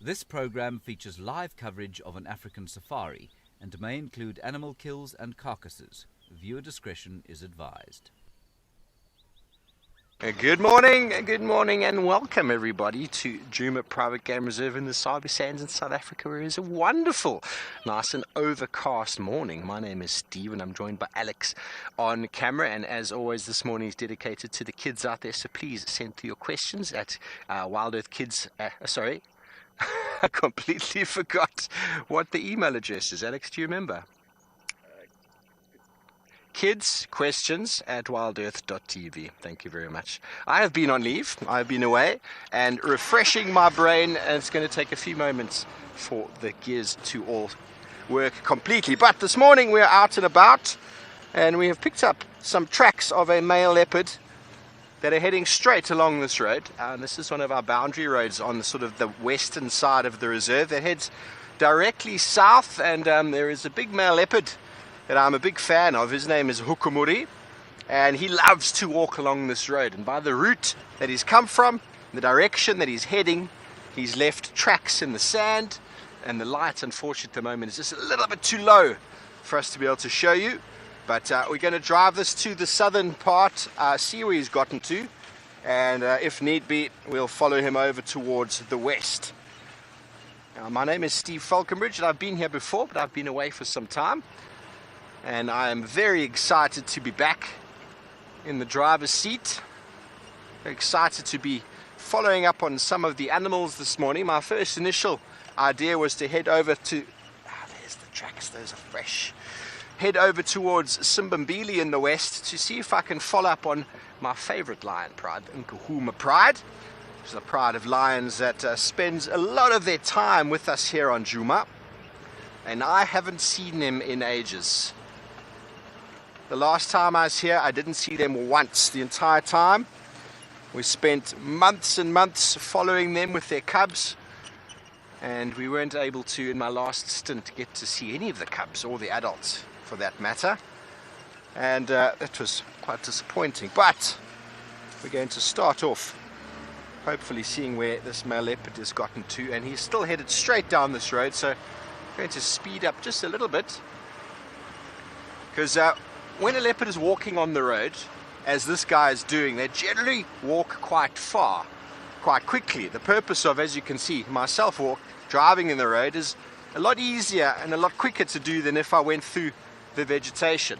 This program features live coverage of an African safari and may include animal kills and carcasses. Viewer discretion is advised. Good morning, and welcome everybody to Djuma Private Game Reserve in the Sabi Sands in South Africa, where it is a wonderful, nice and overcast morning. My name is Steve, and I'm joined by Alex on camera. And as always, this morning is dedicated to the kids out there. So please send through your questions at Wild Earth Kids. Sorry, I completely forgot what the email address is. Alex, do you remember? kidsquestions@wildearth.tv. Thank you very much. I have been on leave. I've been away and refreshing my brain, and it's going to take a few moments for the gears to all work completely. But this morning we're out and about, and we have picked up some tracks of a male leopard that are heading straight along this road. And this is one of our boundary roads on sort of the western side of the reserve that heads directly south, and there is a big male leopard that I'm a big fan of. His name is Hukumuri, and he loves to walk along this road. And by the route that he's come from, the direction that he's heading, he's left tracks in the sand, and the light, unfortunately, at the moment is just a little bit too low for us to be able to show you. But we're going to drive this to the southern part, see where he's gotten to, and if need be, we'll follow him over towards the west. Now, my name is Steve Falconbridge, and I've been here before, but I've been away for some time. And I am very excited to be back in the driver's seat. Very excited to be following up on some of the animals this morning. My first initial idea was to head over to... there's the tracks, those are fresh. Head over towards Simbambili in the west to see if I can follow up on my favorite lion pride, Nkuhuma Pride, which is a pride of lions that spends a lot of their time with us here on Djuma. And I haven't seen them in ages. The last time I was here, I didn't see them once the entire time. We spent months and months following them with their cubs, and we weren't able to, in my last stint, get to see any of the cubs or the adults for that matter. And that was quite disappointing. But we're going to start off hopefully seeing where this male leopard has gotten to, and he's still headed straight down this road, so I'm going to speed up just a little bit, because when a leopard is walking on the road, as this guy is doing, they generally walk quite far, quite quickly. The purpose of, as you can see, myself driving in the road is a lot easier and a lot quicker to do than if I went through the vegetation.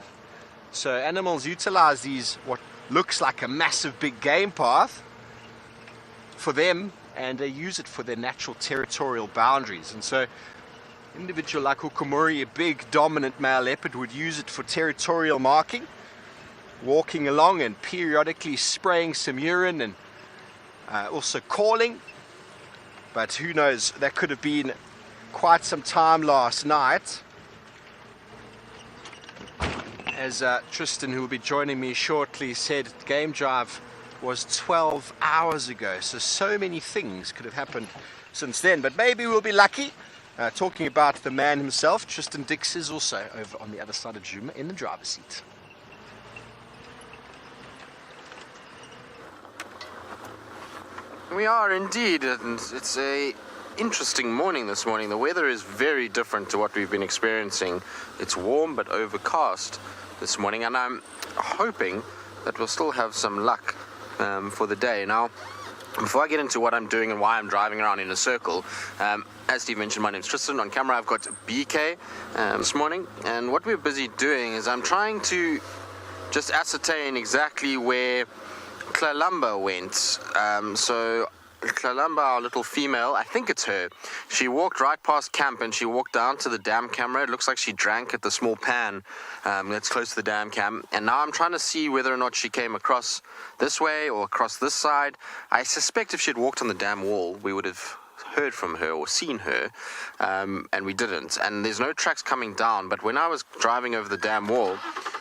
So animals utilize these, what looks like a massive big game path, for them, and they use it for their natural territorial boundaries. And so individual like Hukumuri, a big dominant male leopard, would use it for territorial marking, walking along and periodically spraying some urine, and also calling. But who knows, that could have been quite some time last night, as Tristan, who will be joining me shortly, said game drive was 12 hours ago. So many things could have happened since then, but maybe we'll be lucky. Talking about the man himself, Tristan Dix is also over on the other side of Djuma in the driver's seat. We are indeed, and it's a interesting morning this morning. The weather is very different to what we've been experiencing. It's warm but overcast this morning, and I'm hoping that we'll still have some luck for the day. Now, before I get into what I'm doing and why I'm driving around in a circle, as Steve mentioned, my name's Tristan. On camera, I've got BK this morning, and what we're busy doing is I'm trying to just ascertain exactly where Kalamba went. So Kalamba, our little female, I think it's her. She walked right past camp and she walked down to the dam camera. It looks like she drank at the small pan that's close to the dam cam. And now I'm trying to see whether or not she came across this way or across this side. I suspect if she had walked on the dam wall, we would have heard from her or seen her, and we didn't. And there's no tracks coming down, but when I was driving over the dam wall,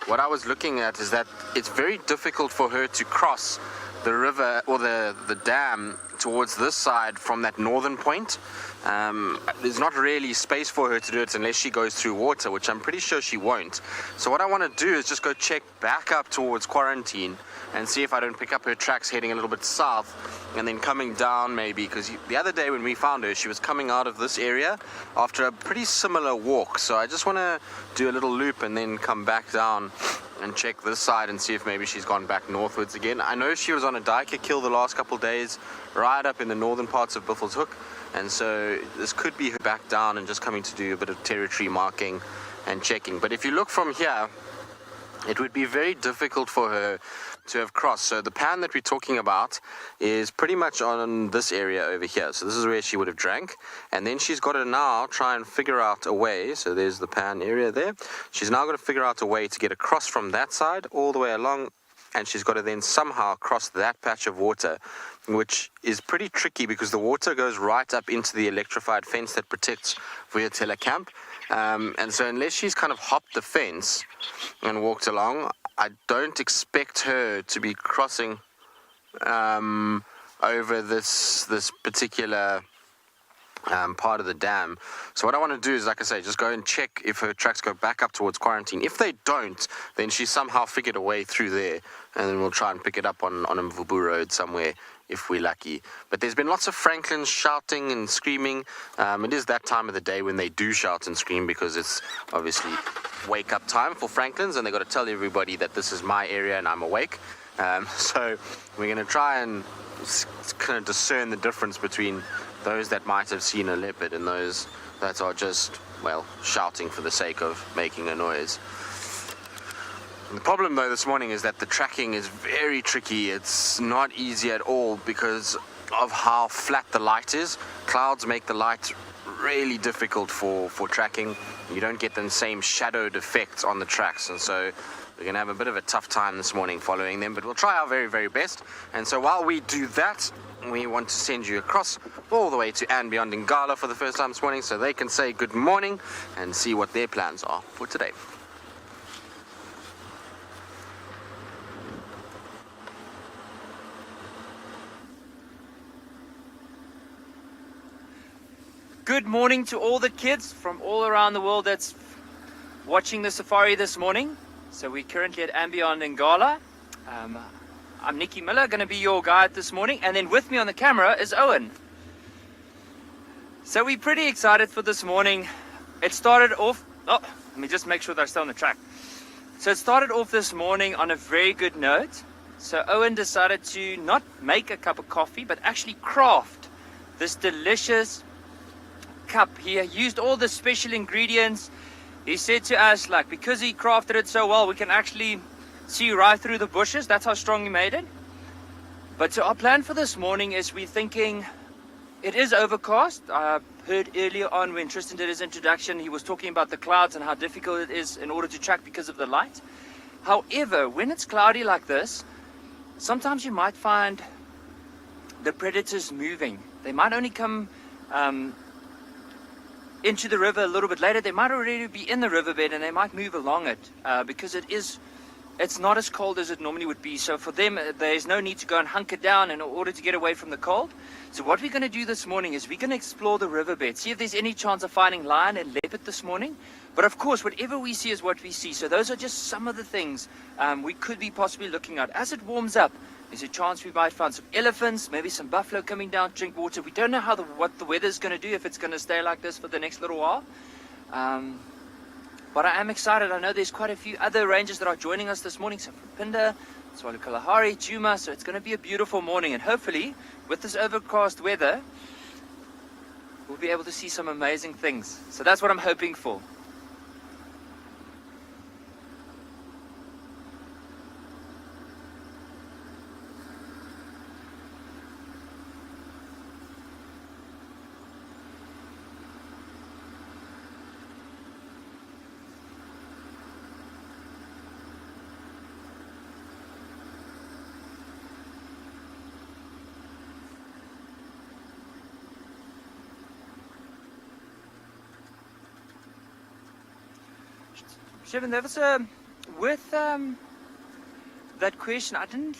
what I was looking at is that it's very difficult for her to cross the river or the the dam towards this side from that northern point. There's not really space for her to do it unless she goes through water, which I'm pretty sure she won't. So what I want to do is just go check back up towards Quarantine and see if I don't pick up her tracks heading a little bit south and then coming down maybe, because the other day when we found her, she was coming out of this area after a pretty similar walk. So I just want to do a little loop and then come back down and check this side and see if maybe she's gone back northwards again. I know she was on a duiker kill the last couple of days right up in the northern parts of Buffelshoek, and so this could be her back down and just coming to do a bit of territory marking and checking. But if you look from here, it would be very difficult for her to have crossed. So the pan that we're talking about is pretty much on this area over here. So this is where she would have drank, and then she's got to now try and figure out a way. So there's the pan area there. She's now got to figure out a way to get across from that side all the way along, and she's got to then somehow cross that patch of water, which is pretty tricky because the water goes right up into the electrified fence that protects Vuyatela camp. And so unless she's kind of hopped the fence and walked along, I don't expect her to be crossing over this particular part of the dam. So what I want to do is, like I say, just go and check if her tracks go back up towards Quarantine. If they don't, then she somehow figured a way through there, and then we'll try and pick it up on Mvubu Road somewhere if we're lucky. But there's been lots of Franklins shouting and screaming. It is that time of the day when they do shout and scream, because it's obviously wake up time for Franklins, and they've got to tell everybody that this is my area and I'm awake. So we're going to try and kind of discern the difference between those that might have seen a leopard and those that are just, well, shouting for the sake of making a noise. The problem though this morning is that the tracking is very tricky. It's not easy at all because of how flat the light is. Clouds make the light really difficult for tracking. You don't get the same shadowed effects on the tracks, and so we're going to have a bit of a tough time this morning following them, but we'll try our very, very best. And so while we do that, we want to send you across all the way to Ambien in Ngala for the first time this morning so they can say good morning and see what their plans are for today. Good morning to all the kids from all around the world that's watching the safari this morning. So we're currently at Ambien in Ngala. I'm Nikki Miller, going to be your guide this morning, and then with me on the camera is Owen. So we're pretty excited for this morning. It started off, let me just make sure that I stay on the track. So it started off this morning on a very good note. So Owen decided to not make a cup of coffee, but actually craft this delicious cup. He used all the special ingredients. He said to us, like, because he crafted it so well, we can actually see right through the bushes. That's how strong he made it. But so our plan for this morning is we're thinking it is overcast. I heard earlier on when Tristan did his introduction, he was talking about the clouds and how difficult it is in order to track because of the light. However, when it's cloudy like this, sometimes you might find the predators moving. They might only come into the river a little bit later. They might already be in the riverbed and they might move along it because it's not as cold as it normally would be. So for them, there's no need to go and hunker down in order to get away from the cold. So what we're going to do this morning is we're going to explore the riverbed, see if there's any chance of finding lion and leopard this morning. But of course, whatever we see is what we see. So those are just some of the things we could be possibly looking at. As it warms up, there's a chance we might find some elephants, maybe some buffalo coming down to drink water. We don't know what the weather's going to do, if it's going to stay like this for the next little while. But I am excited. I know there's quite a few other rangers that are joining us this morning. So from Pinder, Tswalu Kalahari, Juma. So it's going to be a beautiful morning. And hopefully, with this overcast weather, we'll be able to see some amazing things. So that's what I'm hoping for. Shivan, there was with that question. I couldn't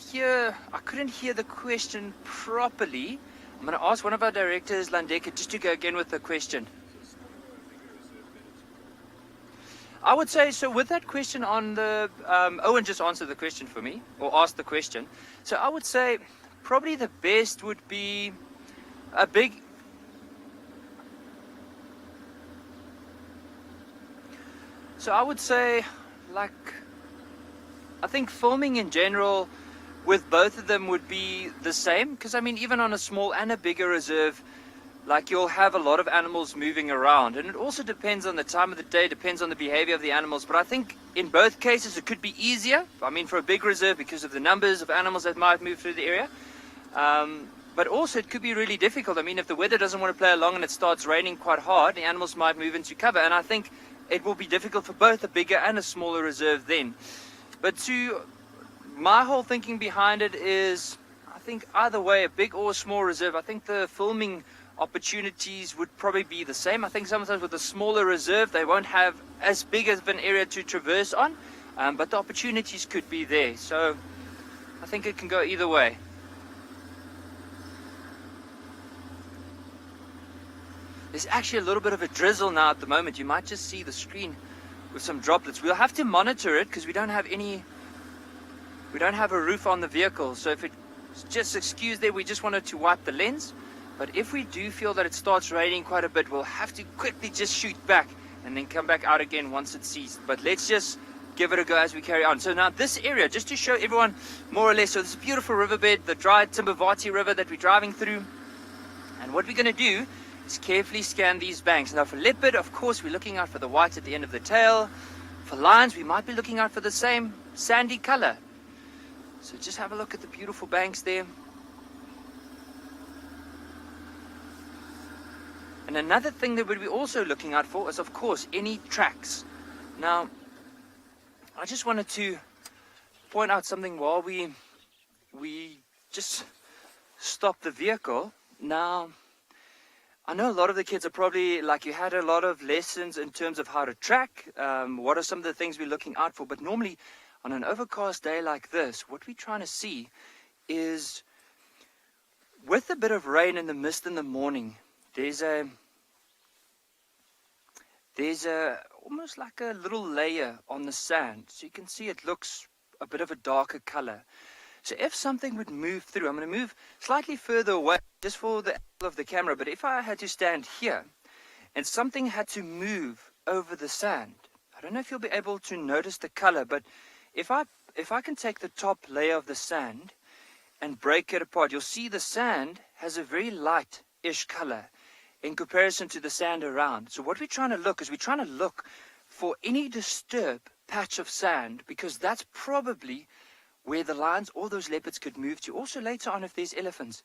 hear the question properly. I'm going to ask one of our directors, Landeka, just to go again with the question. I would say, so with that question on the, Owen just answered the question for me, or asked the question. So I would say probably the best would be a big, so I would say, like, I think filming in general with both of them would be the same, because I mean, even on a small and a bigger reserve, like, you'll have a lot of animals moving around, and it also depends on the time of the day, depends on the behavior of the animals. But I think in both cases it could be easier, I mean, for a big reserve because of the numbers of animals that might move through the area, but also it could be really difficult. I mean, if the weather doesn't want to play along and it starts raining quite hard, the animals might move into cover, and I think it will be difficult for both a bigger and a smaller reserve then. But to my whole thinking behind it is, I think either way, a big or a small reserve, I think the filming opportunities would probably be the same. I think sometimes with a smaller reserve they won't have as big of an area to traverse on, but the opportunities could be there. So I think it can go either way. There's actually a little bit of a drizzle now at the moment. You might just see the screen with some droplets. We'll have to monitor it because we don't have a roof on the vehicle, so if it's just excuse there, we just wanted to wipe the lens. But if we do feel that it starts raining quite a bit, we'll have to quickly just shoot back and then come back out again once it ceased. But let's just give it a go as we carry on. So now this area, just to show everyone more or less, so this beautiful riverbed, the dry Timbavati River that we're driving through. And what we're going to do is carefully scan these banks. Now for leopard, of course, we're looking out for the white at the end of the tail. For lions, we might be looking out for the same sandy color. So just have a look at the beautiful banks there. And another thing that we'll be also looking out for is, of course, any tracks. Now, I just wanted to point out something while we just stop the vehicle. Now, I know a lot of the kids are probably, like, you had a lot of lessons in terms of how to track. What are some of the things we're looking out for? But normally, on an overcast day like this, what we're trying to see is, with a bit of rain and the mist in the morning, there's almost like a little layer on the sand. So you can see it looks a bit of a darker color. So if something would move through, I'm going to move slightly further away just for the angle of the camera, but if I had to stand here and something had to move over the sand, I don't know if you'll be able to notice the color, but if I can take the top layer of the sand and break it apart, you'll see the sand has a very light-ish color in comparison to the sand around. So what we're trying to look for any disturbed patch of sand, because that's probably where the lions or those leopards could move to. Also later on, if there's elephants,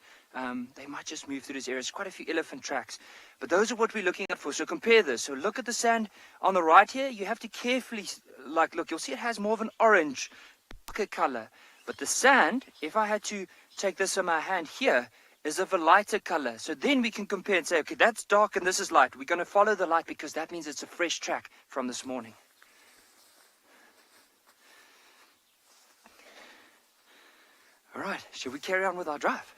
they might just move through this area. There's quite a few elephant tracks, but those are what we're looking at for. So compare this. So look at the sand on the right here. You have to carefully look. You'll see it has more of an orange darker color, but the sand, if I had to take this in my hand here, is of a lighter color. So then we can compare and say, okay, that's dark and this is light. We're going to follow the light because that means it's a fresh track from this morning. All right, should we carry on with our drive?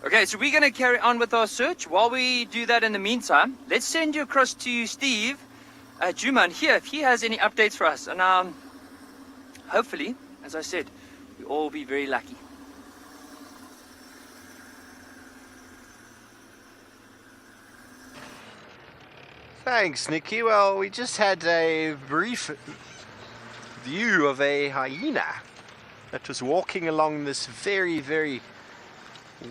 Okay, so we're going to carry on with our search. While we do that in the meantime, let's send you across to Steve Juman here, if he has any updates for us. And hopefully, as I said, we'll all be very lucky. Thanks, Nikki. Well, we just had a brief view of a hyena that was walking along this very, very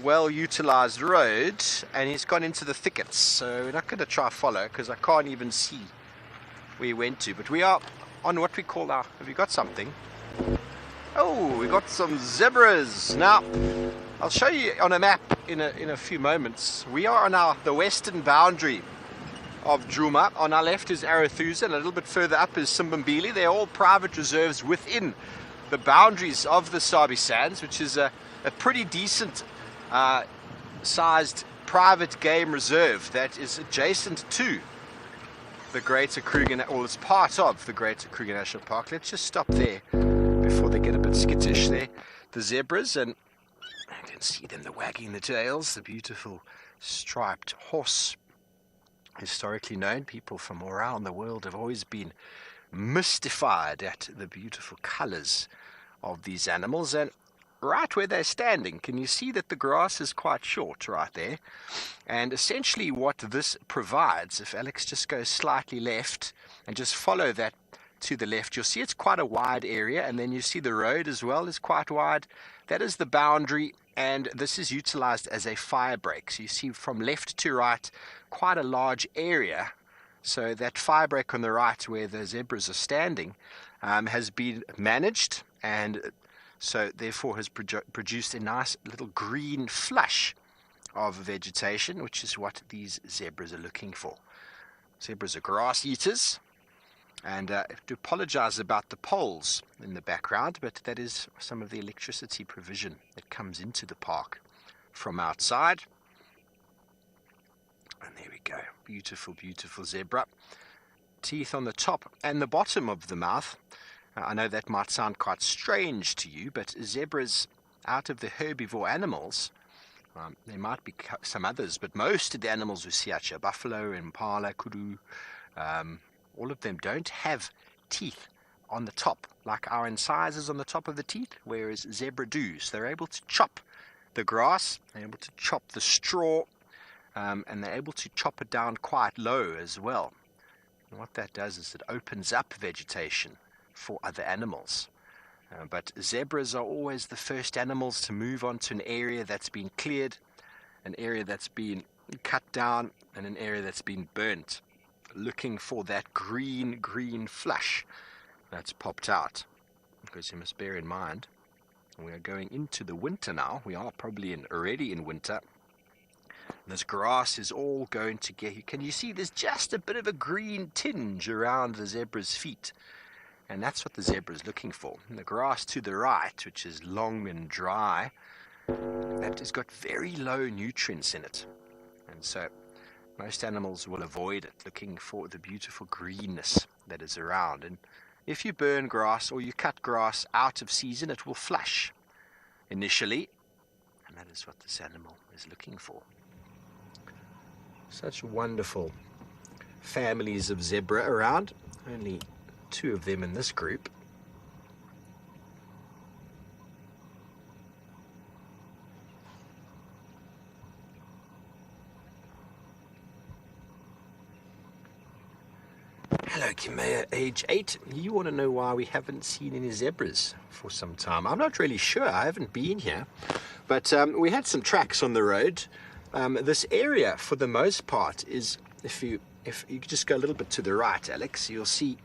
well-utilized road, and he's gone into the thickets. So we're not going to try follow because I can't even see where he went to. But we are on what we call our... Have you got something? Oh, we got some zebras. Now, I'll show you on a map in a few moments. We are on the western boundary of Djuma. On our left is Arathusa, and a little bit further up is Simbambili. They're all private reserves within the boundaries of the Sabi Sands, which is a pretty decent sized private game reserve that is adjacent to the Greater Kruger, or it's part of the Greater Kruger National Park. Let's just stop there before they get a bit skittish there. The zebras, and you can see them, they're wagging the tails, the beautiful striped horse. Historically known, people from around the world have always been mystified at the beautiful colors of these animals. And right where they're standing, can you see that the grass is quite short right there? And essentially what this provides, if Alex just goes slightly left and just follow that to the left, you'll see it's quite a wide area, and then you see the road as well is quite wide. That is the boundary, and this is utilized as a fire break. So you see from left to right quite a large area. So that fire break on the right where the zebras are standing has been managed, and so therefore has produced a nice little green flush of vegetation, which is what these zebras are looking for. Zebras are grass eaters, and I have to apologize about the poles in the background, but that is some of the electricity provision that comes into the park from outside. And there we go, beautiful, beautiful zebra. Teeth on the top and the bottom of the mouth. I know that might sound quite strange to you, but zebras, out of the herbivore animals, there might be some others, but most of the animals we see out here, buffalo, impala, kudu, all of them don't have teeth on the top, like our incisors on the top of the teeth, whereas zebra do. So they're able to chop the grass, they're able to chop the straw, and they're able to chop it down quite low as well. And what that does is it opens up vegetation for other animals. But zebras are always the first animals to move on to an area that's been cleared, an area that's been cut down, and an area that's been burnt, looking for that green flush that's popped out. Because you must bear in mind, we are going into the winter now. We are probably already in winter. This grass is all going to get, can you see there's just a bit of a green tinge around the zebra's feet? And that's what the zebra is looking for. And the grass to the right, which is long and dry, that has got very low nutrients in it. And so most animals will avoid it, looking for the beautiful greenness that is around. And if you burn grass or you cut grass out of season, it will flush initially. And that is what this animal is looking for. Such wonderful families of zebra around. Only 2 of them in this group. Hello, Kimea, age 8. You want to know why we haven't seen any zebras for some time? I'm not really sure. I haven't been here. But we had some tracks on the road. This area, for the most part, is, if you just go a little bit to the right, Alex, you'll see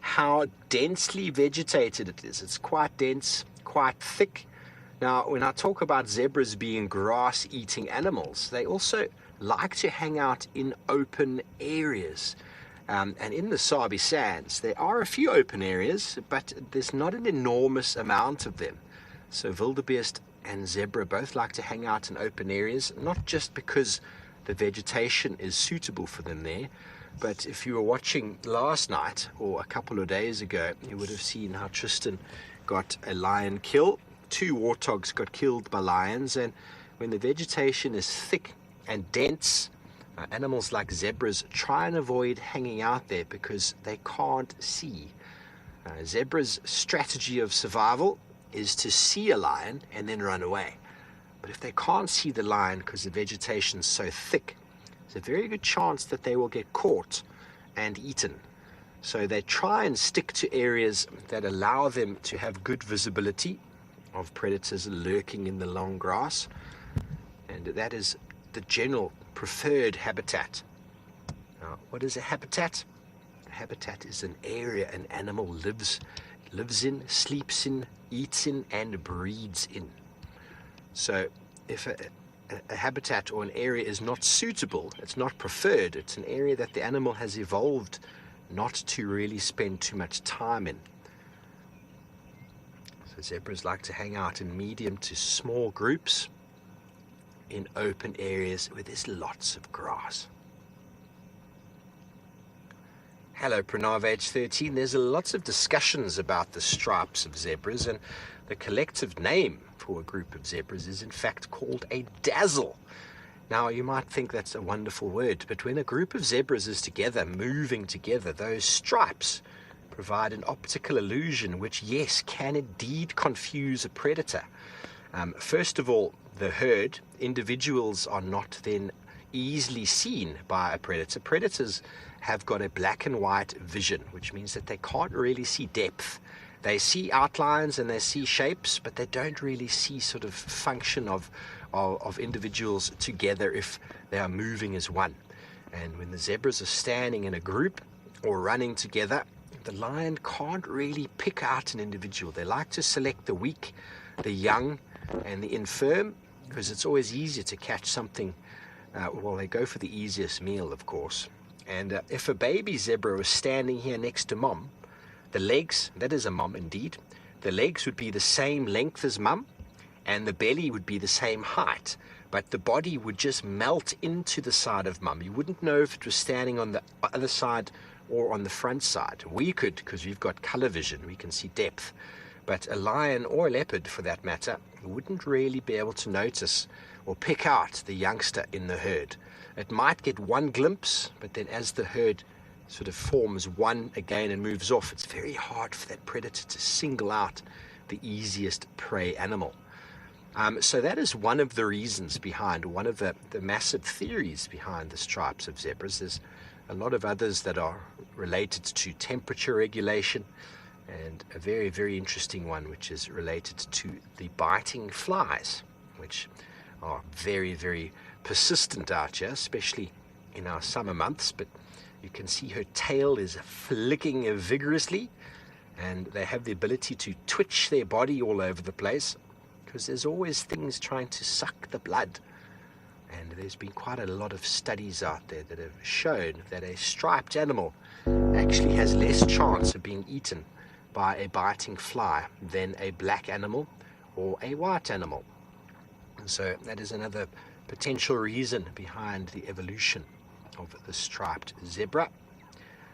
how densely vegetated it is. It's quite dense, quite thick. Now, when I talk about zebras being grass-eating animals, they also like to hang out in open areas. And in the Sabi Sands, there are a few open areas, but there's not an enormous amount of them. So wildebeest and zebra both like to hang out in open areas, not just because the vegetation is suitable for them there, but if you were watching last night or a couple of days ago, you would have seen how Tristan got a lion kill. 2 warthogs got killed by lions, and when the vegetation is thick and dense, animals like zebras try and avoid hanging out there because they can't see. Zebra's strategy of survival is to see a lion and then run away. But if they can't see the lion because the vegetation is so thick, there's a very good chance that they will get caught and eaten. So they try and stick to areas that allow them to have good visibility of predators lurking in the long grass. And that is the general preferred habitat. Now, what is a habitat? A habitat is an area an animal lives in, sleeps in, eats in, and breeds in. So if a habitat or an area is not suitable, it's not preferred, it's an area that the animal has evolved not to really spend too much time in. So zebras like to hang out in medium to small groups in open areas where there's lots of grass. Hello Pranav age 13. There's lots of discussions about the stripes of zebras, and the collective name for a group of zebras is in fact called a dazzle. Now you might think that's a wonderful word, but when a group of zebras is together, moving together, those stripes provide an optical illusion which, yes, can indeed confuse a predator. First of all, the herd, individuals are not then easily seen by a predator. Predators have got a black and white vision, which means that they can't really see depth. They see outlines and they see shapes, but they don't really see sort of function of individuals together if they are moving as one. And when the zebras are standing in a group or running together, the lion can't really pick out an individual. They like to select the weak, the young, and the infirm, because it's always easier to catch something. Well, they go for the easiest meal, of course. And if a baby zebra was standing here next to mom, the legs, that is a mom indeed, the legs would be the same length as mum, and the belly would be the same height, but the body would just melt into the side of mum. You wouldn't know if it was standing on the other side or on the front side. We could, because we've got color vision, we can see depth. But a lion or a leopard, for that matter, wouldn't really be able to notice or pick out the youngster in the herd. It might get one glimpse, but then as the herd sort of forms one again and moves off, it's very hard for that predator to single out the easiest prey animal. So that is one of the reasons behind, one of the massive theories behind the stripes of zebras. There's a lot of others that are related to temperature regulation, and a very, very interesting one which is related to the biting flies, which are very, very persistent out here, especially in our summer months. But you can see her tail is flicking vigorously, and they have the ability to twitch their body all over the place because there's always things trying to suck the blood. And there's been quite a lot of studies out there that have shown that a striped animal actually has less chance of being eaten by a biting fly than a black animal or a white animal. And so that is another potential reason behind the evolution of the striped zebra.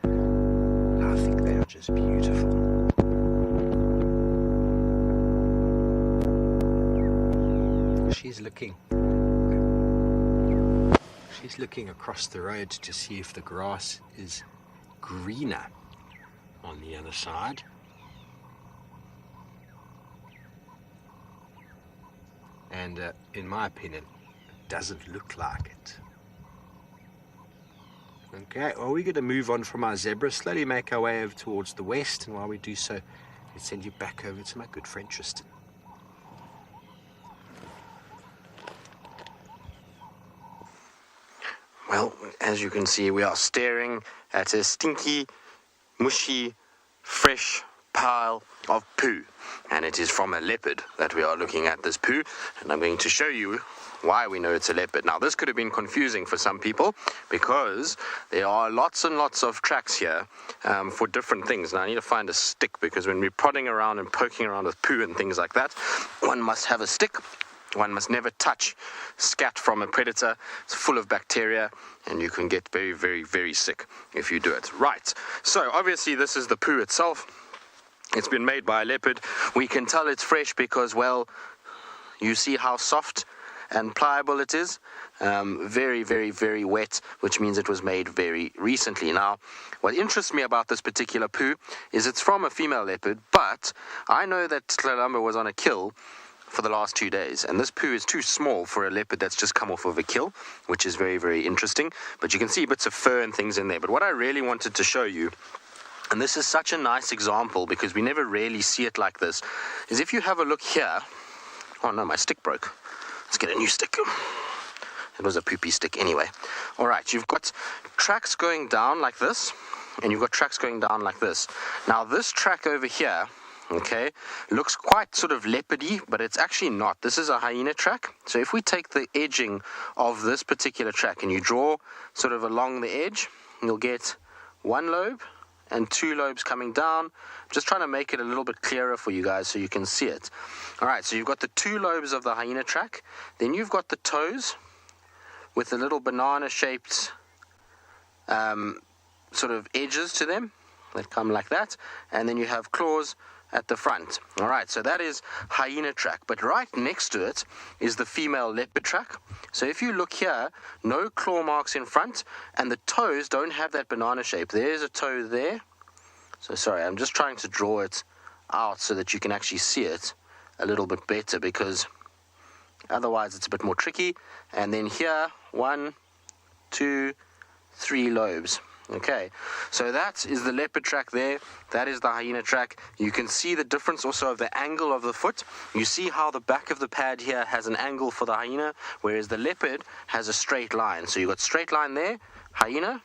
I think they are just beautiful. She's looking across the road to see if the grass is greener on the other side. And in my opinion, it doesn't look like it. Okay, well, we're going to move on from our zebra, slowly make our way over towards the west, and while we do so, let's send you back over to my good friend Tristan. Well, as you can see, we are staring at a stinky, mushy, fresh pile of poo. And it is from a leopard that we are looking at this poo. And I'm going to show you why we know it's a leopard. Now, this could have been confusing for some people because there are lots and lots of tracks here for different things. Now, I need to find a stick because when we're prodding around and poking around with poo and things like that, one must have a stick. One must never touch scat from a predator. It's full of bacteria and you can get very, very, very sick if you do it. Right, so obviously this is the poo itself. It's been made by a leopard. We can tell it's fresh because, well, you see how soft and pliable it is. Very, very, very wet, which means it was made very recently. Now, what interests me about this particular poo is it's from a female leopard, but I know that Tswalu was on a kill for the last 2 days, and this poo is too small for a leopard that's just come off of a kill, which is very, very interesting. But you can see bits of fur and things in there. But what I really wanted to show you, and this is such a nice example because we never really see it like this, is if you have a look here. Oh no, my stick broke. Let's get a new stick. It was a poopy stick anyway. All right, you've got tracks going down like this, and you've got tracks going down like this. Now this track over here Okay, looks quite sort of leopardy, but it's actually not. This is a hyena track. So if we take the edging of this particular track and you draw sort of along the edge, you'll get one lobe and two lobes coming down. I'm just trying to make it a little bit clearer for you guys so you can see it. All right, so you've got the two lobes of the hyena track. Then you've got the toes with the little banana-shaped sort of edges to them that come like that. And then you have claws at the front. All right, so that is hyena track, but right next to it is the female leopard track. So if you look here, no claw marks in front, and the toes don't have that banana shape. There's a toe there. So sorry, I'm just trying to draw it out so that you can actually see it a little bit better, because otherwise it's a bit more tricky. And then here, 1, 2, 3 lobes. Okay, so that is the leopard track there. That is the hyena track. You can see the difference also of the angle of the foot. You see how the back of the pad here has an angle for the hyena, whereas the leopard has a straight line. So you've got straight line there, hyena,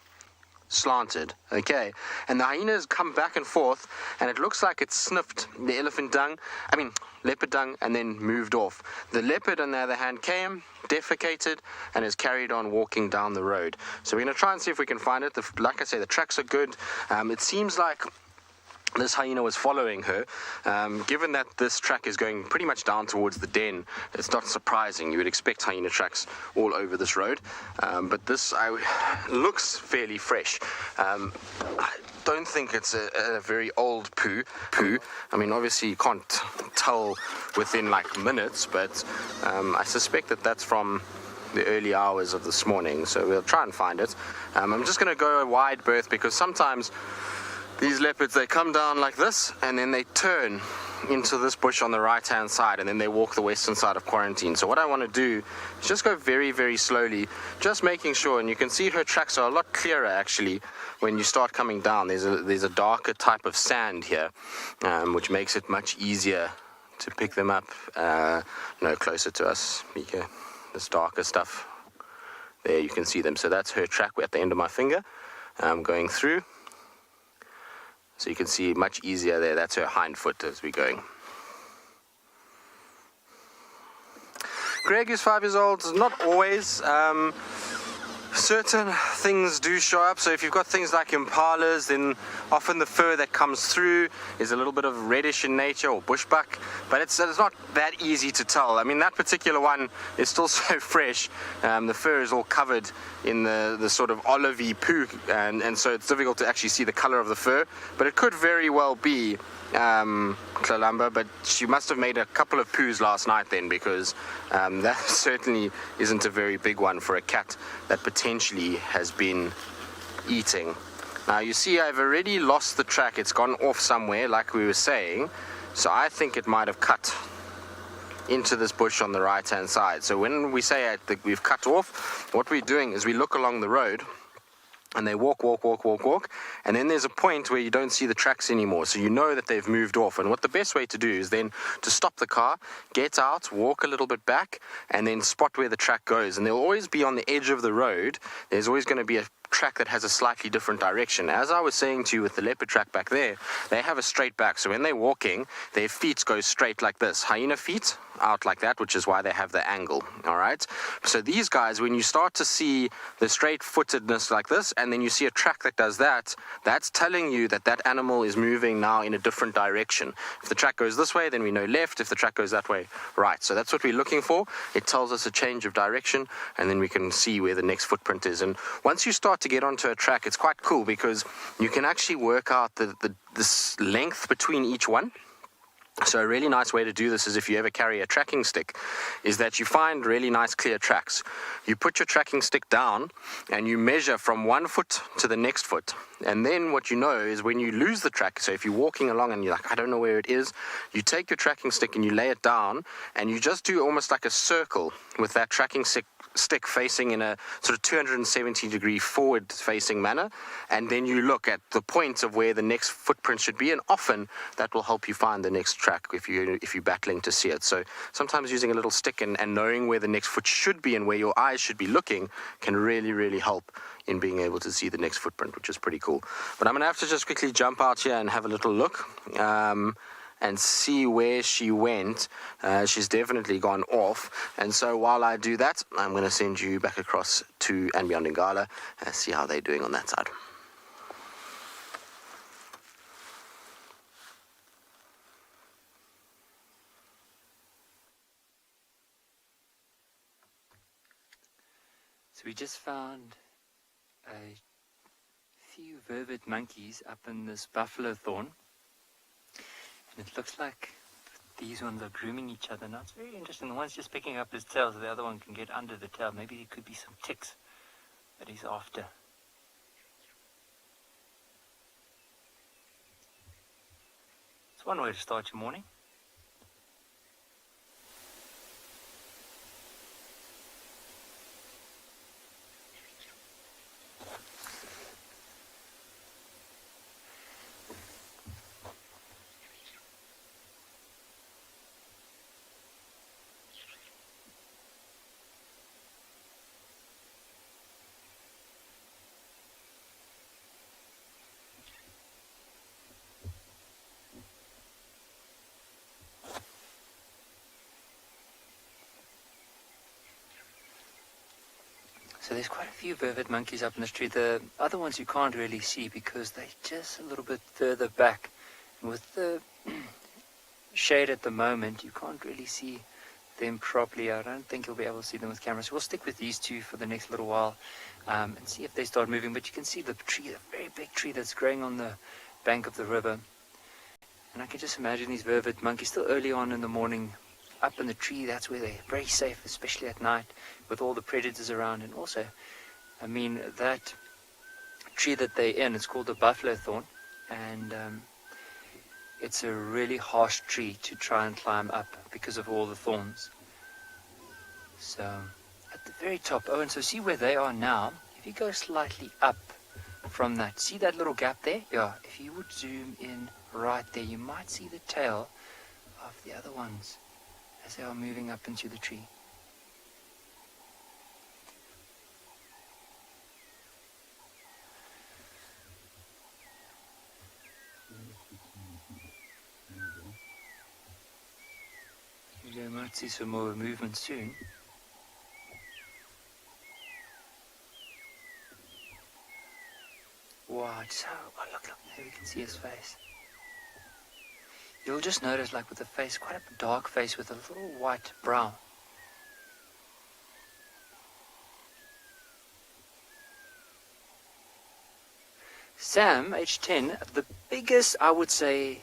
slanted. Okay, and the hyenas come back and forth, and it looks like it sniffed the leopard dung, and then moved off. The leopard, on the other hand, came, defecated, and has carried on walking down the road. So we're going to try and see if we can find it. Like I say, the tracks are good. It seems like this hyena was following her. Given that this track is going pretty much down towards the den, it's not surprising. You would expect hyena tracks all over this road, but this looks fairly fresh. I don't think it's a very old poo. I mean, obviously you can't tell within like minutes, but I suspect that that's from the early hours of this morning, so we'll try and find it. I'm just going to go a wide berth, because sometimes these leopards, they come down like this, and then they turn into this bush on the right hand side, and then they walk the western side of quarantine. So what I want to do is just go very, very slowly, just making sure. And you can see her tracks are a lot clearer actually when you start coming down. There's a darker type of sand here, which makes it much easier to pick them up. Closer to us, Mika, this darker stuff there, you can see them. So that's her track at the end of my finger, going through. So you can see much easier there. That's her hind foot as we're going. Greg is 5 years old. Not always. Certain things do show up. So if you've got things like impalas, then often the fur that comes through is a little bit of reddish in nature, or bushbuck, but it's not that easy to tell. I mean, that particular one is still so fresh. The fur is all covered in the sort of olivey poo, and so it's difficult to actually see the color of the fur, but it could very well be Kalamba, but she must have made a couple of poos last night then, because that certainly isn't a very big one for a cat that potentially has been eating. Now you see I've already lost the track. It's gone off somewhere, like we were saying, so I think it might have cut into this bush on the right hand side. So when we say that we've cut off, what we're doing is we look along the road, and they walk, and then there's a point where you don't see the tracks anymore, so you know that they've moved off. And what the best way to do is then to stop the car, get out, walk a little bit back, and then spot where the track goes. And they'll always be on the edge of the road. There's always going to be a track that has a slightly different direction. As I was saying to you with the leopard track back there, they have a straight back, so when they're walking, their feet go straight like this. Hyena feet out like that, which is why they have the angle. All right, so these guys, when you start to see the straight footedness like this, and then you see a track that does that, that's telling you that that animal is moving now in a different direction. If the track goes this way, then we know left. If the track goes that way, right. So that's what we're looking for. It tells us a change of direction, and then we can see where the next footprint is. And once you start to get onto a track, it's quite cool, because you can actually work out this length between each one. So a really nice way to do this is, if you ever carry a tracking stick, is that you find really nice clear tracks. You put your tracking stick down and you measure from one foot to the next foot. And then what you know is when you lose the track, so if you're walking along and you're like, I don't know where it is, you take your tracking stick and you lay it down, and you just do almost like a circle with that tracking stick facing in a sort of 270 degree forward facing manner, and then you look at the point of where the next footprint should be, and often that will help you find the next track if you're battling to see it. So sometimes using a little stick and knowing where the next foot should be and where your eyes should be looking can really, really help in being able to see the next footprint, which is pretty cool. But I'm going to have to just quickly jump out here and have a little look. and see where she went. She's definitely gone off. And so while I do that, I'm going to send you back across to Ambien and Ngala and see how they're doing on that side. So we just found a few vervet monkeys up in this buffalo thorn, and it looks like these ones are grooming each other. Now it's very interesting. The one's just picking up his tail so the other one can get under the tail. Maybe there could be some ticks that he's after. It's one way to start your morning. So there's quite a few vervet monkeys up in this tree. The other ones you can't really see because they're just a little bit further back. And with the shade at the moment, you can't really see them properly. I don't think you'll be able to see them with cameras. So we'll stick with these two for the next little while and see if they start moving. But you can see the tree, a very big tree that's growing on the bank of the river. And I can just imagine these vervet monkeys still early on in the morning up in the tree. That's where they're very safe, especially at night with all the predators around. And also, I mean, that tree that they're in, it's called the buffalo thorn, and it's a really harsh tree to try and climb up because of all the thorns. So at the very top, oh, and so see where they are now. If you go slightly up from that, see that little gap there? Yeah, if you would zoom in right there, you might see the tail of the other ones as they are moving up into the tree. You might see some more movement soon. Wow, look, there we can see his face. You'll just notice, like with the face, quite a dark face with a little white brow. Sam, age 10, the biggest, I would say,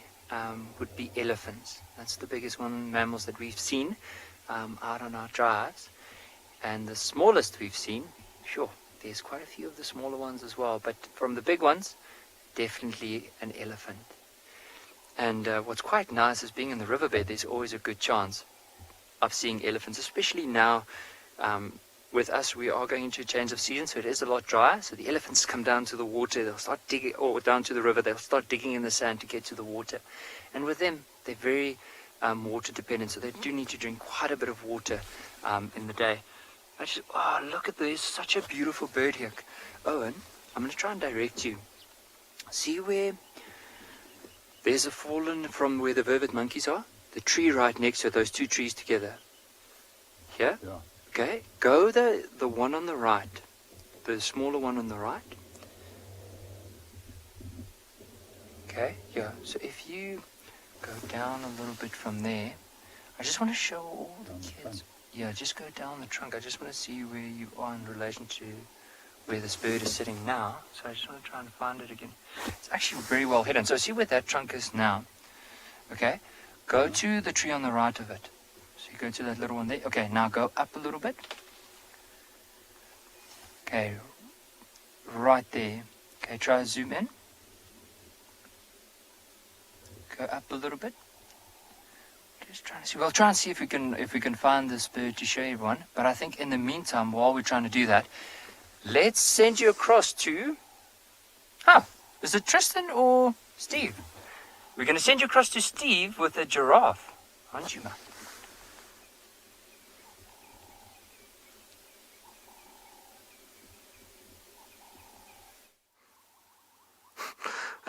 would be elephants. That's the biggest mammals that we've seen out on our drives. And the smallest we've seen, sure, there's quite a few of the smaller ones as well. But from the big ones, definitely an elephant. And what's quite nice is being in the riverbed, there's always a good chance of seeing elephants, especially now. With us, we are going into a change of season, so it is a lot drier. So the elephants come down to the water, they'll start digging, or down to the river, they'll start digging in the sand to get to the water. And with them, they're very water dependent, so they do need to drink quite a bit of water in the day. Oh, look at this, such a beautiful bird here. Owen, I'm going to try and direct you. See where there's a fallen from where the vervet monkeys are? The tree right next to it, those two trees together. Here? Yeah. Okay, go the one on the right, the smaller one on the right. Okay, yeah, so if you go down a little bit from there, I just want to show all the kids. Yeah, just go down the trunk. I just want to see where you are in relation to where this bird is sitting now. So I just want to try and find it again. It's actually very well hidden. So see where that trunk is now. Okay, go to the tree on the right of it. So you go to that little one there. Okay, now go up a little bit. Okay, right there. Okay, try to zoom in. Go up a little bit. Just trying to see. We'll try and see if we can find this bird to show everyone. But I think in the meantime, while we're trying to do that, let's send you across to. Is it Tristan or Steve? We're going to send you across to Steve with a giraffe, aren't you, man?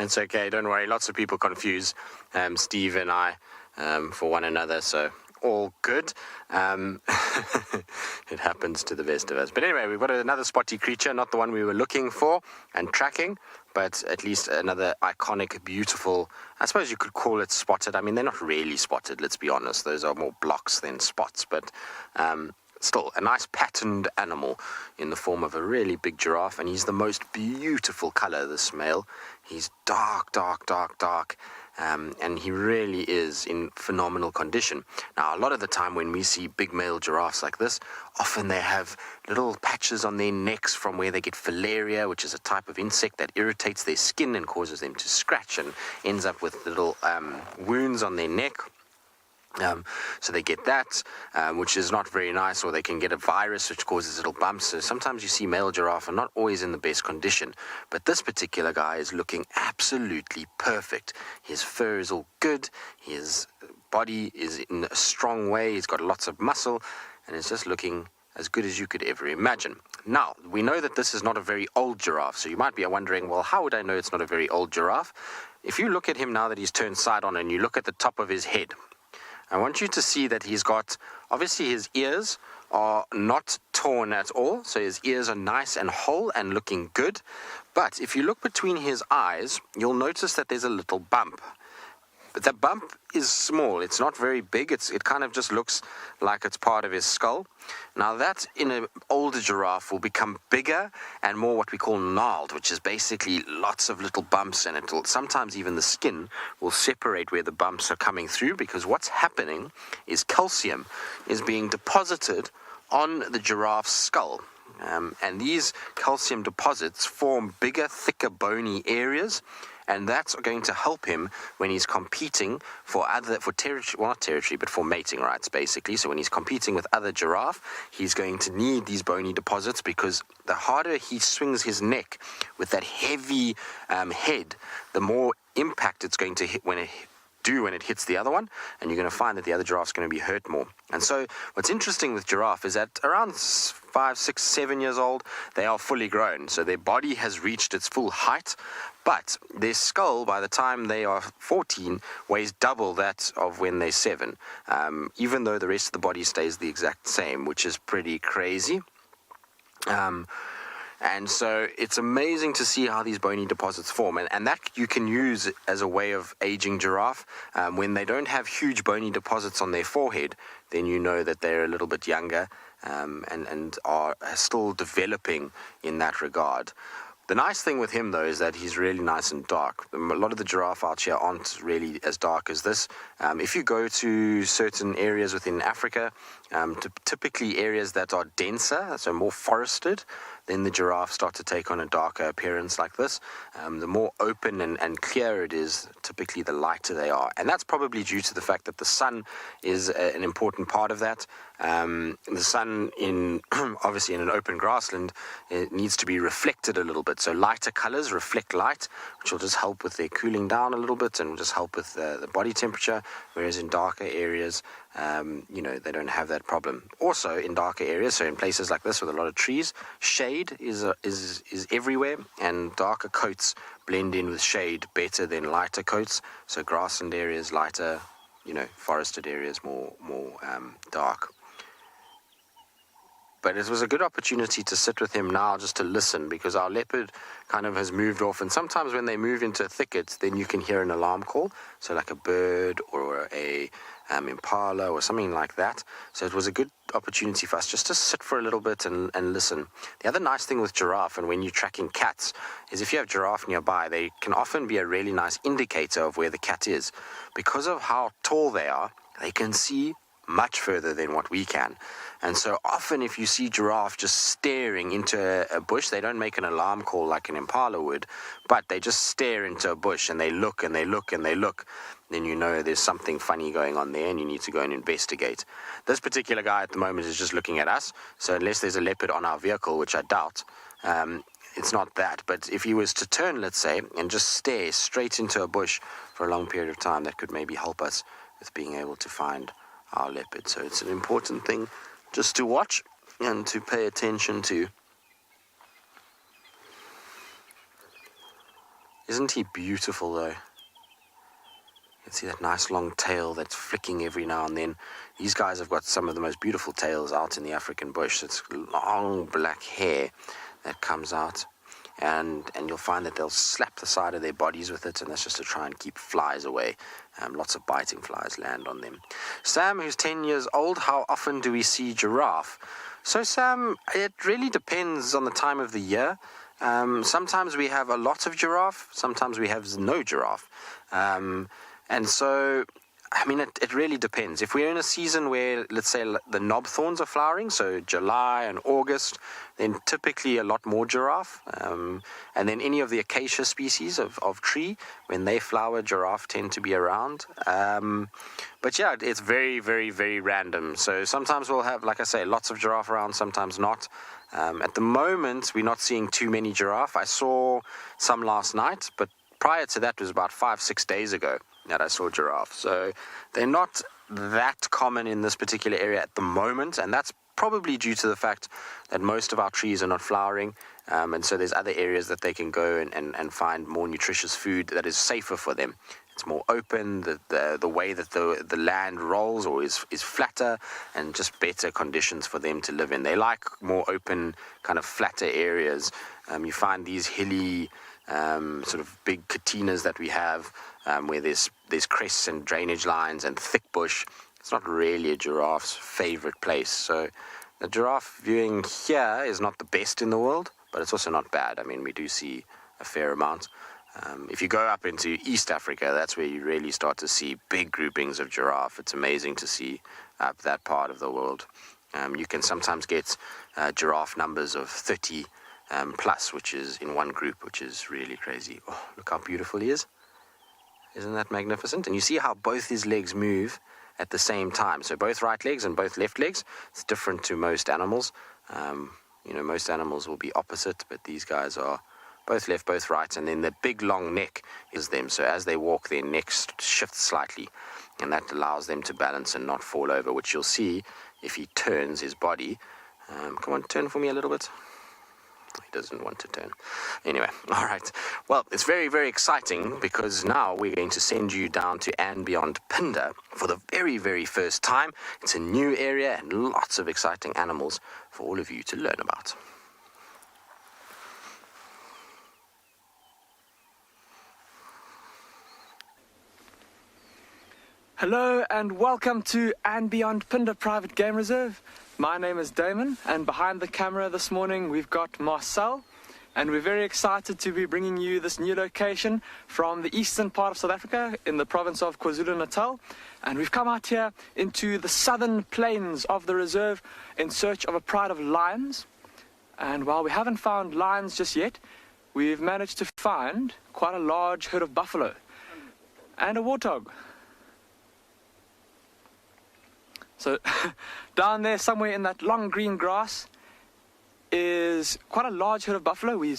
It's okay, don't worry. Lots of people confuse Steve and I for one another, so all good. It happens to the best of us. But anyway, we've got another spotty creature, not the one we were looking for and tracking, but at least another iconic, beautiful, I suppose you could call it spotted. I mean, they're not really spotted, let's be honest. Those are more blocks than spots, but still a nice patterned animal in the form of a really big giraffe, and he's the most beautiful color, this male. He's dark, and he really is in phenomenal condition. Now, a lot of the time when we see big male giraffes like this, often they have little patches on their necks from where they get filaria, which is a type of insect that irritates their skin and causes them to scratch and ends up with little wounds on their neck. So they get that, which is not very nice, or they can get a virus which causes little bumps. So sometimes you see male giraffe are not always in the best condition, but this particular guy is looking absolutely perfect. His fur is all good, his body is in a strong way, he's got lots of muscle, and it's just looking as good as you could ever imagine. Now, we know that this is not a very old giraffe, so you might be wondering, well, how would I know it's not a very old giraffe? If you look at him now that he's turned side on and you look at the top of his head, I want you to see that he's got, obviously his ears are not torn at all, so his ears are nice and whole and looking good. But if you look between his eyes, you'll notice that there's a little bump. But that bump is small, it's not very big, it kind of just looks like it's part of his skull. Now that in an older giraffe will become bigger and more what we call gnarled, which is basically lots of little bumps, and it'll sometimes even the skin will separate where the bumps are coming through, because what's happening is calcium is being deposited on the giraffe's skull. And these calcium deposits form bigger, thicker, bony areas, and that's going to help him when he's competing for territory, well, not territory, but for mating rights, basically. So when he's competing with other giraffe, he's going to need these bony deposits, because the harder he swings his neck with that heavy head, the more impact it's going to hit when it hits the other one, and you're going to find that the other giraffe's going to be hurt more. And so what's interesting with giraffe is that around 5, 6, 7 years old, they are fully grown. So their body has reached its full height, but their skull, by the time they are 14, weighs double that of when they're 7, even though the rest of the body stays the exact same, which is pretty crazy. And so it's amazing to see how these bony deposits form. And that you can use as a way of aging giraffe. When they don't have huge bony deposits on their forehead, then you know that they're a little bit younger and are still developing in that regard. The nice thing with him, though, is that he's really nice and dark. A lot of the giraffe out here aren't really as dark as this. If you go to certain areas within Africa, typically areas that are denser, so more forested, then the giraffe start to take on a darker appearance like this. The more open and clear it is, typically the lighter they are. And that's probably due to the fact that the sun is an important part of that. The sun, obviously in an open grassland, it needs to be reflected a little bit. So lighter colors reflect light, which will just help with their cooling down a little bit and will just help with the body temperature. Whereas in darker areas, they don't have that problem. Also in darker areas, so in places like this with a lot of trees, shade is everywhere, and darker coats blend in with shade better than lighter coats. So grassland areas lighter, forested areas more dark. But it was a good opportunity to sit with him now just to listen, because our leopard kind of has moved off. And sometimes when they move into a thicket, then you can hear an alarm call. So like a bird or a impala or something like that. So it was a good opportunity for us just to sit for a little bit and listen. The other nice thing with giraffe, and when you're tracking cats, is if you have giraffe nearby, they can often be a really nice indicator of where the cat is. Because of how tall they are, they can see much further than what we can. And so often if you see giraffe just staring into a bush, they don't make an alarm call like an impala would, but they just stare into a bush and they look and they look and they look. Then you know there's something funny going on there and you need to go and investigate. This particular guy at the moment is just looking at us, so unless there's a leopard on our vehicle, which I doubt, it's not that. But if he was to turn, let's say, and just stare straight into a bush for a long period of time, that could maybe help us with being able to find our leopard. So it's an important thing just to watch and to pay attention to. Isn't he beautiful though? You can see that nice long tail that's flicking every now and then. These guys have got some of the most beautiful tails out in the African bush. It's long black hair that comes out. And you'll find that they'll slap the side of their bodies with it, and that's just to try and keep flies away. Lots of biting flies land on them. Sam, who's 10 years old, how often do we see giraffe? So Sam, it really depends on the time of the year. Sometimes we have a lot of giraffe, sometimes we have no giraffe. And so, I mean, it really depends. If we're in a season where, let's say, the knob thorns are flowering, so July and August, then typically a lot more giraffe. And then any of the acacia species of tree, when they flower, giraffe tend to be around. But yeah, it's very, very, very random. So sometimes we'll have, like I say, lots of giraffe around, sometimes not. At the moment, we're not seeing too many giraffe. I saw some last night, but prior to that was about 5-6 days ago that I saw giraffe. So they're not that common in this particular area at the moment, and that's probably due to the fact that most of our trees are not flowering, and so there's other areas that they can go and find more nutritious food that is safer for them. It's more open, the way that the land rolls or is flatter, and just better conditions for them to live in. They like more open, kind of flatter areas. You find these hilly, sort of big katinas that we have, where there's crests and drainage lines and thick bush. It's not really a giraffe's favorite place. So the giraffe viewing here is not the best in the world, but it's also not bad. I mean, we do see a fair amount. If you go up into East Africa, that's where you really start to see big groupings of giraffe. It's amazing to see up that part of the world. You can sometimes get giraffe numbers of 30 plus, which is in one group, which is really crazy. Oh, look how beautiful he is. Isn't that magnificent? And you see how both his legs move at the same time. So both right legs and both left legs. It's different to most animals. Most animals will be opposite, but these guys are both left, both right, and then the big long neck is them. So as they walk, their necks shift slightly, and that allows them to balance and not fall over, which you'll see if he turns his body. Come on, turn for me a little bit. He doesn't want to turn. Anyway, all right. Well, it's very, very exciting because now we're going to send you down to and beyond Pinder for the very, very first time. It's a new area and lots of exciting animals for all of you to learn about. Hello and welcome to and beyond Pinder Private Game Reserve. My name is Damon, and behind the camera this morning we've got Marcel, and we're very excited to be bringing you this new location from the eastern part of South Africa in the province of KwaZulu-Natal. And we've come out here into the southern plains of the reserve in search of a pride of lions. And while we haven't found lions just yet, we've managed to find quite a large herd of buffalo and a warthog. So down there somewhere in that long green grass is quite a large herd of buffalo. We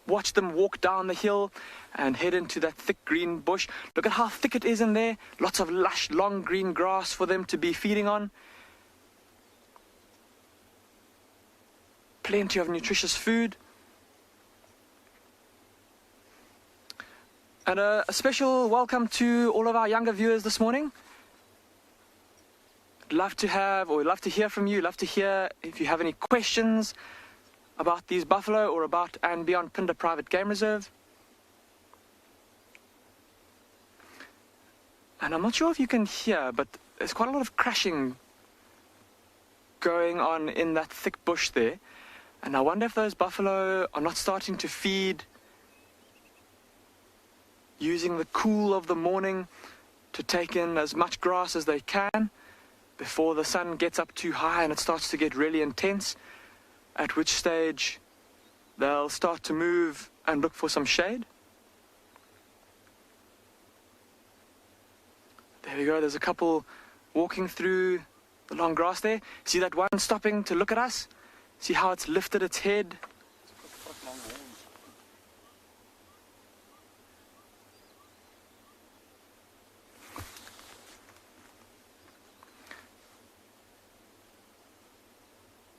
watched them walk down the hill and head into that thick green bush. Look at how thick it is in there. Lots of lush long green grass for them to be feeding on. Plenty of nutritious food. And a special welcome to all of our younger viewers this morning. Love to hear from you. Love to hear if you have any questions about these buffalo or about and beyond Pinder Private Game Reserve. And I'm not sure if you can hear, but there's quite a lot of crashing going on in that thick bush there. And I wonder if those buffalo are not starting to feed using the cool of the morning to take in as much grass as they can before the sun gets up too high and it starts to get really intense, at which stage they'll start to move and look for some shade. There we go, there's a couple walking through the long grass there. See that one stopping to look at us? See how it's lifted its head?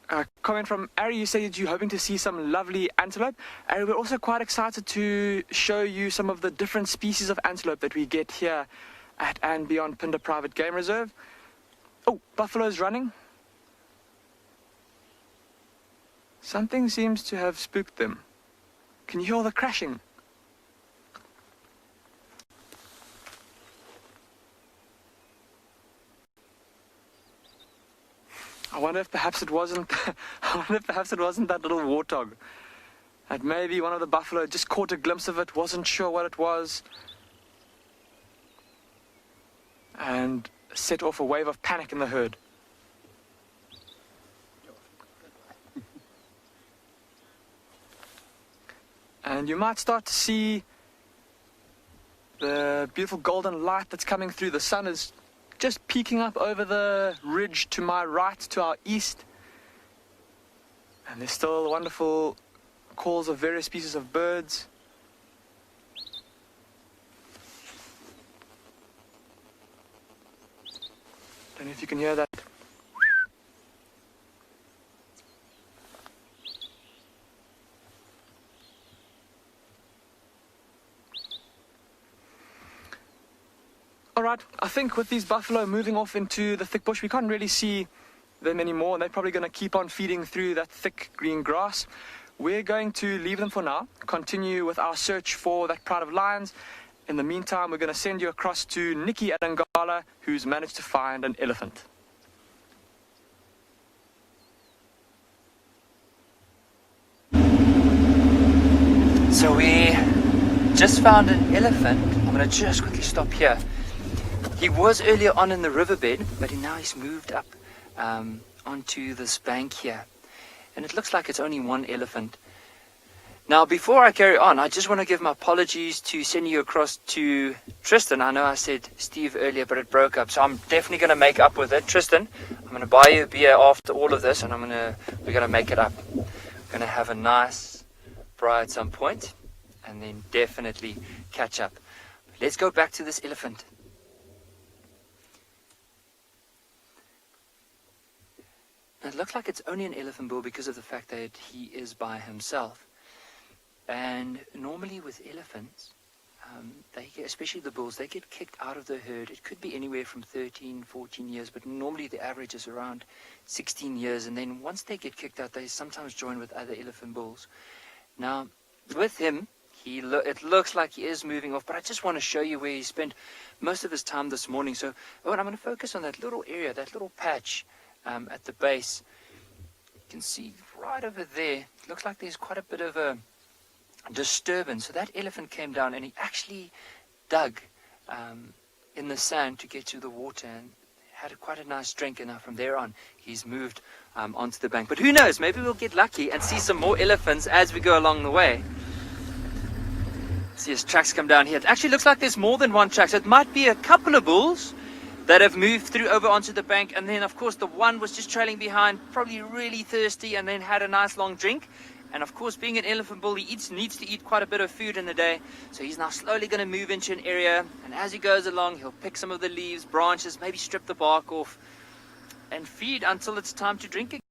A comment from Ari, you said you're hoping to see some lovely antelope. Ari, we're also quite excited to show you some of the different species of antelope that we get here at and beyond Pinder Private Game Reserve. Oh, buffalo's running. Something seems to have spooked them. Can you hear all the crashing? I wonder if perhaps it wasn't that little warthog. That maybe one of the buffalo just caught a glimpse of it, wasn't sure what it was, and set off a wave of panic in the herd. And you might start to see the beautiful golden light that's coming through. The sun is just peeking up over the ridge to my right, to our east. And there's still wonderful calls of various species of birds. Don't know if you can hear that. Alright, I think with these buffalo moving off into the thick bush, we can't really see them anymore, and they're probably going to keep on feeding through that thick green grass. We're going to leave them for now, continue with our search for that pride of lions. In the meantime, we're going to send you across to Nikki at Angala, who's managed to find an elephant. So we just found an elephant. I'm going to just quickly stop here. He was earlier on in the riverbed, but now he's moved up onto this bank here. And it looks like it's only one elephant. Now, before I carry on, I just want to give my apologies to send you across to Tristan. I know I said Steve earlier, but it broke up. So I'm definitely going to make up with it. Tristan, I'm going to buy you a beer after all of this, and we're going to make it up. We're going to have a nice braai at some point, and then definitely catch up. Let's go back to this elephant. It looks like it's only an elephant bull because of the fact that he is by himself. And normally with elephants, especially the bulls, they get kicked out of the herd. It could be anywhere from 13, 14 years, but normally the average is around 16 years. And then once they get kicked out, they sometimes join with other elephant bulls. Now, with him, it looks like he is moving off, but I just want to show you where he spent most of his time this morning. So, I'm going to focus on that little area, that little patch at the base. You can see right over there, it looks like there's quite a bit of a disturbance. So that elephant came down and he actually dug in the sand to get to the water and had quite a nice drink. And now from there on, he's moved onto the bank. But who knows, maybe we'll get lucky and see some more elephants as we go along the way. See his tracks come down here. It actually looks like there's more than one track. So it might be a couple of bulls that have moved through over onto the bank, and then of course the one was just trailing behind, probably really thirsty, and then had a nice long drink. And of course, being an elephant bull, he needs to eat quite a bit of food in the day, so he's now slowly going to move into an area, and as he goes along, he'll pick some of the leaves, branches, maybe strip the bark off, and feed until it's time to drink again.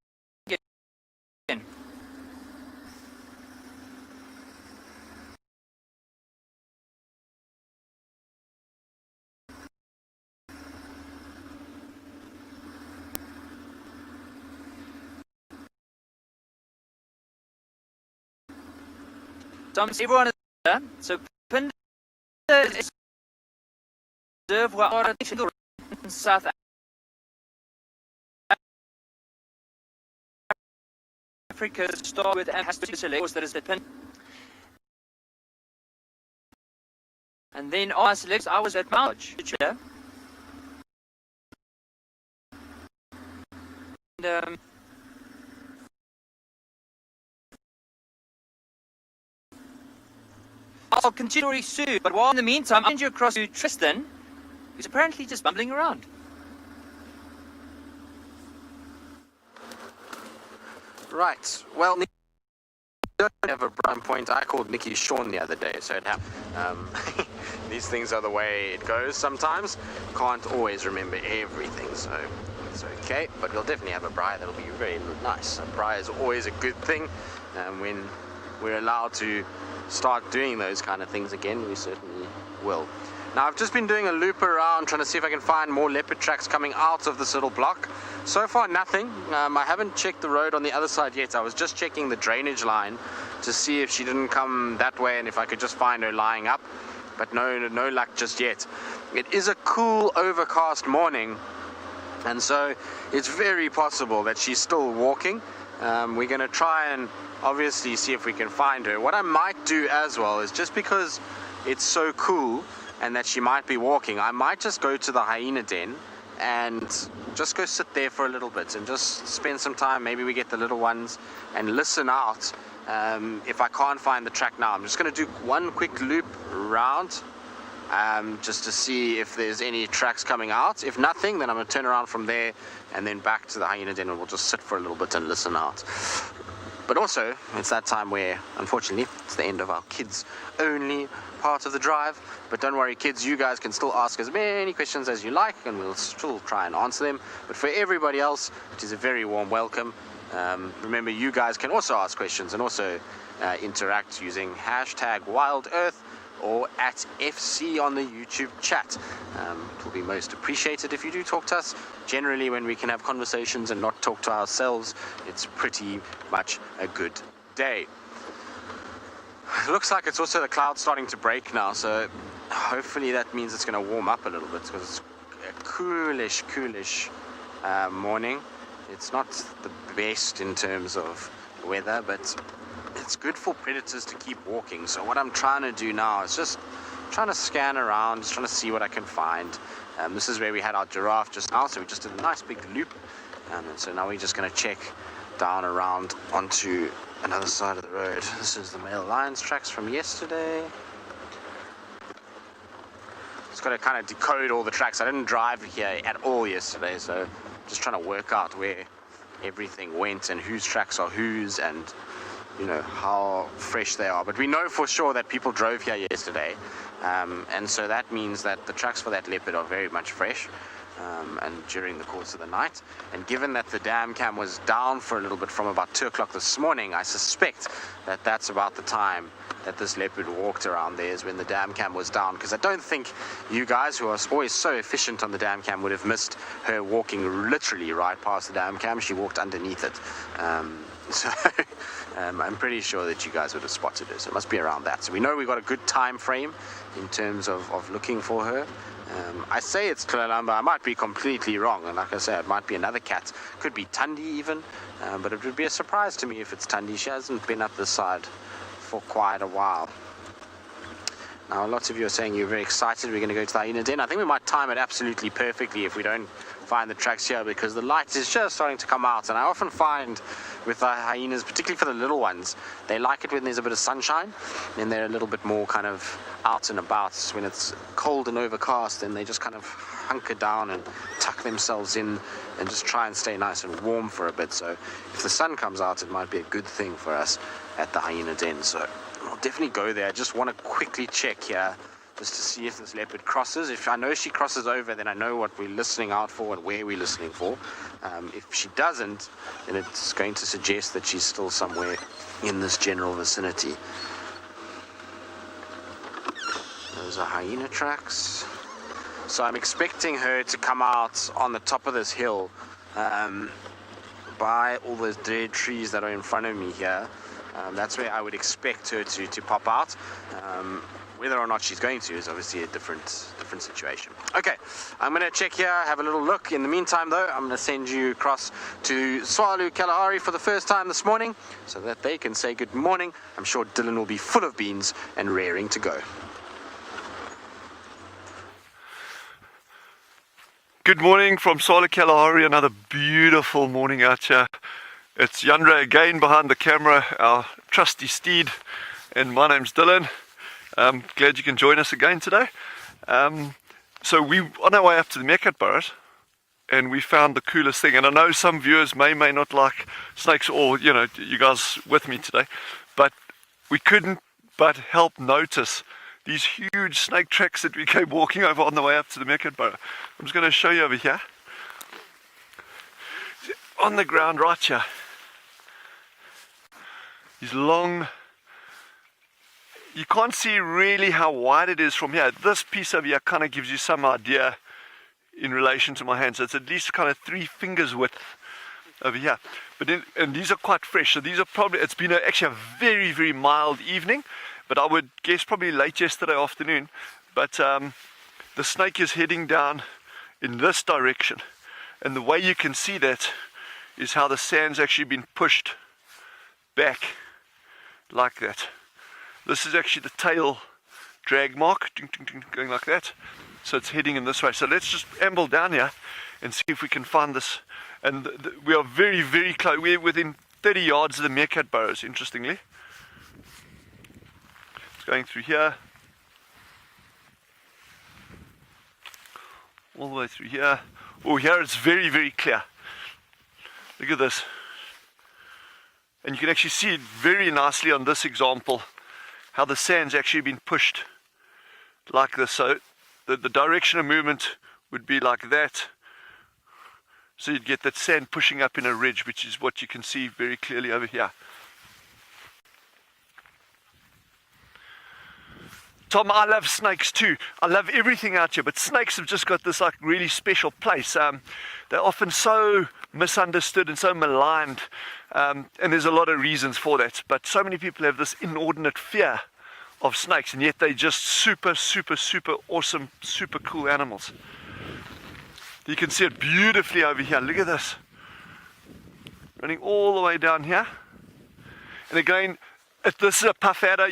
So everyone is there. So Pinder is reserve where in South Africa start with and has to select that is the Pinder. And then I select I was at Mount and I'll continue very soon, but while in the meantime, I'll send you across to Tristan, who's apparently just bumbling around. Right, well, Nicky, don't have a brown point. I called Nicky Sean the other day, so it happened. These things are the way it goes sometimes. Can't always remember everything, so That's okay, but we'll definitely have a braai. That'll be very nice. A braai is always a good thing, and when we're allowed to start doing those kind of things again, we certainly will. Now, I've just been doing a loop around trying to see if I can find more leopard tracks coming out of this little block. So far, nothing. I haven't checked the road on the other side yet. I was just checking the drainage line to see if she didn't come that way and if I could just find her lying up, but no luck just yet. It is a cool, overcast morning, and so it's very possible that she's still walking. We're going to try and obviously see if we can find her. What I might do as well is, just because it's so cool and that she might be walking, I might just go to the hyena den and just go sit there for a little bit and just spend some time. Maybe we get the little ones and listen out. If I can't find the track now, I'm just going to do one quick loop around just to see if there's any tracks coming out. If nothing, then I'm going to turn around from there and then back to the hyena den, and we'll just sit for a little bit and listen out. But also, it's that time where, unfortunately, it's the end of our kids only part of the drive. But don't worry, kids, you guys can still ask as many questions as you like, and we'll still try and answer them. But for everybody else, it is a very warm welcome. Remember, you guys can also ask questions and also interact using #WildEarth or @FC on the YouTube chat. It will be most appreciated if you do talk to us. Generally, when we can have conversations and not talk to ourselves, it's pretty much a good day. It looks like it's also the clouds starting to break now, so hopefully that means it's going to warm up a little bit, because it's a coolish morning. It's not the best in terms of weather, but it's good for predators to keep walking. So what I'm trying to do now is just trying to scan around, just trying to see what I can find. This is where we had our giraffe just now, so we just did a nice big loop. And so now we're just going to check down around onto another side of the road. This is the male lion's tracks from yesterday. Just got to kind of decode all the tracks. I didn't drive here at all yesterday, so just trying to work out where everything went and whose tracks are whose, and you know how fresh they are. But we know for sure that people drove here yesterday, and so that means that the tracks for that leopard are very much fresh, and during the course of the night. And given that the dam cam was down for a little bit from about 2 o'clock this morning, I suspect that that's about the time that this leopard walked around there, is when the dam cam was down, because I don't think you guys, who are always so efficient on the dam cam, would have missed her walking literally right past the dam cam. She walked underneath it. So I'm pretty sure that you guys would have spotted her, so it must be around that. So we know we've got a good time frame in terms of looking for her. I say it's Kalamba. I might be completely wrong, and like I say, it might be another cat. Could be Tundi even, but it would be a surprise to me if it's Tundi. She hasn't been up this side for quite a while. Now, lots of you are saying you're very excited we're going to go to the hyena den. I think we might time it absolutely perfectly if we don't find the tracks here, because the light is just starting to come out, and I often find with the hyenas, particularly for the little ones, they like it when there's a bit of sunshine, and they're a little bit more kind of out and about. When it's cold and overcast, then they just kind of hunker down and tuck themselves in and just try and stay nice and warm for a bit. So if the sun comes out, it might be a good thing for us at the hyena den. So I'll definitely go there. I just want to quickly check here just to see if this leopard crosses. If I know she crosses over, then I know what we're listening out for and where we're listening for. If she doesn't, then it's going to suggest that she's still somewhere in this general vicinity. Those are hyena tracks. So I'm expecting her to come out on the top of this hill by all those dead trees that are in front of me here. That's where I would expect her to pop out. Whether or not she's going to is obviously a different situation. Okay, I'm going to check here, have a little look. In the meantime, though, I'm going to send you across to Tswalu Kalahari for the first time this morning, so that they can say good morning. I'm sure Dylan will be full of beans and raring to go. Good morning from Tswalu Kalahari. Another beautiful morning out here. It's Yandra again behind the camera, our trusty steed, and my name's Dylan. I'm glad you can join us again today. So we're on our way up to the Meerkat burrows, and we found the coolest thing. And I know some viewers may not like snakes, or you know, you guys with me today, but we couldn't but help notice these huge snake tracks that we came walking over on the way up to the Meerkat burrow. I'm just going to show you over here. on the ground right here. He's long. You can't see really how wide it is from here. This piece over here kind of gives you some idea in relation to my hand. So it's at least kind of 3 fingers width over here. But and these are quite fresh. So these are probably, it's been actually a very, very mild evening. But I would guess probably late yesterday afternoon. But the snake is heading down in this direction. And the way you can see that is how the sand's actually been pushed back like that. This is actually the tail drag mark, going like that. So it's heading in this way. So let's just amble down here and see if we can find this. And we are very, very close. We're within 30 yards of the Meerkat burrows, interestingly. It's going through here. All the way through here. Oh, here it's very, very clear. Look at this. And you can actually see it very nicely on this example, how the sand's actually been pushed like this. So the direction of movement would be like that. So you'd get that sand pushing up in a ridge, which is what you can see very clearly over here. Tom, I love snakes too. I love everything out here, but snakes have just got this like really special place. They're often so misunderstood and so maligned, and there's a lot of reasons for that. But so many people have this inordinate fear of snakes, and yet they're just super, super, super awesome, super cool animals. You can see it beautifully over here. Look at this. Running all the way down here. And again, if this is a puff adder,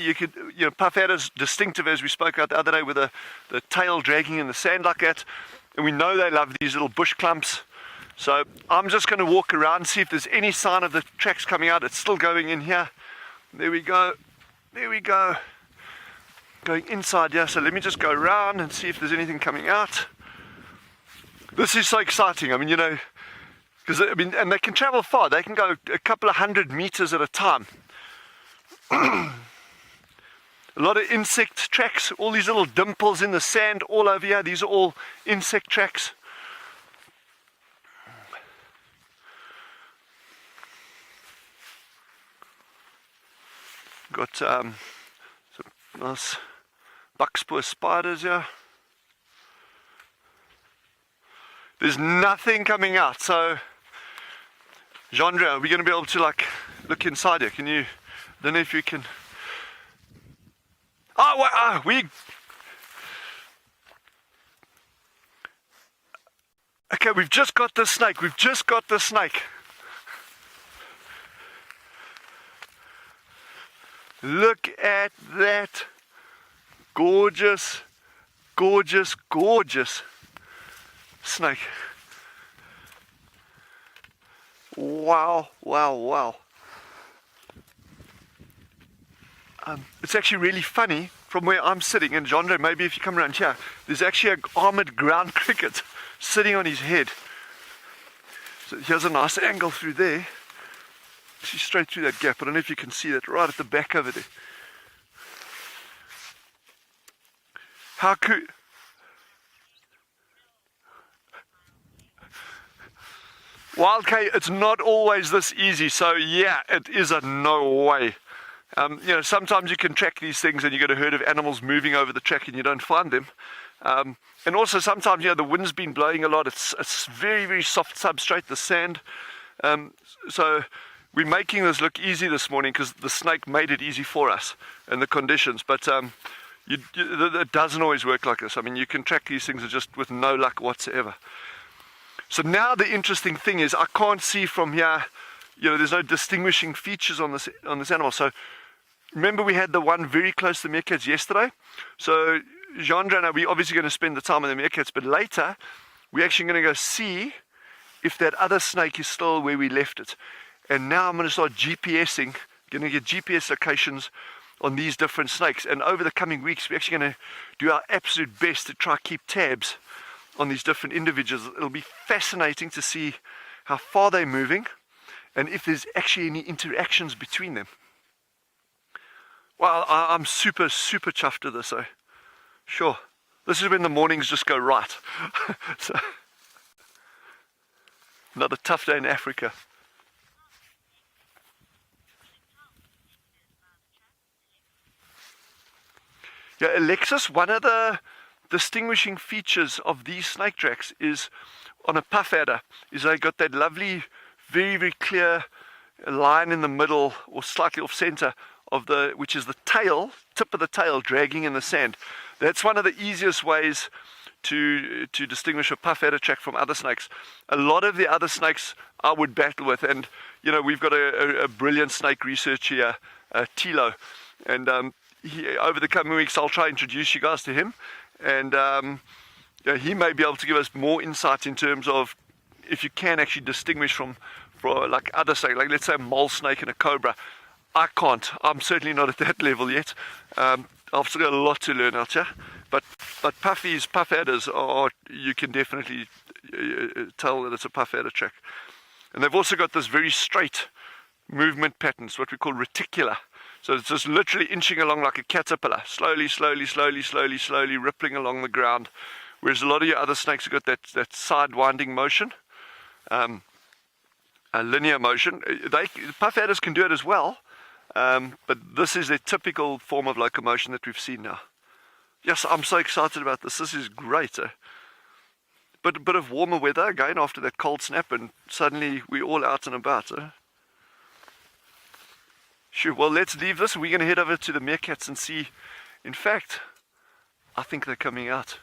puff adder's distinctive, as we spoke about the other day, with the tail dragging in the sand like that. And we know they love these little bush clumps. So I'm just going to walk around and see if there's any sign of the tracks coming out. It's still going in here. There we go. There we go. Going inside here. So let me just go around and see if there's anything coming out. This is so exciting. I mean, you know, because and they can travel far. They can go a couple of 100 meters at a time. A lot of insect tracks, all these little dimples in the sand all over here. These are all insect tracks. Got some nice buckspur spiders here. There's nothing coming out, so Genre, are we going to be able to like look inside here? Can you, I don't know if you can. Okay, we've just got the snake. We've just got the snake. Look at that. Gorgeous, gorgeous, gorgeous snake. Wow, wow, wow. It's actually really funny from where I'm sitting, and Genre, maybe if you come around here, there's actually an armored ground cricket sitting on his head. So here's a nice angle through there. See straight through that gap. I don't know if you can see that right at the back over there. How cool. Wild K, it's not always this easy, so yeah, it is a no way. You know, sometimes you can track these things and you get a herd of animals moving over the track and you don't find them. And also sometimes, you know, the wind's been blowing a lot. It's very, very soft substrate, the sand. So we're making this look easy this morning because the snake made it easy for us and the conditions. But it doesn't always work like this. I mean, you can track these things just with no luck whatsoever. So now the interesting thing is I can't see from here, you know, there's no distinguishing features on this animal. So remember we had the one very close to the meerkats yesterday. So Genre and I, we're obviously going to spend the time on the meerkats, but later we're actually going to go see if that other snake is still where we left it. And now I'm going to start GPSing, going to get GPS locations on these different snakes. And over the coming weeks, we're actually going to do our absolute best to try keep tabs on these different individuals. It'll be fascinating to see how far they're moving and if there's actually any interactions between them. Well, I'm super, super chuffed with this, so sure. This is when the mornings just go right. So, Another tough day in Africa. Yeah, Alexis, one of the distinguishing features of these snake tracks is on a puff adder, is they got that lovely, very, very clear line in the middle or slightly off center of which is the tail, tip of the tail dragging in the sand. That's one of the easiest ways to distinguish a puff adder track from other snakes. A lot of the other snakes I would battle with, and you know, we've got a brilliant snake researcher here, Tilo, and over the coming weeks I'll try to introduce you guys to him, and he may be able to give us more insight in terms of if you can actually distinguish from like other snakes, like let's say a mole snake and a cobra. I can't. I'm certainly not at that level yet. I've still got a lot to learn out here. But puff adders are, you can definitely tell that it's a puff adder track. And they've also got this very straight movement patterns, what we call reticular. So it's just literally inching along like a caterpillar, slowly, slowly, slowly, slowly, slowly rippling along the ground. Whereas a lot of your other snakes have got that sidewinding motion, a linear motion. Puff adders can do it as well, but this is their typical form of locomotion that we've seen now. Yes, I'm so excited about this. This is great. But a bit of warmer weather again after that cold snap, and suddenly we're all out and about. Sure, well, let's leave this. We're going to head over to the meerkats and see. In fact, I think they're coming out.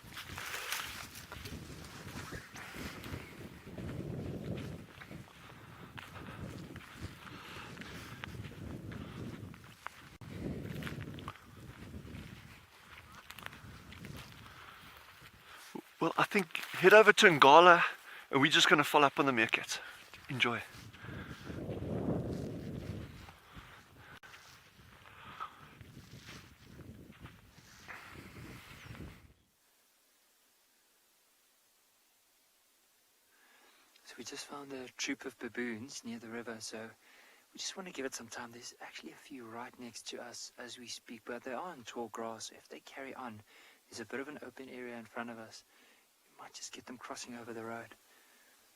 Well, I think head over to Ngala and we're just going to follow up on the meerkats. Enjoy. So we just found a troop of baboons near the river, so we just want to give it some time. There's actually a few right next to us as we speak, but they are in tall grass. If they carry on, there's a bit of an open area in front of us. Might just get them crossing over the road.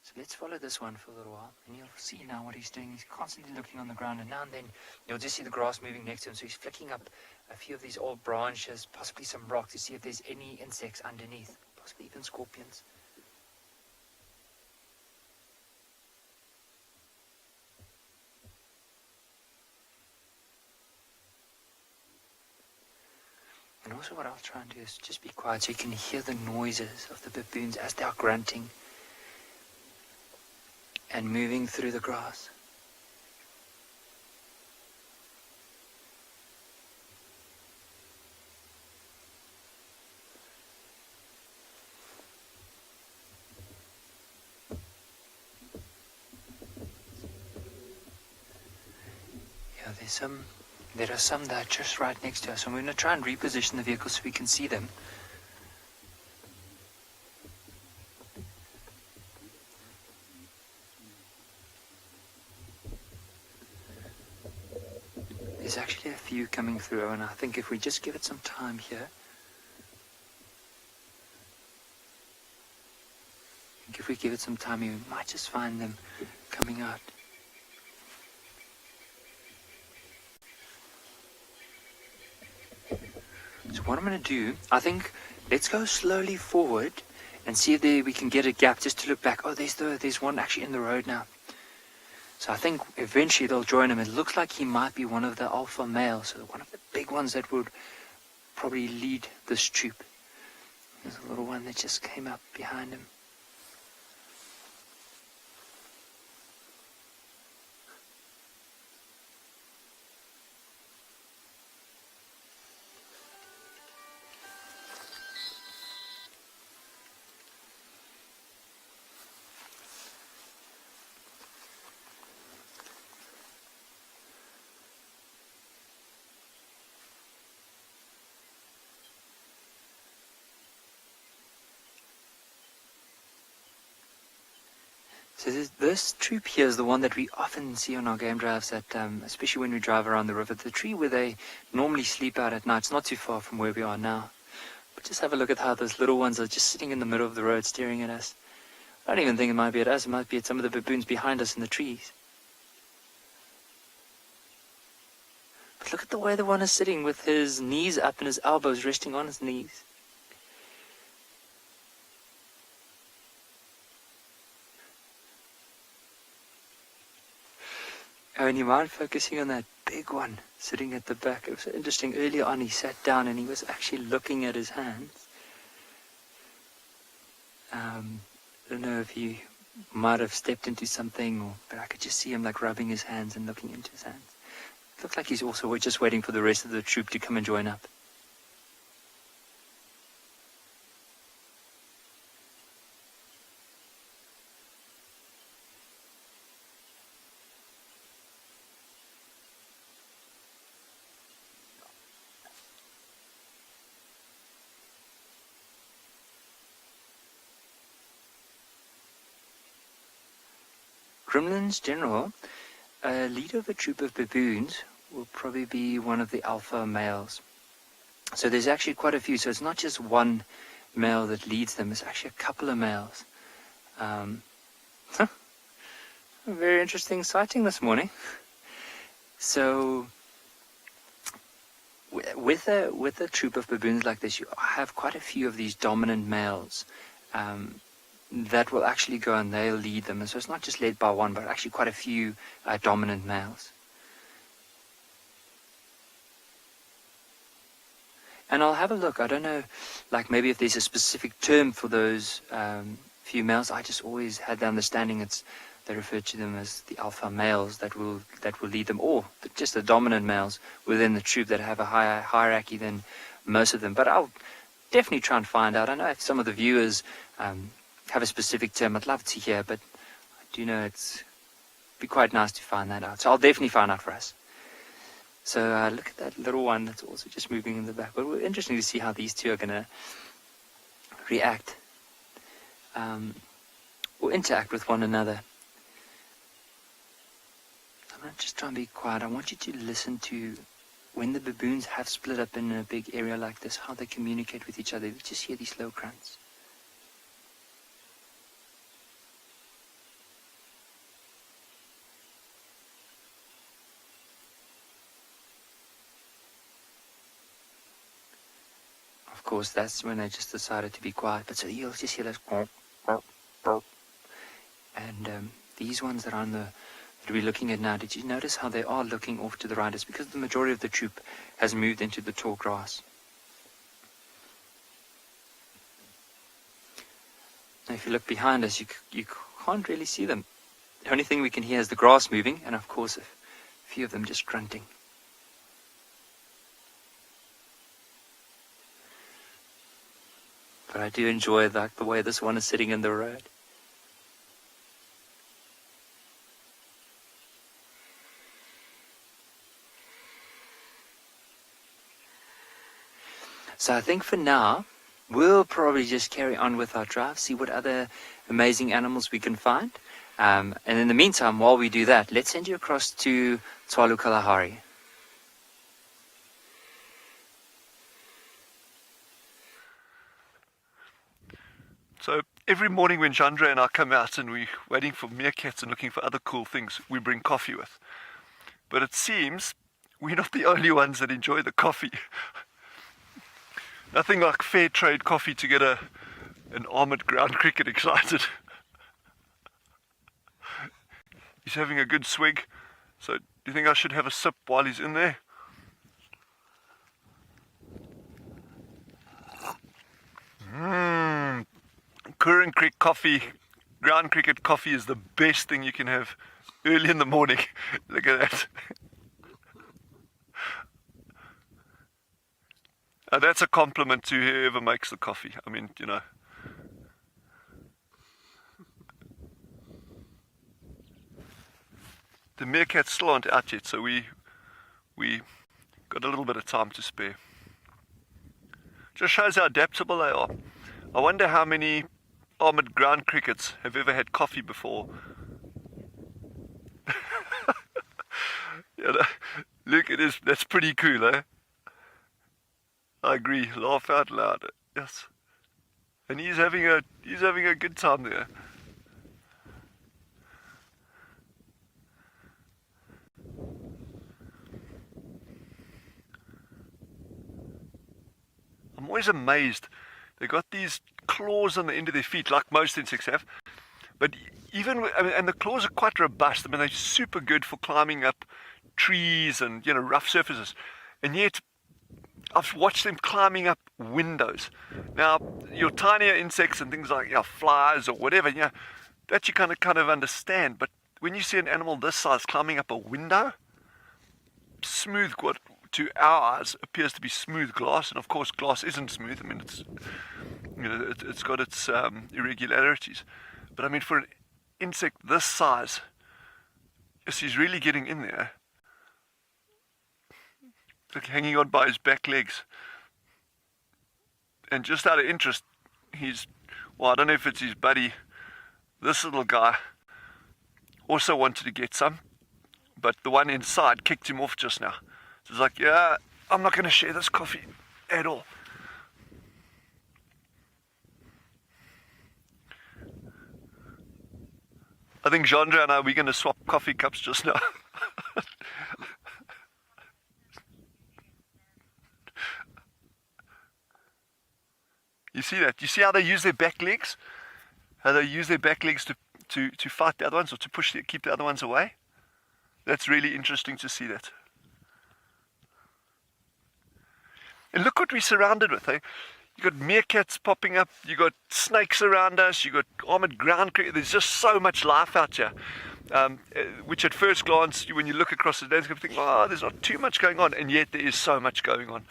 So let's follow this one for a little while, and you'll see now what he's doing. He's constantly looking on the ground, and now and then you'll just see the grass moving next to him. So he's flicking up a few of these old branches, possibly some rocks, to see if there's any insects underneath, possibly even scorpions. And also what I'll try and do is just be quiet so you can hear the noises of the baboons as they are grunting and moving through the grass. Yeah, there are some that are just right next to us, and we're going to try and reposition the vehicle so we can see them. There's actually a few coming through, and I think if we just give it some time here, we might just find them coming out. So what I'm going to do, I think, let's go slowly forward and see if we can get a gap just to look back. Oh, there's one actually in the road now. So I think eventually they'll join him. It looks like he might be one of the alpha males, so one of the big ones that would probably lead this troop. There's a little one that just came up behind him. So this troop here is the one that we often see on our game drives, especially when we drive around the river. The tree where they normally sleep out at night. It's not too far from where we are now. But just have a look at how those little ones are just sitting in the middle of the road staring at us. I don't even think it might be at us. It might be at some of the baboons behind us in the trees. But look at the way the one is sitting with his knees up and his elbows resting on his knees. Oh, and you mind focusing on that big one sitting at the back? It was interesting. Earlier on, he sat down and he was actually looking at his hands. I don't know if he might have stepped into something, but I could just see him like rubbing his hands and looking into his hands. It looked like he's also just waiting for the rest of the troop to come and join up. Gremlins general, a leader of a troop of baboons will probably be one of the alpha males. So there's actually quite a few. So it's not just one male that leads them. It's actually a couple of males. A very interesting sighting this morning. So with a troop of baboons like this, you have quite a few of these dominant males. That will actually go and they'll lead them. And so it's not just led by one, but actually quite a few dominant males. And I'll have a look. I don't know, like maybe if there's a specific term for those few males. I just always had the understanding they refer to them as the alpha males that will lead them, or just the dominant males within the troop that have a higher hierarchy than most of them. But I'll definitely try and find out. I know if some of the viewers have a specific term, I'd love to hear, but I do know it'd be quite nice to find that out. So I'll definitely find out for us. So look at that little one that's also just moving in the back. But it's interesting to see how these two are going to react or interact with one another. I'm going to just try and be quiet. I want you to listen to when the baboons have split up in a big area like this, how they communicate with each other. You just hear these low grunts. Of course, that's when they just decided to be quiet. But so you'll just hear those and these ones that we're looking at now, did you notice how they are looking off to the right? It's because the majority of the troop has moved into the tall grass. Now, if you look behind us, you can't really see them. The only thing we can hear is the grass moving, and of course, a few of them just grunting. But I do enjoy the way this one is sitting in the road. So I think for now, we'll probably just carry on with our drive, see what other amazing animals we can find. And in the meantime, while we do that, let's send you across to Tswalu Kalahari. So every morning when Chandra and I come out and we're waiting for meerkats and looking for other cool things, we bring coffee with. But it seems we're not the only ones that enjoy the coffee. Nothing like fair trade coffee to get an armoured ground cricket excited. He's having a good swig. So do you think I should have a sip while he's in there? Current Creek coffee, ground cricket coffee is the best thing you can have early in the morning. Look at that. That's a compliment to whoever makes the coffee. I mean, you know. The meerkats still aren't out yet, so we got a little bit of time to spare. Just shows how adaptable they are. I wonder how many armoured ground crickets have ever had coffee before. Yeah, look, that's pretty cool, eh? I agree. Laugh out loud. Yes. And he's having a good time there. I'm always amazed. They've got these claws on the end of their feet, like most insects have. But even, and the claws are quite robust. I mean, they're super good for climbing up trees and, rough surfaces. And yet, I've watched them climbing up windows. Now, your tinier insects and things like flies or whatever, that you kind of understand. But when you see an animal this size climbing up a window, smooth, what to our eyes appears to be smooth glass, and of course glass isn't smooth. I mean, it's got its irregularities. But I mean, for an insect this size, yes, he's really getting in there. Like hanging on by his back legs. And just out of interest, I don't know if it's his buddy, this little guy also wanted to get some, but the one inside kicked him off just now. So it's like, yeah, I'm not going to share this coffee at all. I think Chandra and I, we're going to swap coffee cups just now. You see that? You see how they use their back legs? How they use their back legs to fight the other ones, or to keep the other ones away? That's really interesting to see that. And look what we're surrounded with, eh? You got meerkats popping up, you got snakes around us, you got armored ground crickets. There's just so much life out here. Which at first glance, when you look across the landscape, you think, oh, there's not too much going on, and yet there is so much going on.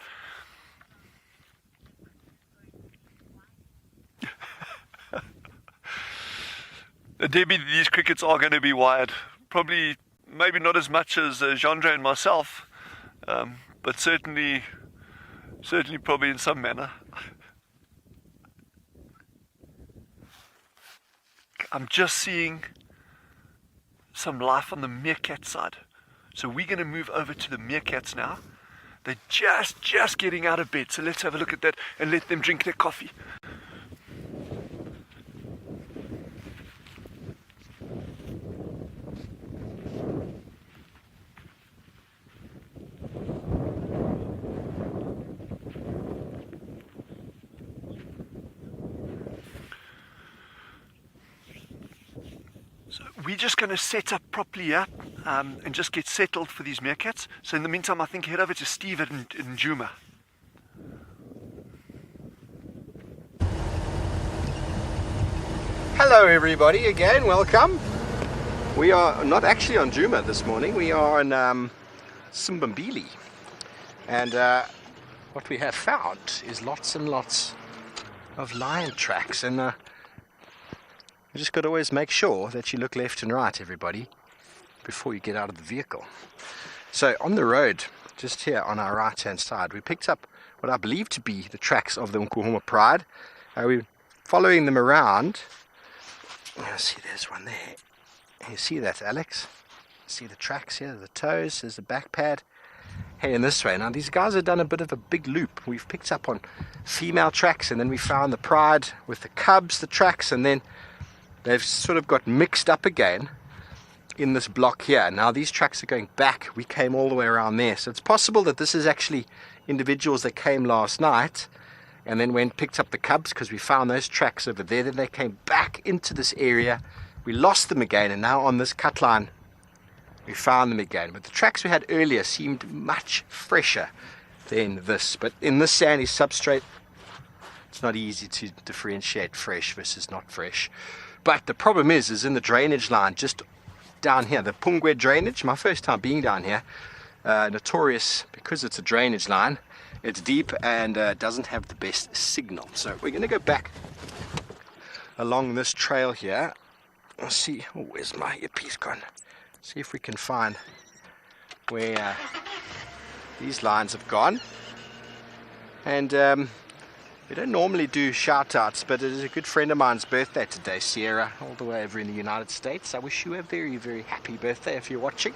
Debbie, these crickets are going to be wired. Probably, maybe not as much as Chandra and myself, but certainly probably in some manner. I'm just seeing some life on the meerkat side. So we're going to move over to the meerkats now. They're just getting out of bed. So let's have a look at that and let them drink their coffee. We're just going to set up properly here and just get settled for these meerkats. So in the meantime, I think head over to Steve in Juma. Hello everybody again, welcome. We are not actually on Juma this morning, we are on Simbambili. And what we have found is lots and lots of lion tracks, and you just got to always make sure that you look left and right, everybody, before you get out of the vehicle. So on the road, just here on our right hand side, we picked up what I believe to be the tracks of the Nkuhuma Pride. We're following them around. See, there's one there. You see that, Alex? See the tracks here, the toes, there's the back pad. Hey, in this way. Now these guys have done a bit of a big loop. We've picked up on female tracks, and then we found the pride with the cubs, the tracks, and then they've sort of got mixed up again in this block here. Now these tracks are going back. We came all the way around there. So it's possible that this is actually individuals that came last night and then picked up the cubs, because we found those tracks over there. Then they came back into this area. We lost them again, and now on this cut line we found them again. But the tracks we had earlier seemed much fresher than this. But in this sandy substrate, it's not easy to differentiate fresh versus not fresh. But the problem is in the drainage line just down here, the Pungwe drainage, my first time being down here, notorious because it's a drainage line. It's deep and doesn't have the best signal. So we're going to go back along this trail here. Let's see, oh, where's my earpiece gone? See if we can find where these lines have gone. And we don't normally do shout outs, but it is a good friend of mine's birthday today, Sierra, all the way over in the United States. I wish you a very, very happy birthday if you're watching.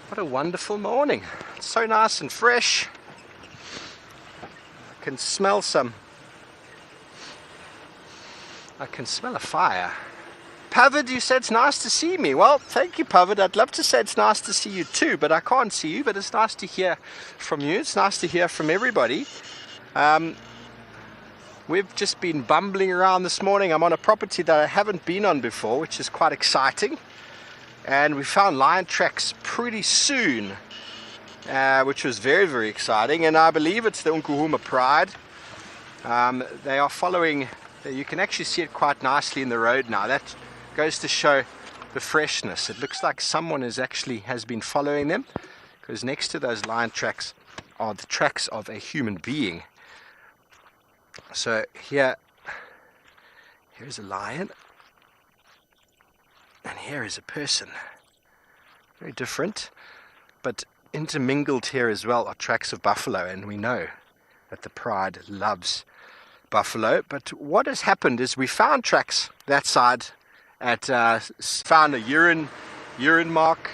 What a wonderful morning. It's so nice and fresh. I can smell a fire Pavid, you said it's nice to see me. Well, thank you, Pavid. I'd love to say it's nice to see you too, but I can't see you. But it's nice to hear from you. It's nice to hear from everybody. We've just been bumbling around this morning. I'm on a property that I haven't been on before, which is quite exciting. And we found lion tracks pretty soon, which was very, very exciting. And I believe it's the Nkuhuma Pride. They are following, you can actually see it quite nicely in the road now. That goes to show the freshness. It looks like someone has been following them, because next to those lion tracks are the tracks of a human being. So here's a lion, and here is a person. Very different, but intermingled here as well are tracks of buffalo, and we know that the pride loves buffalo. But what has happened is we found tracks that side at found a urine mark.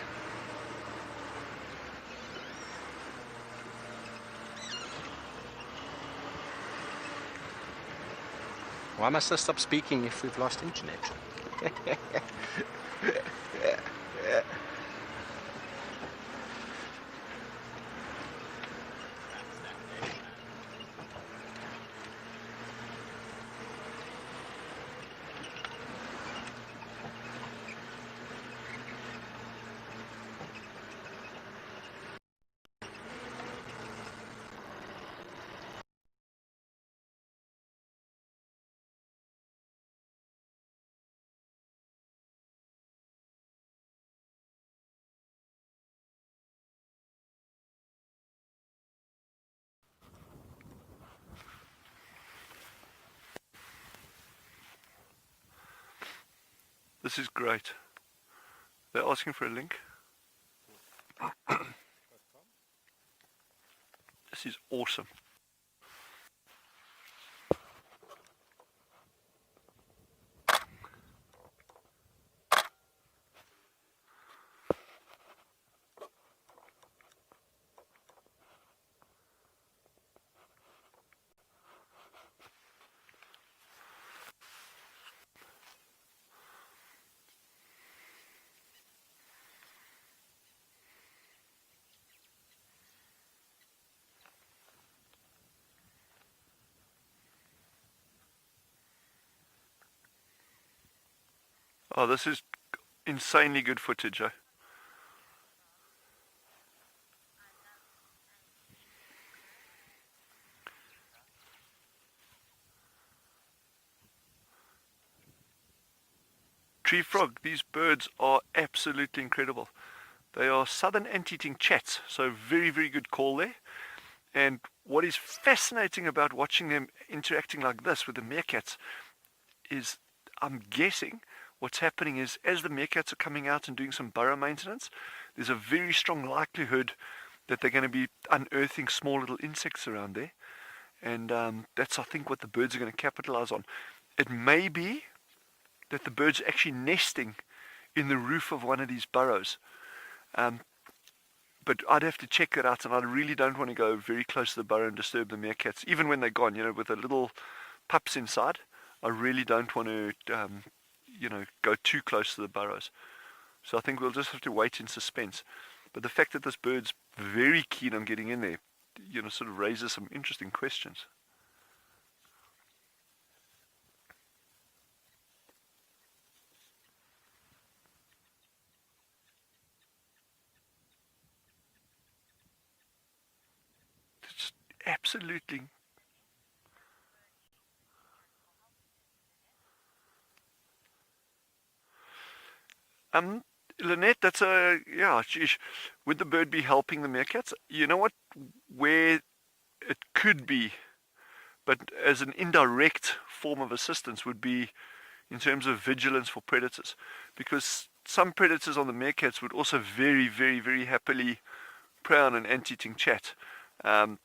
Why must I stop speaking if we've lost internet? This is great. They're asking for a link. This is awesome. Oh, this is insanely good footage, eh? Tree frog, these birds are absolutely incredible. They are southern anteating chats, so very, very good call there. And what is fascinating about watching them interacting like this with the meerkats is, I'm guessing, what's happening is as the meerkats are coming out and doing some burrow maintenance, there's a very strong likelihood that they're going to be unearthing small little insects around there. And that's, I think, what the birds are going to capitalize on. It may be that the birds are actually nesting in the roof of one of these burrows. But I'd have to check it out, and I really don't want to go very close to the burrow and disturb the meerkats, even when they're gone, with the little pups inside. I really don't want to go too close to the burrows. So I think we'll just have to wait in suspense. But the fact that this bird's very keen on getting in there, sort of raises some interesting questions. It's absolutely... Lynette, that's geez, would the bird be helping the meerkats? You know what, where it could be, but as an indirect form of assistance would be in terms of vigilance for predators, because some predators on the meerkats would also very, very, very happily prey on an anteating chat,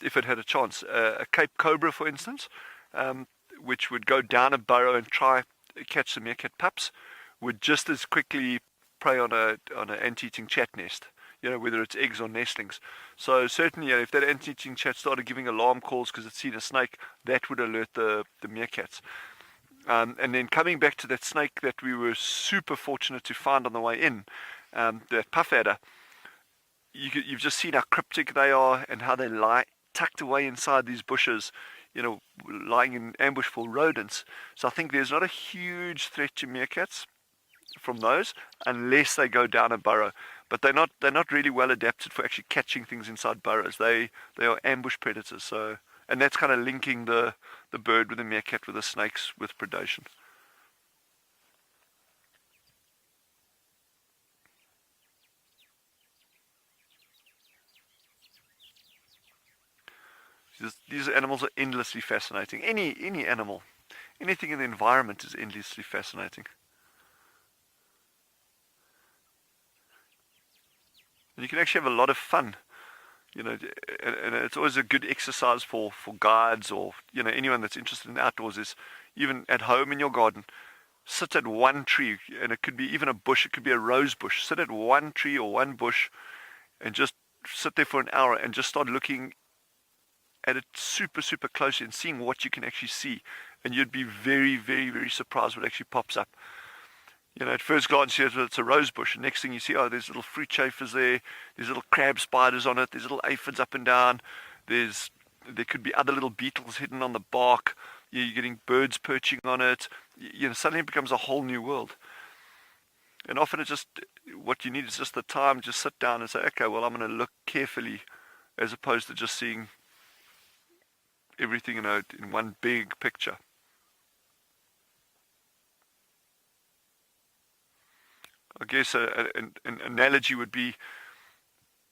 if it had a chance. A Cape cobra, for instance, which would go down a burrow and try catch the meerkat pups, would just as quickly prey on an anteating chat nest, whether it's eggs or nestlings. So certainly, if that anteating chat started giving alarm calls because it's seen a snake, that would alert the meerkats. And then coming back to that snake that we were super fortunate to find on the way in, that puff adder, you've just seen how cryptic they are and how they lie tucked away inside these bushes, you know, lying in ambush for rodents. So I think there's not a huge threat to meerkats from those unless they go down a burrow. But they're not really well adapted for actually catching things inside burrows. They are ambush predators. So, and that's kind of linking the bird with the meerkat with the snakes with predation. These animals are endlessly fascinating. Any animal, anything in the environment is endlessly fascinating. And you can actually have a lot of fun, you know, and it's always a good exercise for guides or, you know, anyone that's interested in the outdoors. Is even at home in your garden, sit at one tree, and it could be even a bush, it could be a rose bush. Sit at one tree or one bush and just sit there for an hour and just start looking at it super, super closely and seeing what you can actually see. And you'd be very, very, very surprised what actually pops up. You know, at first glance, it's a rose bush. And next thing you see, oh, there's little fruit chafers there. There's little crab spiders on it. There's little aphids up and down. There could be other little beetles hidden on the bark. You're getting birds perching on it. You know, suddenly it becomes a whole new world. And often it's just, what you need is just the time. Just sit down and say, okay, well, I'm going to look carefully, as opposed to just seeing everything, you know, in one big picture. I guess an analogy would be,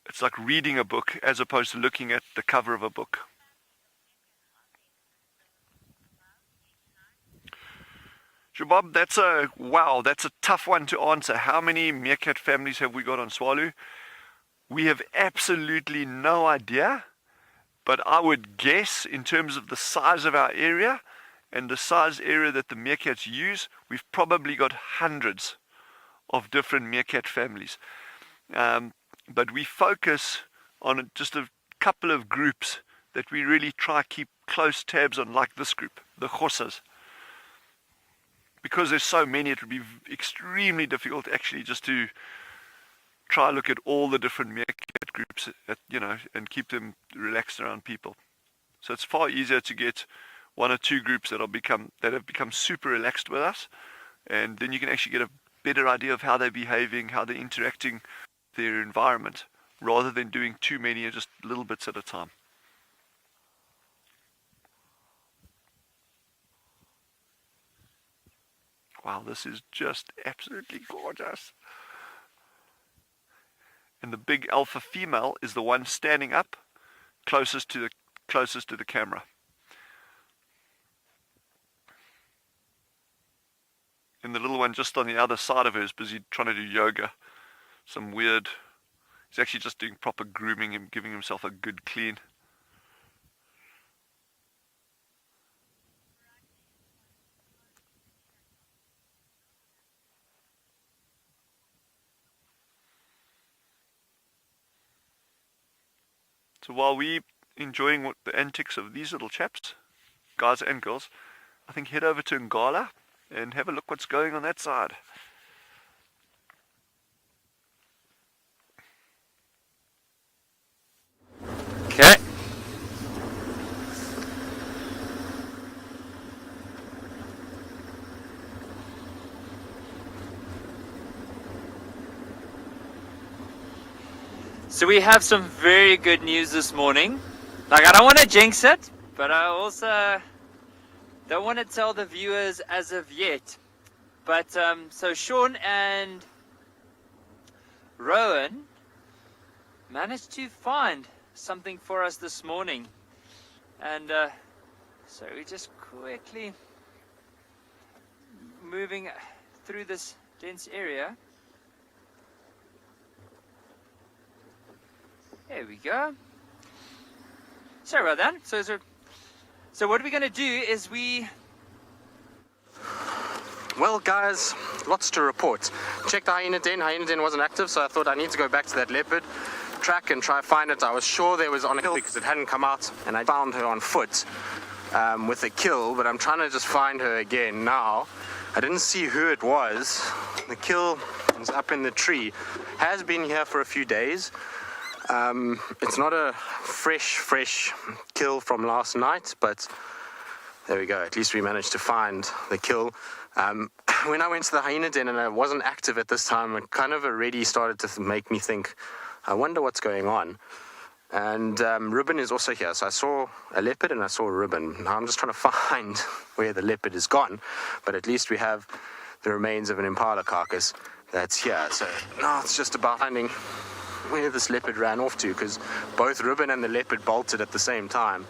it's like reading a book as opposed to looking at the cover of a book. Bob, that's a tough one to answer. How many meerkat families have we got on Tswalu? We have absolutely no idea, but I would guess, in terms of the size of our area and the size area that the meerkats use, we've probably got hundreds of different meerkat families. But we focus on just a couple of groups that we really try to keep close tabs on, like this group, the Khossas. Because there's so many, it would be extremely difficult actually just to try look at all the different meerkat groups, you know, and keep them relaxed around people. So it's far easier to get one or two groups that have become super relaxed with us, and then you can actually get a better idea of how they're behaving, how they're interacting with their environment, rather than doing too many, just little bits at a time. Wow, this is just absolutely gorgeous. And the big alpha female is the one standing up closest to the camera. And the little one just on the other side of her is busy trying to do yoga. He's actually just doing proper grooming and giving himself a good clean. So while we're enjoying the antics of these little chaps, guys and girls, I think head over to Ngala and have a look what's going on that side. Okay. So we have some very good news this morning. Like, I don't want to jinx it, but I also don't want to tell the viewers as of yet. But so Sean and Rowan managed to find something for us this morning. And so we're just quickly moving through this dense area. There we go. Sorry about that. So what we're going to do is Well, guys, lots to report. Checked the Hyena den. Hyena den wasn't active, so I thought I need to go back to that leopard track and try find it. I was sure there was on a hill because it hadn't come out, and I found her on foot. with a kill, but I'm trying to just find her again now. I didn't see who it was. The kill is up in the tree. Has been here for a few days. It's not a fresh kill from last night, but there we go. At least we managed to find the kill. When I went to the hyena den and I wasn't active at this time, it kind of already started to make me think, I wonder what's going on. And Ribbon is also here. So I saw a leopard and I saw a ribbon. Now I'm just trying to find where the leopard is gone. But at least we have the remains of an impala carcass that's here. So now it's just about finding where this leopard ran off to, because both Ribbon and the leopard bolted at the same time.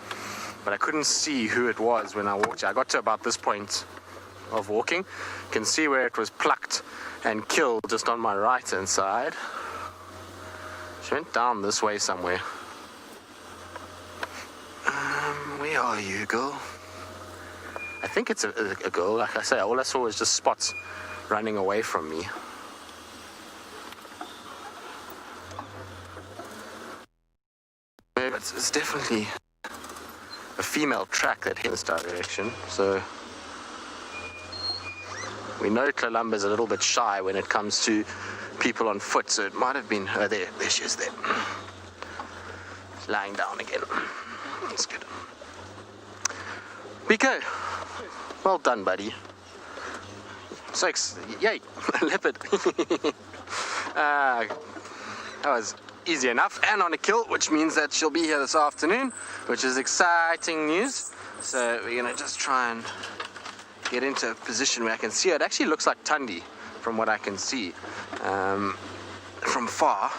But I couldn't see who it was when I walked here. I got to about this point of walking. You can see where it was plucked and killed just on my right hand side. She went down this way somewhere. Where are you, girl? I think it's a girl. Like I say, all I saw was just spots running away from me. It's definitely a female track that hit this direction, so we know Kalumba's a little bit shy when it comes to people on foot, so it might have been her. There she is there. She's lying down again. That's good. Pico, well done, buddy. Yay, leopard. That was easy enough, and on a kill, which means that she'll be here this afternoon, which is exciting news. So we're gonna just try and get into a position where I can see her. It actually looks like Tundi from what I can see from far,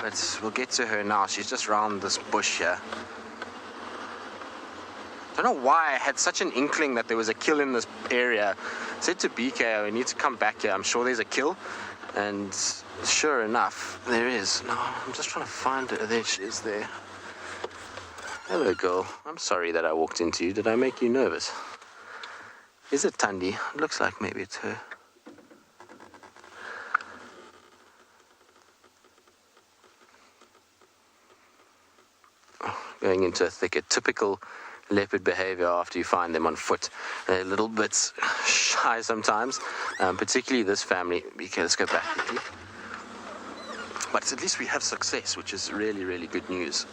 but we'll get to her now. She's just round this bush here. I don't know why I had such an inkling that there was a kill in this area. I said to BK, we need to come back here, I'm sure there's a kill, and sure enough, there is. No, I'm just trying to find her. There she is there. Hello, girl. I'm sorry that I walked into you. Did I make you nervous? Is it Tundi? It looks like maybe it's her. Oh, going into a thicket. Typical leopard behavior after you find them on foot. They're a little bit shy sometimes, particularly this family. Okay, let's go back quickly. But at least we have success, which is really, really good news.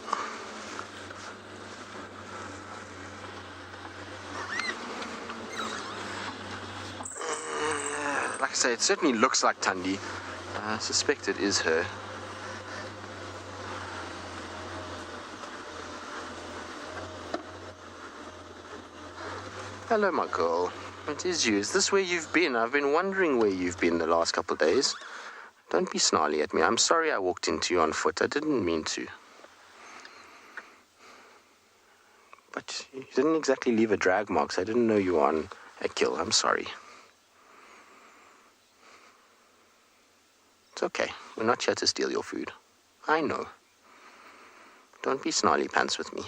Like I say, it certainly looks like Tundi. I suspect it is her. Hello, my girl. It is you. Is this where you've been? I've been wondering where you've been the last couple of days. Don't be snarly at me. I'm sorry I walked into you on foot. I didn't mean to. But you didn't exactly leave a drag mark, so I didn't know you were on a kill. I'm sorry. It's okay. We're not here to steal your food. I know. Don't be snarly pants with me.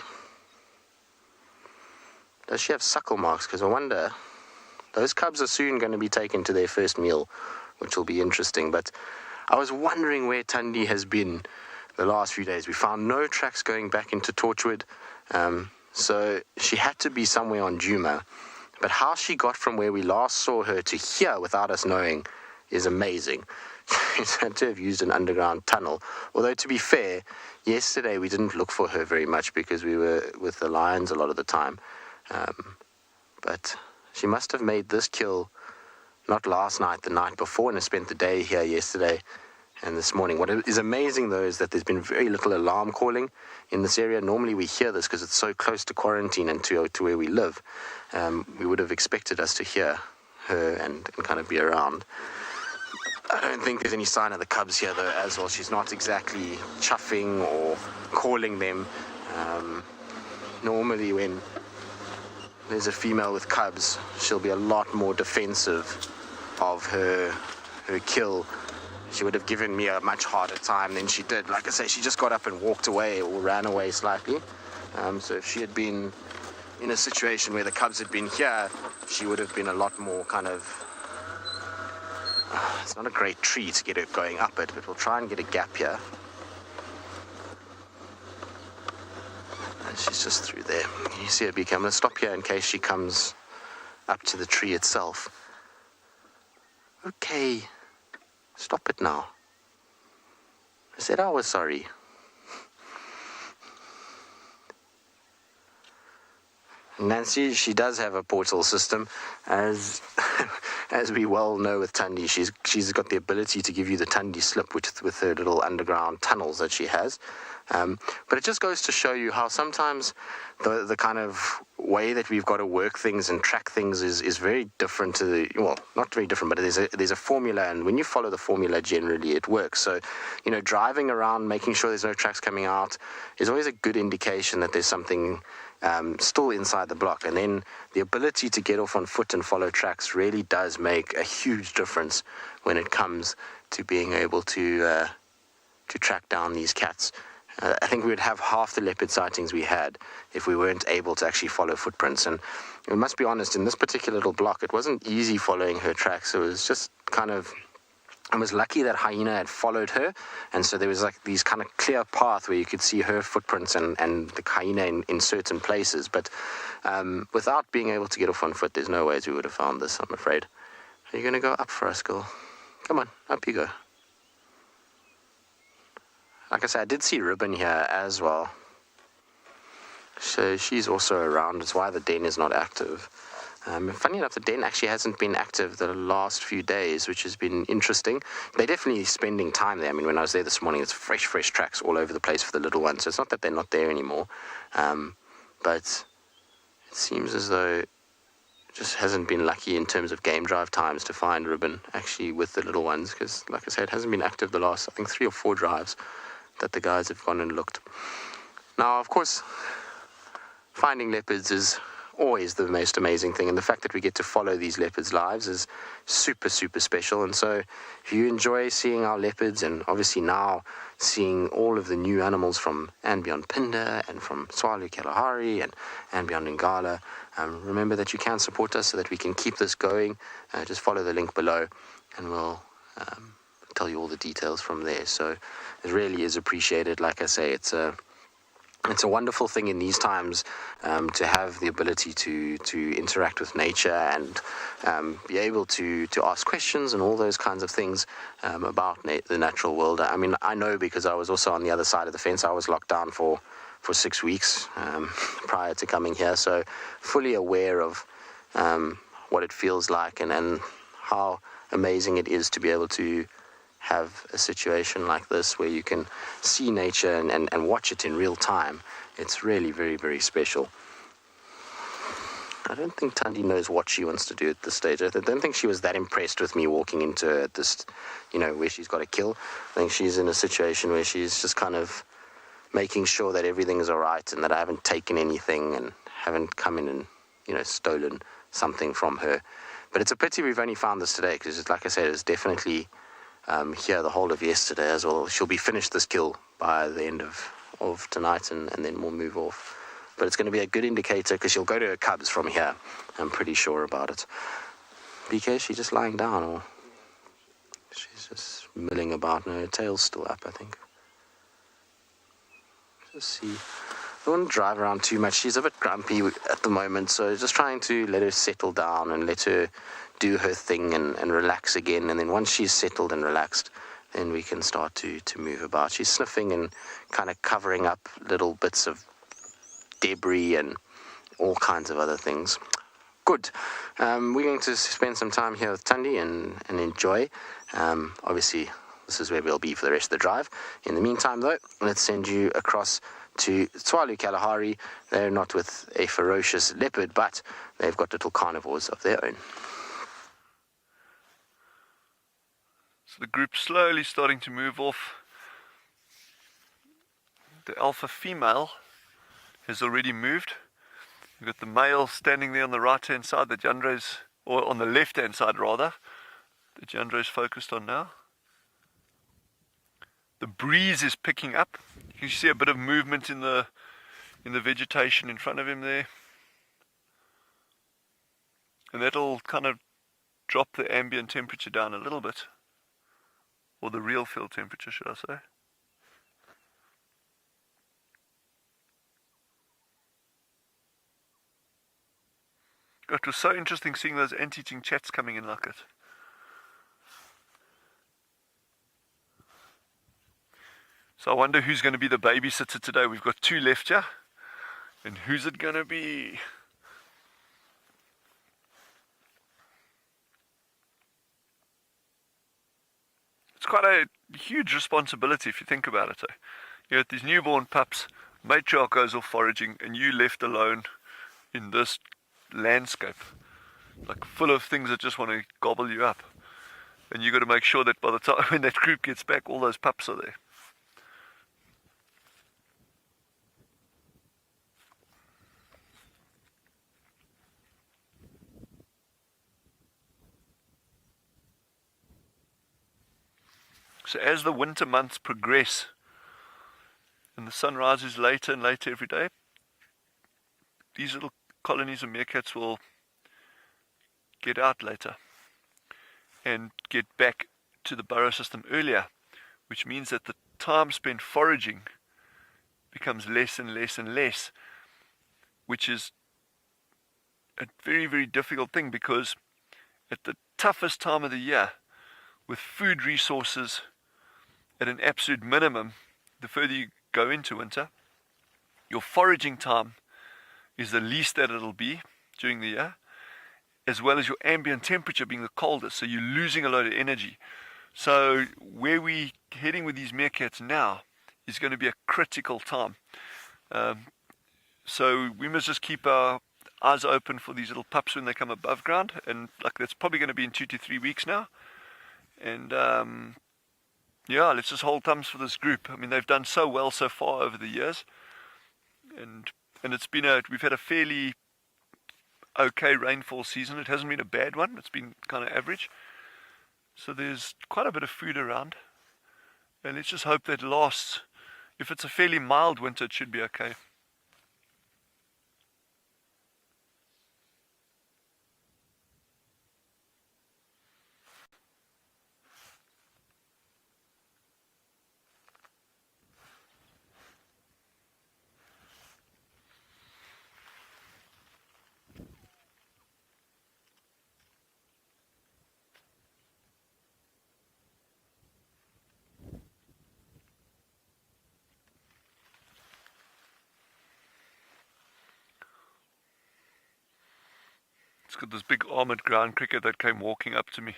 Does she have suckle marks? Because I wonder, those cubs are soon going to be taken to their first meal, which will be interesting. But I was wondering where Tundi has been the last few days. We found no tracks going back into Torchwood, so she had to be somewhere on Djuma. But how she got from where we last saw her to here without us knowing is amazing. She's had to have used an underground tunnel. Although, to be fair, yesterday we didn't look for her very much because we were with the lions a lot of the time. But she must have made this kill not last night, the night before, and has spent the day here yesterday and this morning. What is amazing, though, is that there's been very little alarm calling in this area. Normally we hear this because it's so close to quarantine and to where we live. We would have expected us to hear her and kind of be around. I don't think there's any sign of the cubs here, though, as well. She's not exactly chuffing or calling them. Normally when there's a female with cubs, she'll be a lot more defensive of her kill. She would have given me a much harder time than she did. Like I say, she just got up and walked away or ran away slightly. So if she had been in a situation where the cubs had been here, she would have been a lot more kind of... it's not a great tree to get her going up it, but we'll try and get a gap here. She's just through there. You see her beak. I'm going to stop here in case she comes up to the tree itself. Okay. Stop it now. I said I was sorry. Nancy, she does have a portal system, as we well know with Tundi. She's got the ability to give you the Tundi slip with her little underground tunnels that she has. But it just goes to show you how sometimes the kind of way that we've got to work things and track things is very different to the, well, not very different, but there's a formula, and when you follow the formula, generally it works. So, you know, driving around, making sure there's no tracks coming out is always a good indication that there's something still inside the block. And then the ability to get off on foot and follow tracks really does make a huge difference when it comes to being able to track down these cats. I think we would have half the leopard sightings we had if we weren't able to actually follow footprints. And we must be honest, in this particular little block, it wasn't easy following her tracks. It was just kind of, I was lucky that Hyena had followed her, and so there was like these kind of clear path where you could see her footprints and the Hyena in certain places. But without being able to get off on foot, there's no ways we would have found this, I'm afraid. Are you going to go up for us, girl? Come on, up you go. Like I said, I did see Ribbon here as well. So she's also around. It's why the den is not active. Funny enough, the den actually hasn't been active the last few days, which has been interesting. They're definitely spending time there. I mean, when I was there this morning, it's fresh tracks all over the place for the little ones. So it's not that they're not there anymore. But it seems as though it just hasn't been lucky in terms of game drive times to find Ribbon actually with the little ones. Because, like I said, it hasn't been active the last, I think, 3 or 4 drives that the guys have gone and looked. Now, of course, finding leopards is always the most amazing thing, and the fact that we get to follow these leopards' lives is super special. And so if you enjoy seeing our leopards, and obviously now seeing all of the new animals from Ambien Pinder and from Tswalu Kalahari and Ambien Ngala, remember that you can support us so that we can keep this going. Just follow the link below and we'll tell you all the details from there. So it really is appreciated. Like I say, it's a wonderful thing in these times to have the ability to interact with nature and be able to ask questions and all those kinds of things about the natural world. I mean, I know because I was also on the other side of the fence. I was locked down for 6 weeks prior to coming here, so fully aware of what it feels like and how amazing it is to be able to have a situation like this where you can see nature and watch it in real time. It's really very special. I don't think Tundi knows what she wants to do at this stage. I don't think she was that impressed with me walking into this, you know, where she's got to kill. I think she's in a situation where she's just kind of making sure that everything is all right and that I haven't taken anything and haven't come in and, you know, stolen something from her. But it's a pity we've only found this today, because, like I said, it was definitely here the whole of yesterday as well. She'll be finished this kill by the end of tonight, and then we'll move off. But it's going to be a good indicator, because she'll go to her cubs from here. I'm pretty sure about it. BK, she's just lying down, or she's just milling about, and her tail's still up, I think. Just see. I don't want to drive around too much. She's a bit grumpy at the moment, so just trying to let her settle down and let her do her thing and relax again. And then once she's settled and relaxed, then we can start to move about. She's sniffing and kind of covering up little bits of debris and all kinds of other things. Good. We're going to spend some time here with Tundi and enjoy. Obviously, this is where we'll be for the rest of the drive. In the meantime, though, let's send you across to Tswalu Kalahari. They're not with a ferocious leopard, but they've got little carnivores of their own. So the group's slowly starting to move off. The alpha female has already moved. We've got the male standing there on the right hand side that Jandre's, or on the left hand side rather, that Jandre's focused on now. The breeze is picking up. You can see a bit of movement in the vegetation in front of him there. And that'll kind of drop the ambient temperature down a little bit. Or the real field temperature, should I say. It was so interesting seeing those anteating chats coming in like it. So I wonder who's going to be the babysitter today. We've got 2 left here. And who's it going to be? It's quite a huge responsibility if you think about it. You have these newborn pups, matriarch goes off foraging, and you left alone in this landscape, like full of things that just want to gobble you up. And you got to make sure that by the time when that group gets back, all those pups are there. So as the winter months progress and the sun rises later and later every day, these little colonies of meerkats will get out later and get back to the burrow system earlier, which means that the time spent foraging becomes less and less and less, which is a very, very difficult thing, because at the toughest time of the year, with food resources at an absolute minimum, the further you go into winter, your foraging time is the least that it'll be during the year, as well as your ambient temperature being the coldest, so you're losing a lot of energy. So where we're heading with these meerkats now is going to be a critical time. So we must just keep our eyes open for these little pups when they come above ground, and like that's probably going to be in 2 to 3 weeks now. And yeah, let's just hold thumbs for this group. I mean, they've done so well so far over the years, and it's been we've had a fairly okay rainfall season. It hasn't been a bad one. It's been kind of average. So there's quite a bit of food around, and let's just hope that lasts. If it's a fairly mild winter, it should be okay. It's got this big armored ground cricket that came walking up to me.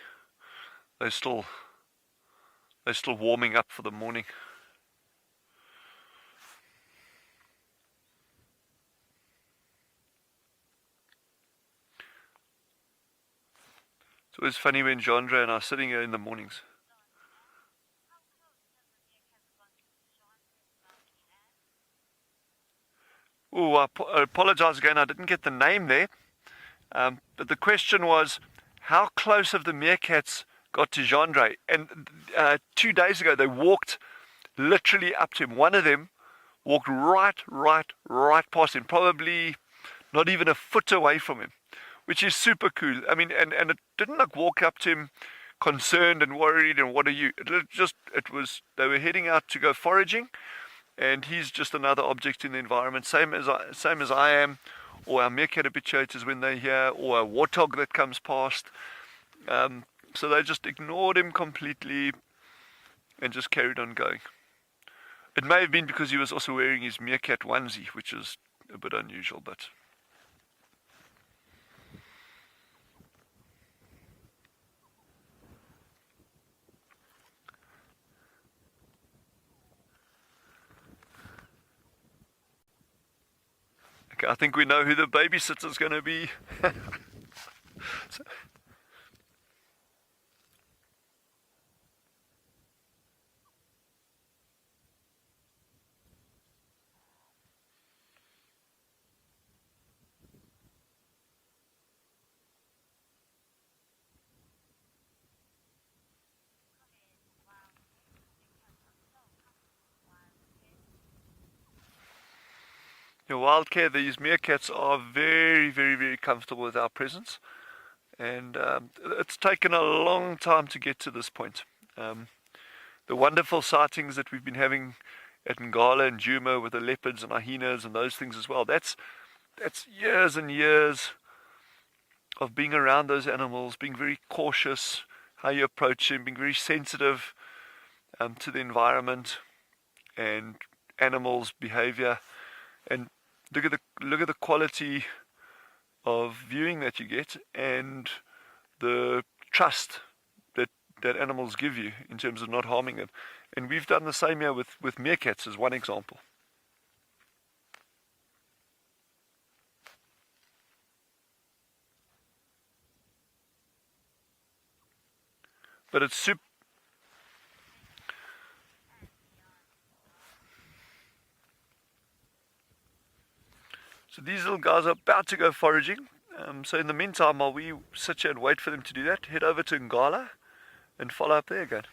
They're still warming up for the morning. It's always funny when Jandre and I are sitting here in the mornings. Oh, I apologize again, I didn't get the name there. But the question was, how close have the meerkats got to Jandre? And 2 days ago, they walked literally up to him. One of them walked right past him, probably not even a foot away from him, which is super cool. I mean, and it didn't like walk up to him concerned and worried and what are you? It was they were heading out to go foraging, and he's just another object in the environment, same as I am. Or our meerkat habituators when they're here, or a warthog that comes past. So they just ignored him completely and just carried on going. It may have been because he was also wearing his meerkat onesie, which is a bit unusual, but... I think we know who the babysitter's going to be. Wildcare, these meerkats are very, very, very comfortable with our presence, and it's taken a long time to get to this point. The wonderful sightings that we've been having at Ngala and Djuma with the leopards and hyenas and those things as well, that's years and years of being around those animals, being very cautious how you approach them, being very sensitive to the environment and animals' behavior. And look at the quality of viewing that you get and the trust that animals give you in terms of not harming them. And we've done the same here with meerkats as one example. But it's super. So these little guys are about to go foraging. So in the meantime, while we sit here and wait for them to do that, head over to Ngala and follow up there again.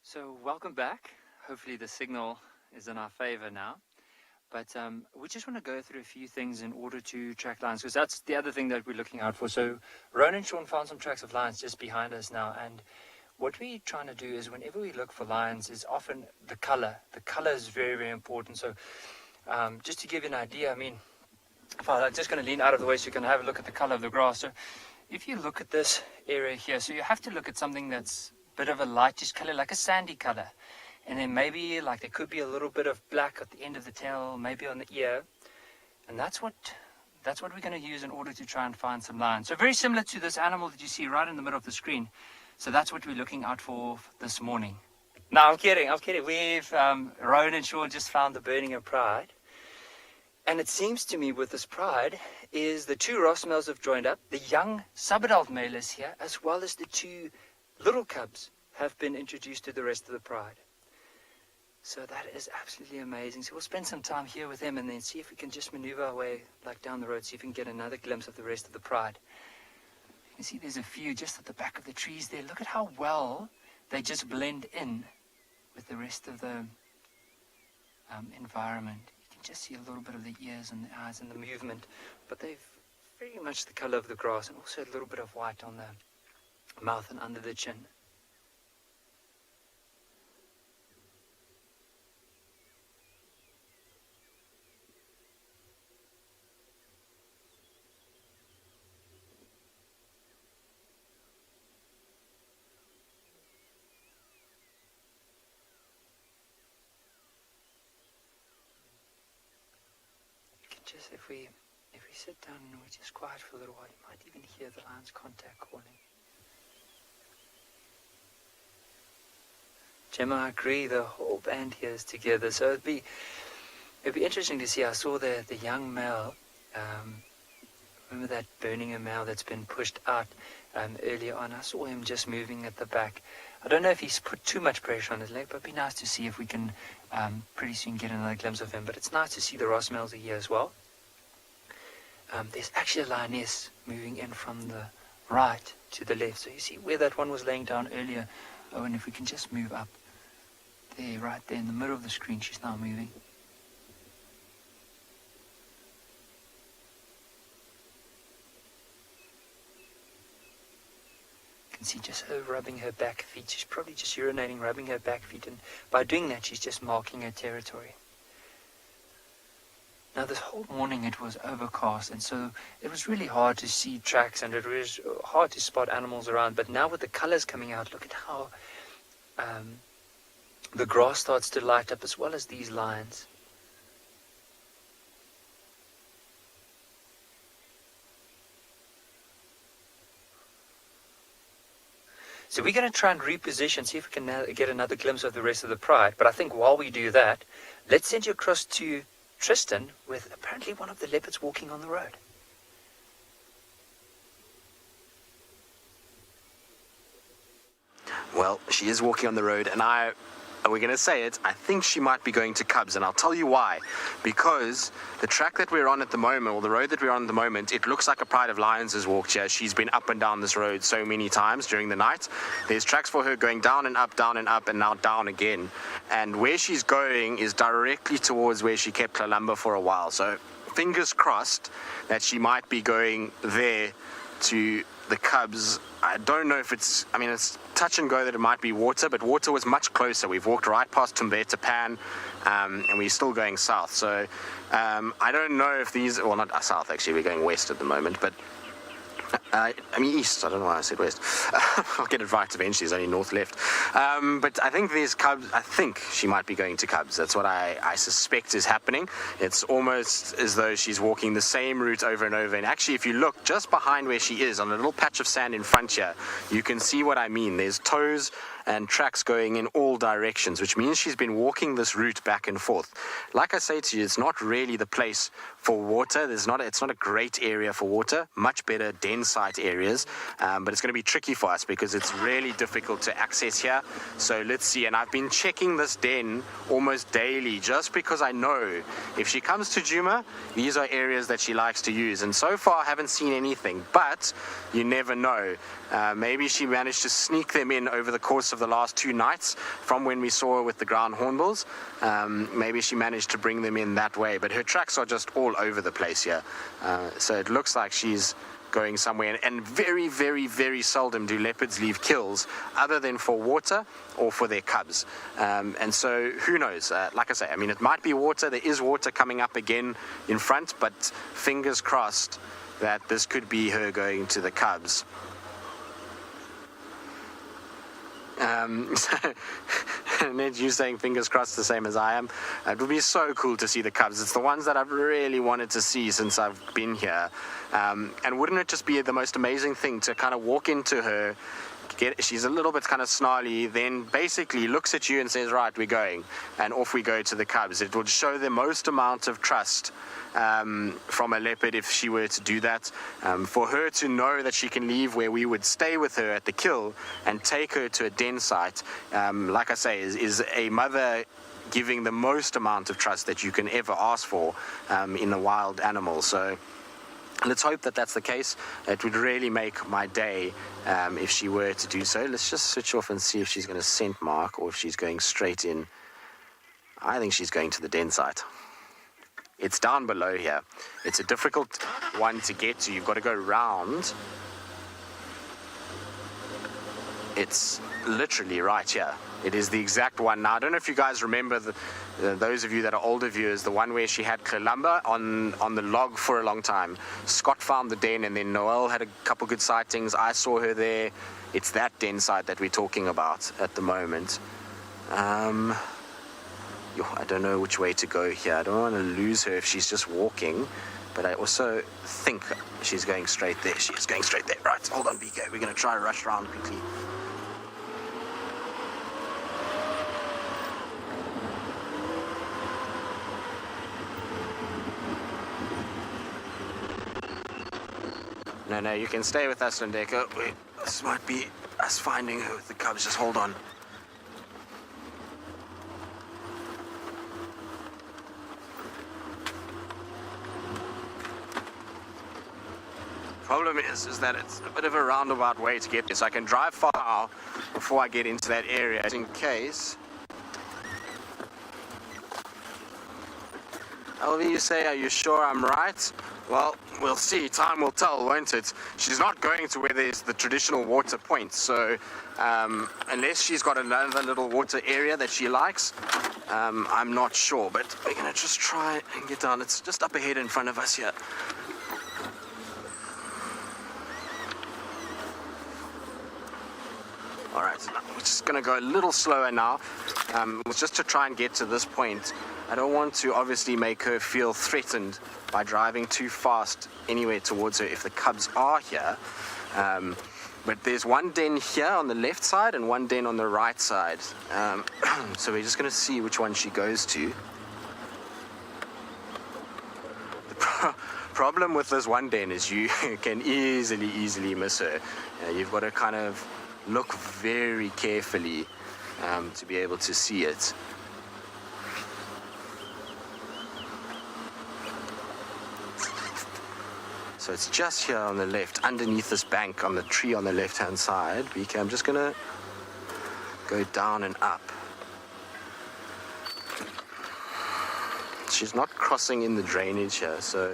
So welcome back. Hopefully the signal is in our favor now. But we just want to go through a few things in order to track lions, because that's the other thing that we're looking out for. So Ronan and Sean found some tracks of lions just behind us now, and what we're trying to do is whenever we look for lions is often the color. The color is very, very important. So just to give you an idea, I mean, if I'm just going to lean out of the way so you can have a look at the color of the grass. So if you look at this area here, so you have to look at something that's a bit of a lightish color, like a sandy color. And then maybe like there could be a little bit of black at the end of the tail, maybe on the ear. And that's what we're going to use in order to try and find some lions. So very similar to this animal that you see right in the middle of the screen. So that's what we're looking out for this morning. No, I'm kidding. We've, Rowan and Sean just found the burning of pride. And it seems to me with this pride is the two Ross males have joined up. The young subadult male is here, as well as the two little cubs have been introduced to the rest of the pride. So that is absolutely amazing. So we'll spend some time here with him and then see if we can just maneuver our way like down the road, see if we can get another glimpse of the rest of the pride. You can see there's a few just at the back of the trees there. Look at how well they just blend in with the rest of the environment. You can just see a little bit of the ears and the eyes and the movement, but they're very much the color of the grass, and also a little bit of white on the mouth and under the chin. Just if we sit down and we're just quiet for a little while, you might even hear the lion's contact calling. Gemma, I agree, the whole band here is together, so it'd be interesting to see. I saw the young male, remember that burning male that's been pushed out earlier on. I saw him just moving at the back. I don't know if he's put too much pressure on his leg, but it'd be nice to see if we can pretty soon get another glimpse of him. But it's nice to see the Ross males are here as well. There's actually a lioness moving in from the right to the left. So you see where that one was laying down earlier. Oh, and if we can just move up there, right there in the middle of the screen, she's now moving. You can see just her rubbing her back feet. She's probably just urinating, rubbing her back feet, and by doing that she's just marking her territory. Now this whole morning it was overcast, and so it was really hard to see tracks, and it was hard to spot animals around. But now with the colors coming out, look at how the grass starts to light up, as well as these lines. So we're going to try and reposition, see if we can get another glimpse of the rest of the pride. But I think while we do that, let's send you across to Tristan with apparently one of the leopards walking on the road. Well, she is walking on the road, and we're going to say it, I think she might be going to cubs, and I'll tell you why. Because the track that we're on at the moment, or the road that we're on at the moment, it looks like a pride of lions has walked here. She's been up and down this road so many times during the night. There's tracks for her going down and up, and now down again. And where she's going is directly towards where she kept her lumber for a while. So fingers crossed that she might be going there to the cubs, I don't know if it's touch and go that it might be water, but water was much closer. We've walked right past Tumbeta Pan, and we're still going south. So I don't know if these, well, not south actually, we're going west at the moment, but east. I don't know why I said west. I'll get it right eventually. There's only north left. But I think there's cubs. I think she might be going to cubs. That's what I suspect is happening. It's almost as though she's walking the same route over and over. And actually, if you look just behind where she is, on a little patch of sand in front here, you can see what I mean. There's toes and tracks going in all directions, which means she's been walking this route back and forth. Like I say to you, it's not really the place for water. It's not a great area for water. Much better den site areas, but it's going to be tricky for us because it's really difficult to access here. So let's see. And I've been checking this den almost daily just because I know if she comes to Djuma, these are areas that she likes to use. And so far I haven't seen anything, but you never know. Maybe she managed to sneak them in over the course of the last 2 nights from when we saw her with the ground hornbills. Maybe she managed to bring them in that way, but her tracks are just all over the place here. So it looks like she's going somewhere, and very, very, very seldom do leopards leave kills other than for water or for their cubs. And so who knows? Like I say, it might be water. There is water coming up again in front, but fingers crossed that this could be her going to the cubs. Ned, you saying fingers crossed the same as I am. It would be so cool to see the cubs. It's the ones that I've really wanted to see since I've been here. And wouldn't it just be the most amazing thing to kind of walk into her, she's a little bit kind of snarly, then basically looks at you and says, right, we're going, and off we go to the cubs. It would show the most amount of trust from a leopard if she were to do that. For her to know that she can leave where we would stay with her at the kill and take her to a den site, like I say, is a mother giving the most amount of trust that you can ever ask for in a wild animal. So let's hope that that's the case. It would really make my day if she were to do so. Let's just switch off and see if she's going to scent mark or if she's going straight in. I think she's going to the den site. It's down below here. It's a difficult one to get to. You've got to go round. It's literally right here. It is the exact one. Now, I don't know if you guys remember, those of you that are older viewers, the one where she had Kalamba on the log for a long time. Scott found the den, and then Noel had a couple good sightings. I saw her there. It's that den site that we're talking about at the moment. I don't know which way to go here. I don't want to lose her if she's just walking, but I also think she's going straight there. She is going straight there. Right, hold on, BK. We're going to try to rush around quickly. No, you can stay with us, Lindeka. This might be us finding her with the cubs. Just hold on. Problem is that it's a bit of a roundabout way to get there, so I can drive far before I get into that area, just in case. LV, you say, are you sure I'm right? Well, we'll see. Time will tell, won't it? She's not going to where there's the traditional water points, so unless she's got another little water area that she likes, I'm not sure, but we're going to just try and get down. It's just up ahead in front of us here. Alright, we're just going to go a little slower now, just to try and get to this point. I don't want to obviously make her feel threatened by driving too fast anywhere towards her if the cubs are here. But there's one den here on the left side and one den on the right side. So we're just going to see which one she goes to. The problem with this one den is you can easily miss her. You've got to kind of look very carefully to be able to see it. So it's just here on the left, underneath this bank on the tree on the left-hand side. BK, I'm just going to go down and up. She's not crossing in the drainage here, so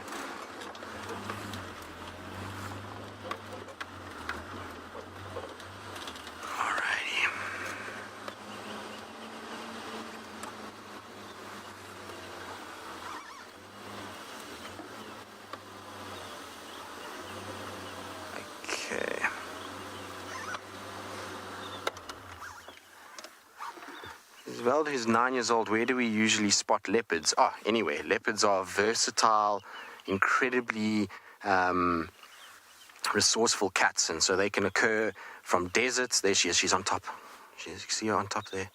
Velda, who's 9 years old, where do we usually spot leopards? Oh, anyway, leopards are versatile, incredibly resourceful cats, and so they can occur from deserts. There she is, she's on top. You see her on top there?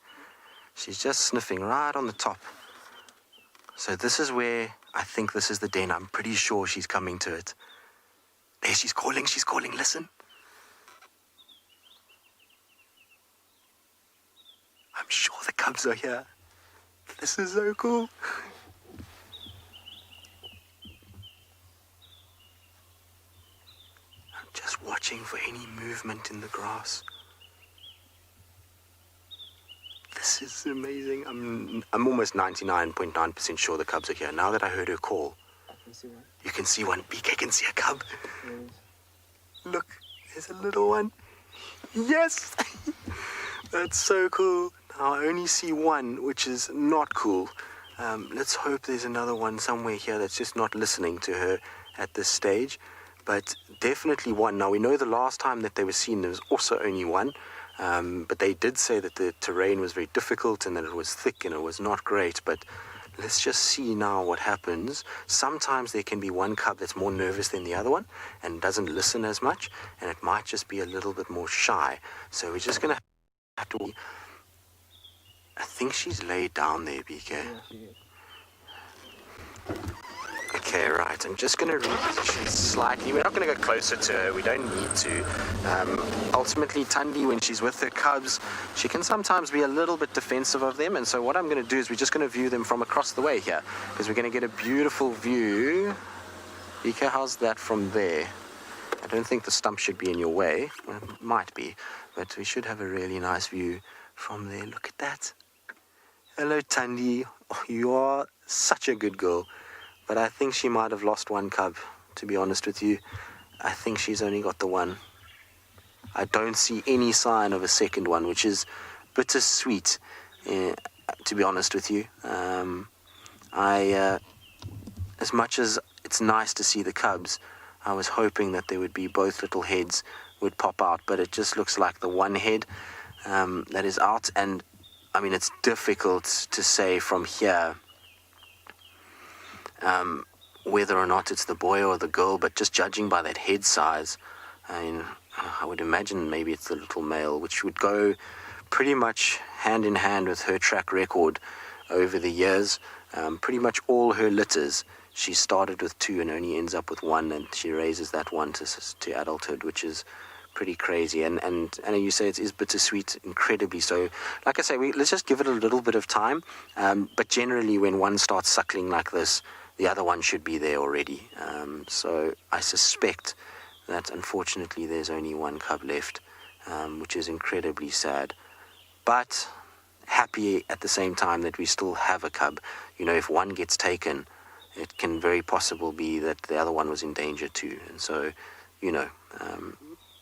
She's just sniffing right on the top. So this is where, I think this is the den. I'm pretty sure she's coming to it. There, she's calling, listen. I'm sure the cubs are here. This is so cool. I'm just watching for any movement in the grass. This is amazing. I'm almost 99.9% sure the cubs are here. Now that I heard her call, you can see one. BK can see a cub. Look, there's a little one. Yes! That's so cool. Now I only see one, which is not cool. Let's hope there's another one somewhere here that's just not listening to her at this stage. But definitely one. Now we know the last time that they were seen there was also only one. But they did say that the terrain was very difficult and that it was thick and it was not great. But let's just see now what happens. Sometimes there can be one cub that's more nervous than the other one and doesn't listen as much, and it might just be a little bit more shy. So we're just going to have to... I think she's laid down there, BK. Yeah, she is. Okay, right. I'm just going to reposition slightly. We're not going to go closer to her. We don't need to. Ultimately, Thandi, when she's with her cubs, she can sometimes be a little bit defensive of them. And so what I'm going to do is we're just going to view them from across the way here, because we're going to get a beautiful view. BK, how's that from there? I don't think the stump should be in your way. Well, it might be, but we should have a really nice view from there. Look at that. Hello, Thandi. Oh, you are such a good girl. But I think she might have lost one cub, to be honest with you. I think she's only got the one. I don't see any sign of a second one, which is bittersweet, to be honest with you. As much as it's nice to see the cubs, I was hoping that there would be both little heads would pop out, but it just looks like the one head that is out. And I mean, it's difficult to say from here whether or not it's the boy or the girl, but just judging by that head size, I mean, I would imagine maybe it's the little male, which would go pretty much hand in hand with her track record over the years. Pretty much all her litters, she started with 2 and only ends up with 1, and she raises that one to adulthood, which is pretty crazy. And you say it is bittersweet, incredibly so. Like I say, let's just give it a little bit of time. But generally, when one starts suckling like this, the other one should be there already. So I suspect that unfortunately there's only one cub left, which is incredibly sad. But happy at the same time that we still have a cub. You know, if one gets taken, it can very possible be that the other one was in danger too. And so, you know,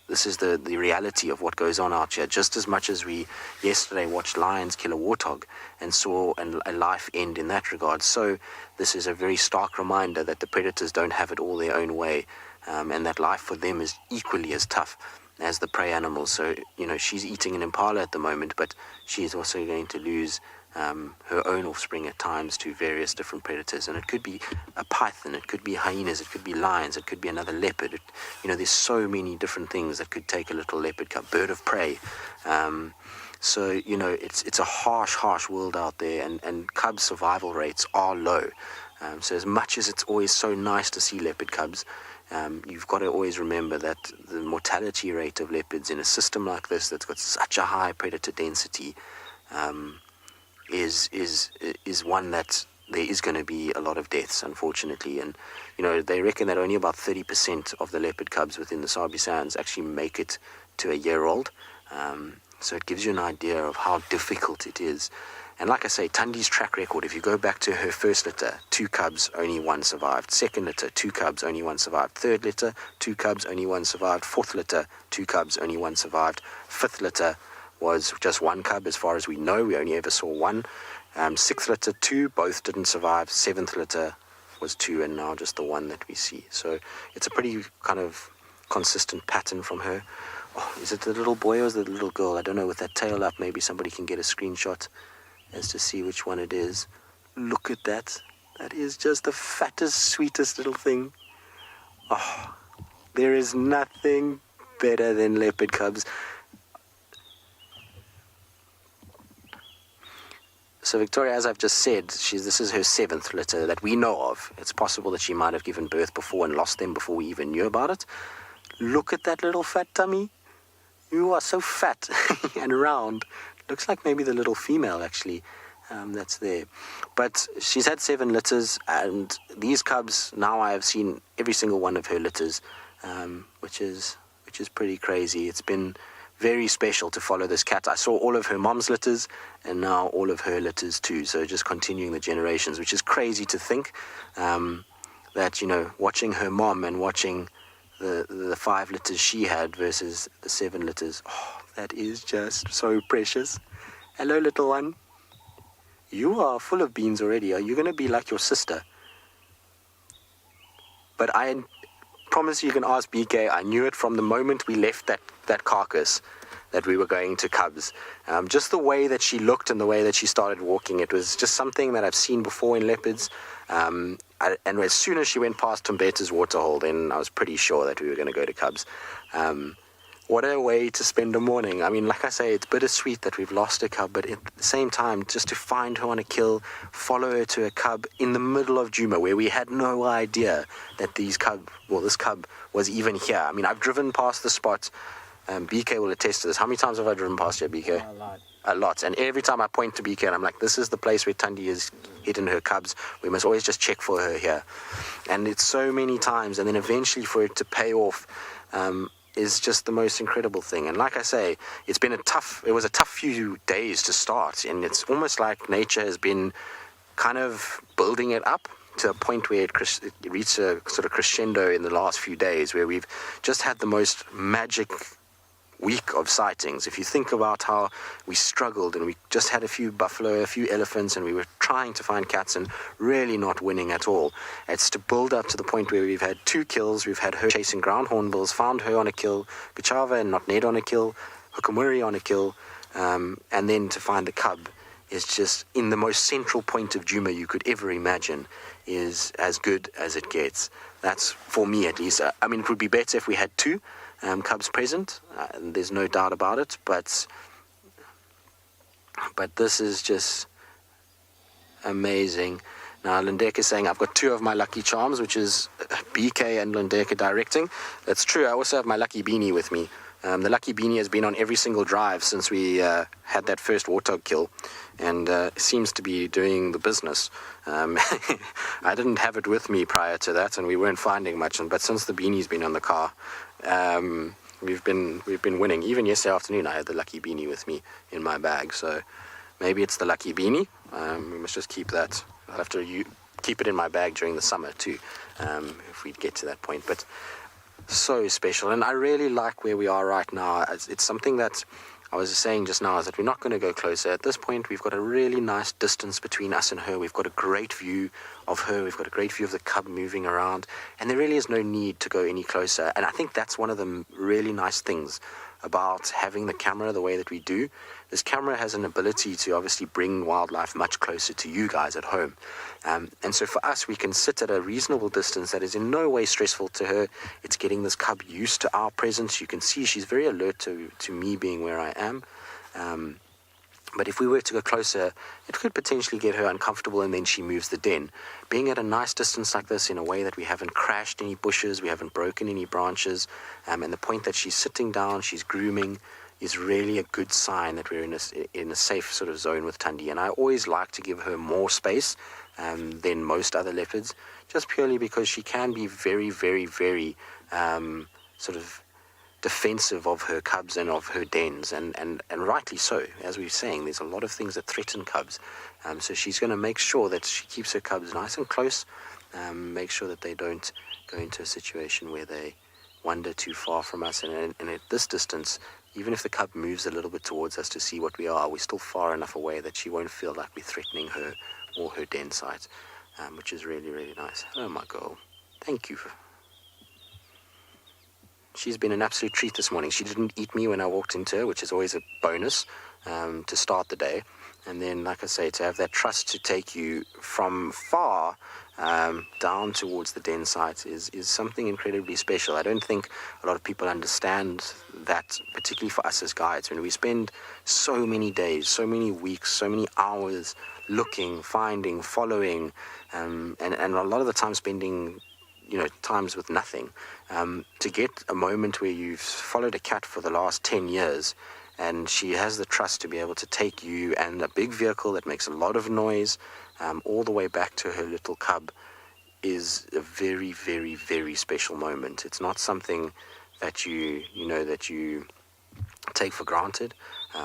this is the reality of what goes on out here. Just as much as we yesterday watched lions kill a warthog and saw a life end in that regard, so this is a very stark reminder that the predators don't have it all their own way, and that life for them is equally as tough as the prey animals. So, you know, she's eating an impala at the moment, but she's also going to lose her own offspring at times to various different predators. And it could be a python, it could be hyenas, it could be lions, it could be another leopard. You know, there's so many different things that could take a little leopard cub, bird of prey. So, you know, it's a harsh world out there, and cub survival rates are low. So as much as it's always so nice to see leopard cubs, you've got to always remember that the mortality rate of leopards in a system like this that's got such a high predator density is one that there is going to be a lot of deaths, unfortunately. And, you know, they reckon that only about 30% of the leopard cubs within the Sabi Sands actually make it to a year old. So it gives you an idea of how difficult it is. And like I say, Thandi's track record, if you go back to her first litter, 2 cubs, only 1 survived. Second litter, 2 cubs, only 1 survived. Third litter, 2 cubs, only 1 survived. Fourth litter, 2 cubs, only 1 survived. Fifth litter was just 1 cub as far as we know. We only ever saw 1. 6th litter, 2, both didn't survive. 7th litter was 2, and now just the 1 that we see. So it's a pretty kind of consistent pattern from her. Oh, is it the little boy or is it the little girl? I don't know. With that tail up, maybe somebody can get a screenshot as to see which one it is. Look at that. That is just the fattest, sweetest little thing. Oh, there is nothing better than leopard cubs. So Victoria, as I've just said, this is her 7th litter that we know of. It's possible that she might have given birth before and lost them before we even knew about it. Look at that little fat tummy. You are so fat and round. Looks like maybe the little female, actually, that's there. But she's had 7 litters, and these cubs, now I have seen every single one of her litters, which is pretty crazy. It's been very special to follow this cat. I saw all of her mom's litters, and now all of her litters too. So just continuing the generations, which is crazy to think that, you know, watching her mom and watching the 5 litters she had versus the 7 litters. Oh, that is just so precious. Hello, little one. You are full of beans already. Are you going to be like your sister? But I promise you can ask BK. I knew it from the moment we left that carcass that we were going to cubs. Just the way that she looked and the way that she started walking, it was just something that I've seen before in leopards. And as soon as she went past Tumbeta's waterhole, then I was pretty sure that we were going to go to cubs. What a way to spend a morning. I mean, like I say, it's bittersweet that we've lost a cub, but at the same time, just to find her on a kill, follow her to a cub in the middle of Djuma, where we had no idea that this cub was even here. I mean, I've driven past the spot. BK will attest to this. How many times have I driven past here, BK? A lot. And every time I point to BK and I'm like, this is the place where Thandi has hidden her cubs. We must always just check for her here. And it's so many times, and then eventually for it to pay off is just the most incredible thing. And like I say, it was a tough few days to start, and it's almost like nature has been kind of building it up to a point where it reached a sort of crescendo in the last few days, where we've just had the most magic week of sightings. If you think about how we struggled and we just had a few buffalo, a few elephants, and we were trying to find cats and really not winning at all. It's to build up to the point where we've had 2 kills. We've had her chasing ground hornbills, found her on a kill, Gachava and Notned on a kill, Hukamuri on a kill, and then to find the cub is just in the most central point of Djuma you could ever imagine, is as good as it gets. That's for me at least. I mean, it would be better if we had 2 cubs present, there's no doubt about it, but this is just amazing. Now Lindeka is saying I've got 2 of my lucky charms, which is BK and Lindeka directing. That's true. I also have my lucky beanie with me. The lucky beanie has been on every single drive since we had that first warthog kill, and seems to be doing the business. I didn't have it with me prior to that, and we weren't finding much, but since the beanie's been on the car, we've been winning. Even yesterday afternoon I had the lucky beanie with me in my bag, so maybe it's the lucky beanie. We must just keep that. I'll have to keep it in my bag during the summer too, if we get to that point. But so special, and I really like where we are right now. It's something that I was saying just now, is that we're not going to go closer. At this point, we've got a really nice distance between us and her. We've got a great view of her. We've got a great view of the cub moving around, and there really is no need to go any closer. And I think that's one of the really nice things about having the camera the way that we do. This camera has an ability to obviously bring wildlife much closer to you guys at home. And so for us, we can sit at a reasonable distance that is in no way stressful to her. It's getting this cub used to our presence. You can see she's very alert to me being where I am. But if we were to go closer, it could potentially get her uncomfortable, and then she moves the den. Being at a nice distance like this, in a way that we haven't crashed any bushes, we haven't broken any branches, and the point that she's sitting down, she's grooming, is really a good sign that we're in a safe sort of zone with Thandi. And I always like to give her more space than most other leopards, just purely because she can be very, very, very sort of defensive of her cubs and of her dens, and rightly so. As we were saying, there's a lot of things that threaten cubs, so she's going to make sure that she keeps her cubs nice and close, make sure that they don't go into a situation where they wander too far from us, and at this distance, even if the cub moves a little bit towards us to see what we are, we're still far enough away that she won't feel like we're threatening her or her den site, which is really, really nice. Hello, my girl. Thank you. She's been an absolute treat this morning. She didn't eat me when I walked into her, which is always a bonus. to start the day. And then, like I say, to have that trust to take you from far down towards the den site is something incredibly special. I don't think a lot of people understand that, particularly for us as guides, when we spend so many days, so many weeks, so many hours looking, finding, following, and a lot of the time spending times with nothing, to get a moment where you've followed a cat for the last 10 years and she has the trust to be able to take you and a big vehicle that makes a lot of noise all the way back to her little cub is a very, very, very special moment. It's not something that you take for granted.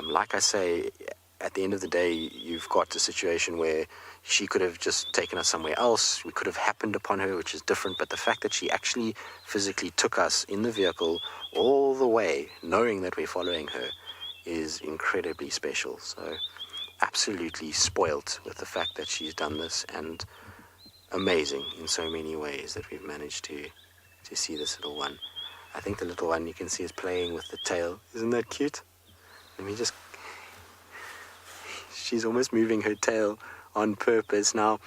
Like I say, at the end of the day, you've got a situation where she could have just taken us somewhere else. We could have happened upon her, which is different. But the fact that she actually physically took us in the vehicle all the way, knowing that we're following her, is incredibly special. So absolutely spoilt with the fact that she's done this, and amazing in so many ways that we've managed to see this little one. I think the little one you can see is playing with the tail. Isn't that cute? Let me just... She's almost moving her tail on purpose now.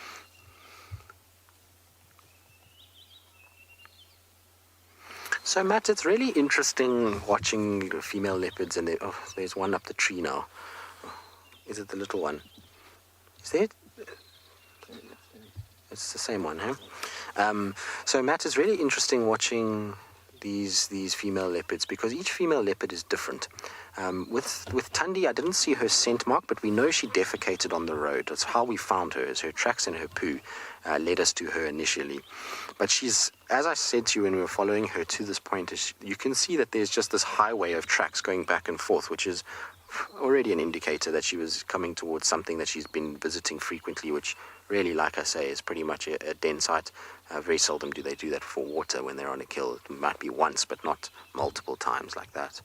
So Matt, it's really interesting watching female leopards, and there's one up the tree now. Is it the little one? Is there? It's the same one, huh? So Matt, it's really interesting watching these female leopards, because each female leopard is different. With Tundi, I didn't see her scent mark, but we know she defecated on the road. That's how we found her, as her tracks and her poo led us to her initially. But she's, as I said to you when we were following her to this point, you can see that there's just this highway of tracks going back and forth, which is already an indicator that she was coming towards something that she's been visiting frequently, which really, like I say, is pretty much a den site. Very seldom do they do that for water when they're on a kill. It might be once, but not multiple times like that.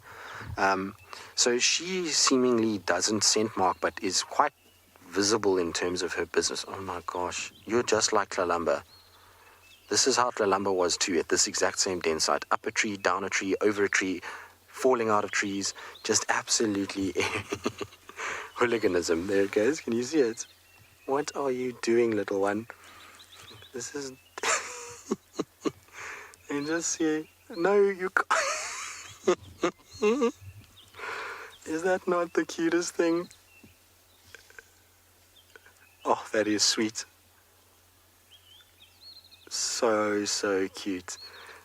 So she seemingly doesn't scent mark, but is quite visible in terms of her business. Oh my gosh, you're just like Tlalamba. This is how Tlalamba was too, at this exact same den site. Up a tree, down a tree, over a tree, falling out of trees, just absolutely hooliganism. There it goes. Can you see it? What are you doing, little one? This is... You just see... No, you can't... Is that not the cutest thing? Oh, that is sweet. So cute.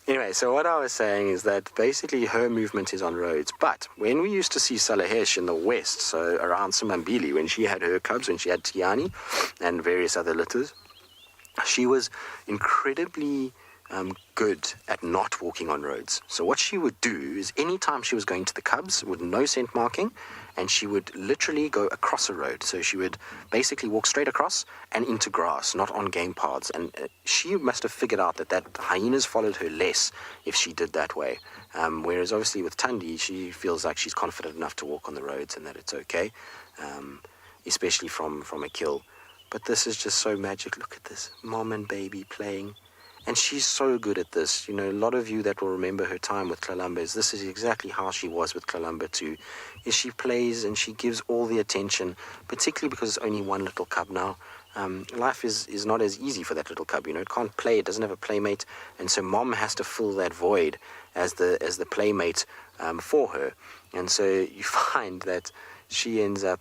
Anyway, so what I was saying is that basically her movement is on roads. But when we used to see Salahesh in the west, so around Simambili, when she had her cubs, when she had Tiani and various other litters, she was incredibly good at not walking on roads. So what she would do is anytime she was going to the cubs with no scent marking, and she would literally go across a road. So she would basically walk straight across and into grass, not on game paths. And she must have figured out that hyenas followed her less if she did that way. Whereas obviously with Tundi, she feels like she's confident enough to walk on the roads and that it's okay, especially from a kill. But this is just so magic. Look at this, mom and baby playing. And she's so good at this. You know, a lot of you that will remember her time with Tlalamba, this is exactly how she was with Tlalamba too. Is she plays and she gives all the attention, particularly because it's only one little cub now. Life is not as easy for that little cub. You know, it can't play, it doesn't have a playmate, and so mom has to fill that void as the playmate for her. And so you find that she ends up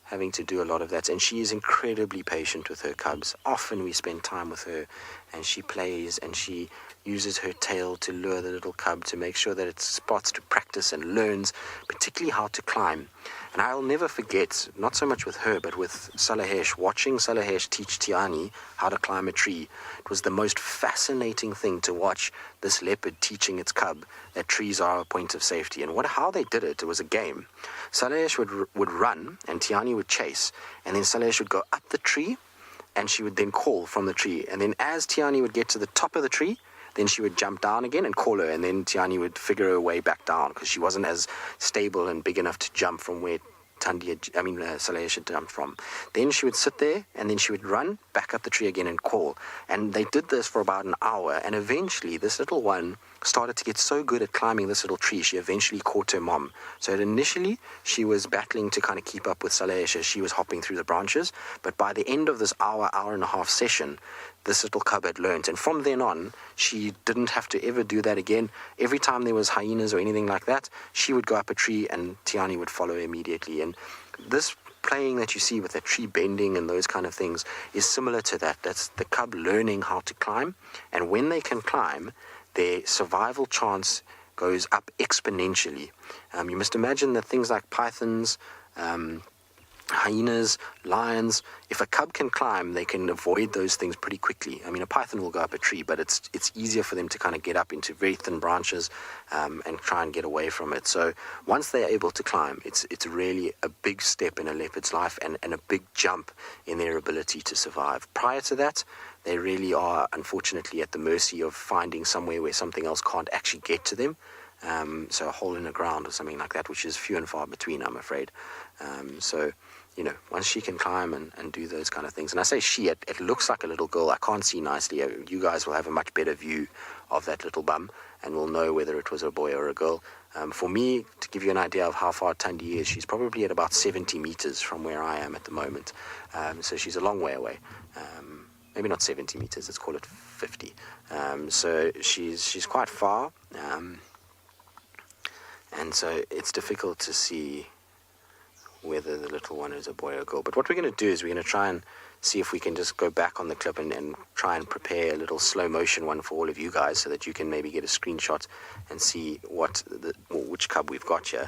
having to do a lot of that, and she is incredibly patient with her cubs. Often we spend time with her and she plays and she uses her tail to lure the little cub to make sure that it spots, to practice and learns, particularly how to climb. And I'll never forget, not so much with her, but with Salahesh, watching Salahesh teach Tiani how to climb a tree. It was the most fascinating thing to watch this leopard teaching its cub that trees are a point of safety. And how they did it, it was a game. Salahesh would run and Tiani would chase, and then Salahesh would go up the tree and she would then call from the tree. And then as Tiani would get to the top of the tree, then she would jump down again and call her, and then Tiani would figure her way back down because she wasn't as stable and big enough to jump from where Salahesh had jumped from. Then she would sit there, and then she would run back up the tree again and call. And they did this for about an hour, and eventually this little one started to get so good at climbing this little tree, she eventually caught her mom. So initially, she was battling to kind of keep up with Salesh as she was hopping through the branches. But by the end of this hour and a half session, this little cub had learned. And from then on, she didn't have to ever do that again. Every time there was hyenas or anything like that, she would go up a tree and Tiani would follow immediately. And this playing that you see with the tree bending and those kind of things is similar to that. That's the cub learning how to climb. And when they can climb, their survival chance goes up exponentially. You must imagine that things like pythons, hyenas, lions, if a cub can climb, they can avoid those things pretty quickly. I mean, a python will go up a tree, but it's easier for them to kind of get up into very thin branches and try and get away from it. So once they're able to climb, it's really a big step in a leopard's life and a big jump in their ability to survive. Prior to that, they really are, unfortunately, at the mercy of finding somewhere where something else can't actually get to them. So a hole in the ground or something like that, which is few and far between, I'm afraid. So, you know, once she can climb and do those kind of things, and I say she, it looks like a little girl. I can't see nicely. You guys will have a much better view of that little bum and will know whether it was a boy or a girl. For me, to give you an idea of how far Tundi is, she's probably at about 70 meters from where I am at the moment. So she's a long way away. Maybe not 70 meters, let's call it 50. So she's quite far. And so it's difficult to see whether the little one is a boy or a girl. But what we're going to do is we're going to try and see if we can just go back on the clip and try and prepare a little slow motion one for all of you guys so that you can maybe get a screenshot and see which cub we've got here.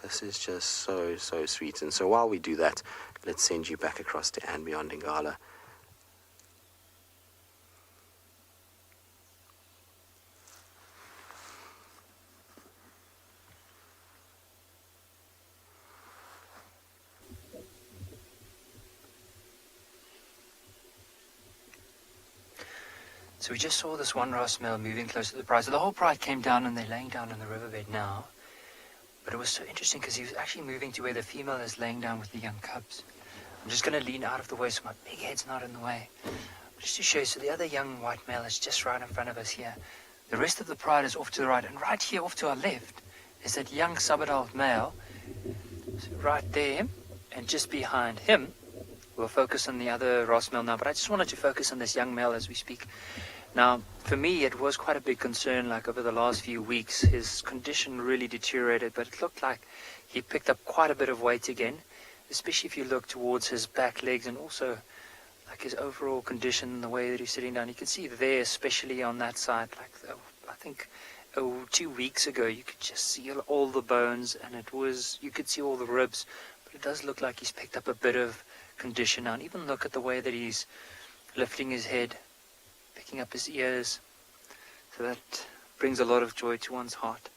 This is just so sweet. And so while we do that, let's send you back across to Ambien Dingala. So we just saw this one Ross male moving close to the pride. So the whole pride came down and they're laying down in the riverbed now. But it was so interesting because he was actually moving to where the female is laying down with the young cubs. I'm just going to lean out of the way so my big head's not in the way. Just to show you, so the other young white male is just right in front of us here. The rest of the pride is off to the right. And right here off to our left is that young sub-adult male. So right there and just behind him. We'll focus on the other Ross male now. But I just wanted to focus on this young male as we speak. Now, for me, it was quite a big concern, like over the last few weeks, his condition really deteriorated, but it looked like he picked up quite a bit of weight again, especially if you look towards his back legs and also like his overall condition, the way that he's sitting down. You can see there, especially on that side, like I think 2 weeks ago, you could just see all the bones and you could see all the ribs, but it does look like he's picked up a bit of condition now. And even look at the way that he's lifting his head, picking up his ears, so that brings a lot of joy to one's heart.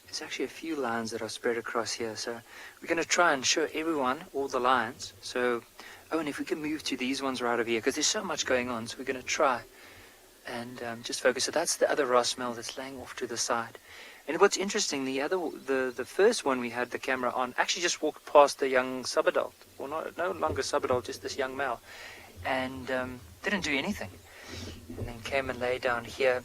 There's actually a few lines that are spread across here, so we're going to try and show everyone all the lines. So, and if we can move to these ones right over here, because there's so much going on, so we're going to try and just focus. So that's the other Ross male that's laying off to the side. And what's interesting, the first one we had the camera on actually just walked past the young sub-adult, well, no longer sub-adult, just this young male, and didn't do anything, and then came and lay down here,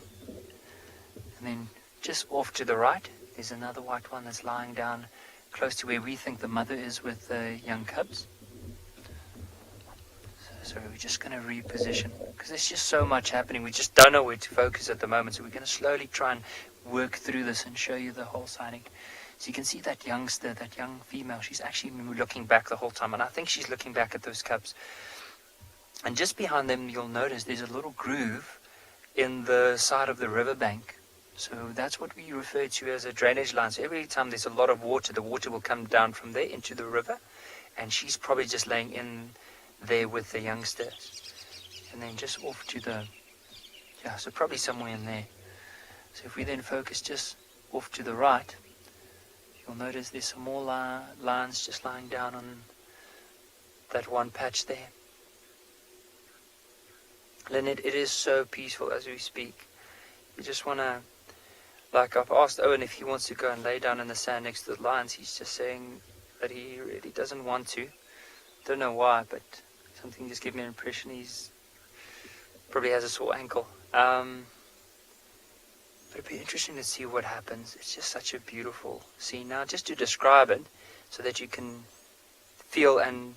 and then just off to the right there's another white one that's lying down close to where we think the mother is with the young cubs. So we're just going to reposition because there's just so much happening. We just don't know where to focus at the moment, so we're going to slowly try and work through this and show you the whole sighting. So you can see that youngster, that young female, she's actually looking back the whole time, and I think she's looking back at those cubs. And just behind them, you'll notice there's a little groove in the side of the riverbank. So that's what we refer to as a drainage line. So every time there's a lot of water, the water will come down from there into the river. And she's probably just laying in there with the youngster. And then just off to the, so probably somewhere in there. So if we then focus just off to the right, you'll notice there's some more lines just lying down on that one patch there. Lynette, it is so peaceful as we speak. You just want to, like I've asked Owen if he wants to go and lay down in the sand next to the lions. He's just saying that he really doesn't want to. Don't know why, but something just gave me an impression he's probably has a sore ankle But it'd be interesting to see what happens. It's just such a beautiful scene. Now, just to describe it so that you can feel and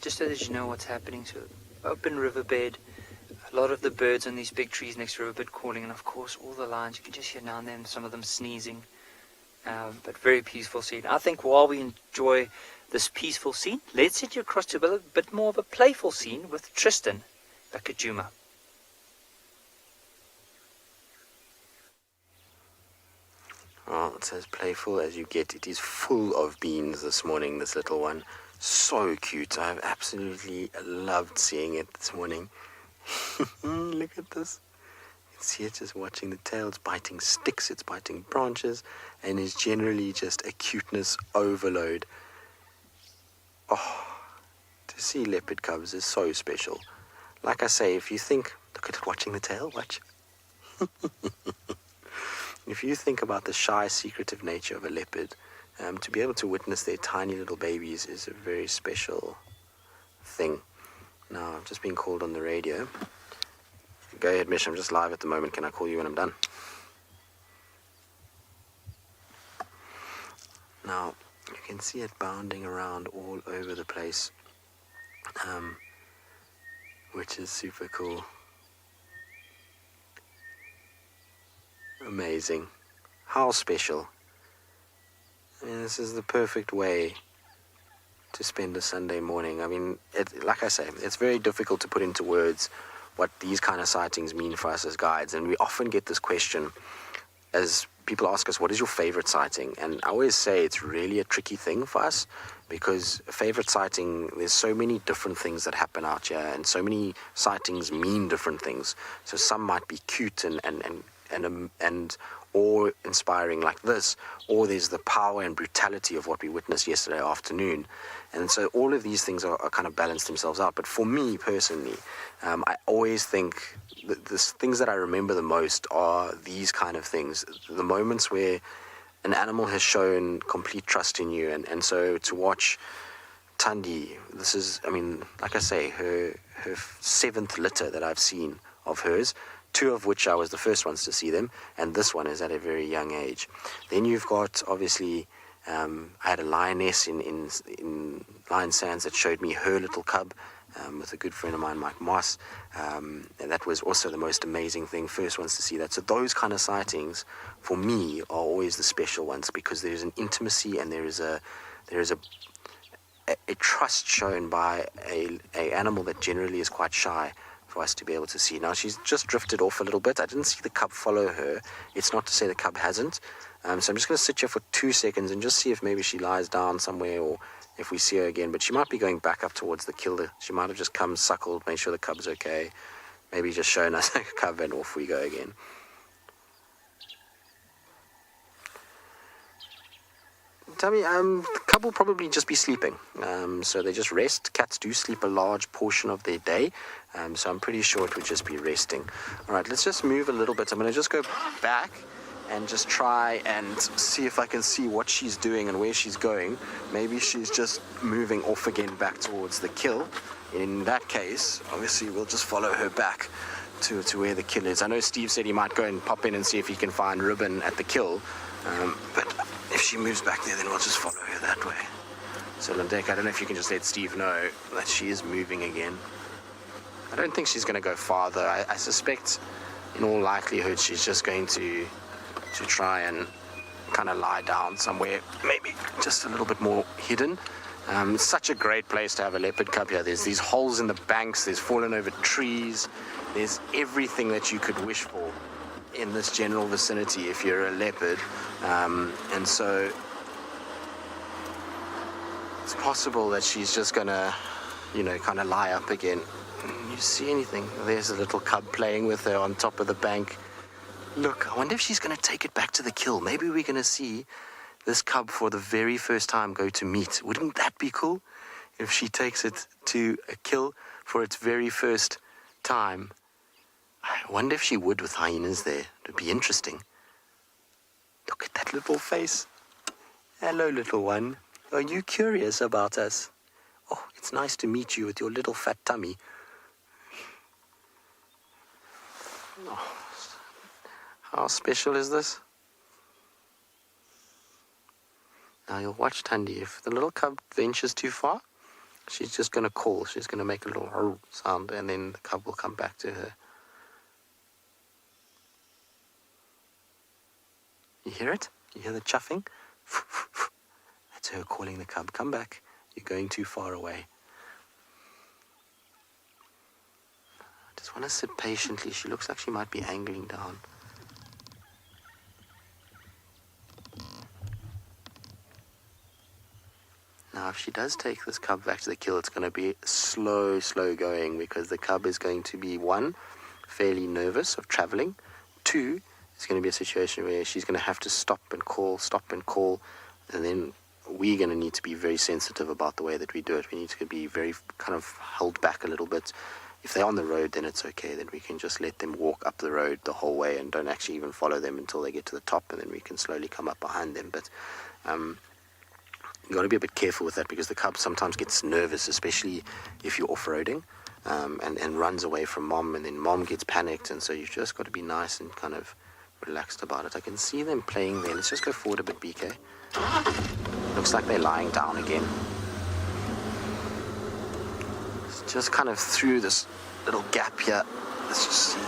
just so that you know what's happening. So, open riverbed, a lot of the birds on these big trees next to the riverbed calling, and of course all the lions. You can just hear now and then some of them sneezing. But very peaceful scene. I think while we enjoy this peaceful scene, let's head you across to a bit more of a playful scene with Tristan back at Juma. Well, it's as playful as you get. It is full of beans this morning, this little one. So cute. I've absolutely loved seeing it this morning. Look at this. You can see it just watching the tail. It's biting sticks, it's biting branches, and is generally just a cuteness overload. Oh, to see leopard cubs is so special. Like I say, if you think, look at it watching the tail, watch. If you think about the shy, secretive nature of a leopard, to be able to witness their tiny little babies is a very special thing. Now, I've just been called on the radio. Go ahead, Mish, I'm just live at the moment. Can I call you when I'm done? Now, you can see it bounding around all over the place, which is super cool. Amazing. How special. I mean, this is the perfect way to spend a Sunday morning. I mean, like I say, it's very difficult to put into words what these kind of sightings mean for us as guides. And we often get this question as people ask us, what is your favorite sighting? And I always say it's really a tricky thing for us, because a favorite sighting, there's so many different things that happen out here, and so many sightings mean different things. So some might be cute and awe-inspiring like this, or there's the power and brutality of what we witnessed yesterday afternoon. And so all of these things are kind of balanced themselves out. But for me personally, I always think that the things that I remember the most are these kind of things, the moments where an animal has shown complete trust in you. And so to watch Thandi, this is, I mean, like I say, her 7th litter that I've seen of hers, 2 of which I was the first ones to see them, and this one is at a very young age. Then you've got, obviously, I had a lioness in Lion Sands that showed me her little cub with a good friend of mine, Mike Moss, and that was also the most amazing thing, first ones to see that. So those kind of sightings, for me, are always the special ones, because there's an intimacy and there is a trust shown by a animal that generally is quite shy for us to be able to see. Now, she's just drifted off a little bit. I didn't see the cub follow her. It's not to say the cub hasn't. So I'm just going to sit here for 2 seconds and just see if maybe she lies down somewhere, or if we see her again. But she might be going back up towards the kill. She might have just come, suckled, made sure the cub's okay. Maybe just shown us a cub, and off we go again. Tell me, the cub will probably just be sleeping. So they just rest. Cats do sleep a large portion of their day. So I'm pretty sure it would just be resting. All right, let's just move a little bit. I'm going to just go back and just try and see if I can see what she's doing and where she's going. Maybe she's just moving off again back towards the kill. In that case, obviously, we'll just follow her back to where the kill is. I know Steve said he might go and pop in and see if he can find Ribbon at the kill. But if she moves back there, then we'll just follow her that way. So Lindek, I don't know if you can just let Steve know that she is moving again. I don't think she's going to go farther. I suspect, in all likelihood, she's just going to try and kind of lie down somewhere, maybe just a little bit more hidden. It's such a great place to have a leopard cub here. There's these holes in the banks, there's fallen over trees, there's everything that you could wish for in this general vicinity if you're a leopard. And so it's possible that she's just gonna, kind of lie up again. You see anything? There's a little cub playing with her on top of the bank. Look, I wonder if she's gonna take it back to the kill. Maybe we're gonna see this cub for the very first time go to meat. Wouldn't that be cool? If she takes it to a kill for its very first time. I wonder if she would with hyenas there. It would be interesting. Look at that little face. Hello, little one. Are you curious about us? Oh, it's nice to meet you with your little fat tummy. Oh, how special is this? Now you'll watch Thandi. If the little cub ventures too far, she's just going to call. She's going to make a little sound, and then the cub will come back to her. You hear it? You hear the chuffing? That's her calling the cub. Come back. You're going too far away. I just want to sit patiently. She looks like she might be angling down. Now, if she does take this cub back to the kill, it's going to be slow going, because the cub is going to be, one, fairly nervous of traveling. Two, it's going to be a situation where she's going to have to stop and call, and then we're going to need to be very sensitive about the way that we do it. We need to be very kind of held back a little bit. If they're on the road, then it's okay. Then we can just let them walk up the road the whole way and don't actually even follow them until they get to the top, and then we can slowly come up behind them. But you've got to be a bit careful with that, because the cub sometimes gets nervous, especially if you're off-roading, and runs away from mom, and then mom gets panicked, and so you've just got to be nice and kind of relaxed about it. I can see them playing there. Let's just go forward a bit, BK. Looks like they're lying down again. It's just kind of through this little gap here. Let's just see.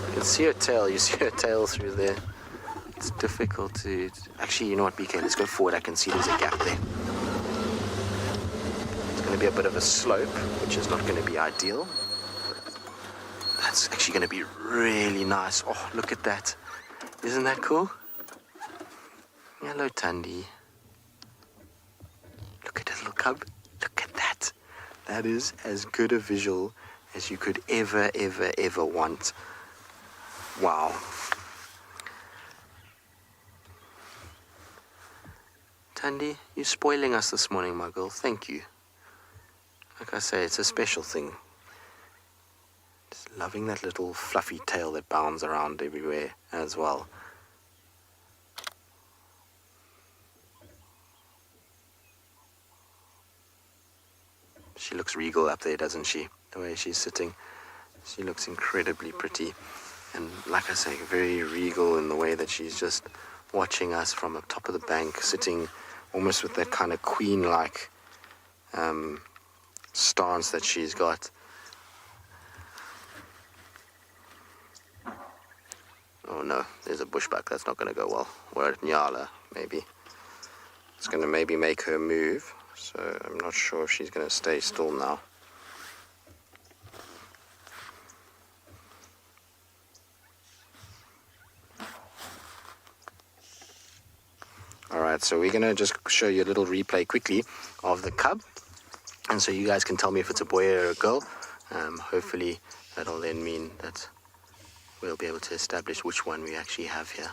You can see her tail. You see her tail through there. It's difficult to... Actually, you know what, BK? Let's go forward. I can see there's a gap there. It's going to be a bit of a slope, which is not going to be ideal. That's actually going to be really nice. Oh, look at that. Isn't that cool? Hello, Thandi. Look at the little cub. Look at that. That is as good a visual as you could ever want. Wow. Thandi, you're spoiling us this morning, my girl. Thank you. Like I say, it's a special thing. Just loving that little fluffy tail that bounds around everywhere as well. She looks regal up there, doesn't she? The way she's sitting. She looks incredibly pretty. And like I say, very regal in the way that she's just watching us from the top of the bank, sitting almost with that kind of queen-like stance that she's got. Oh no, there's a bushbuck. That's not going to go well. We're at Nyala, maybe. It's going to maybe make her move, so I'm not sure if she's going to stay still now. Alright, so we're going to just show you a little replay quickly of the cub, and so you guys can tell me if it's a boy or a girl. Hopefully that'll then mean that we'll be able to establish which one we actually have here.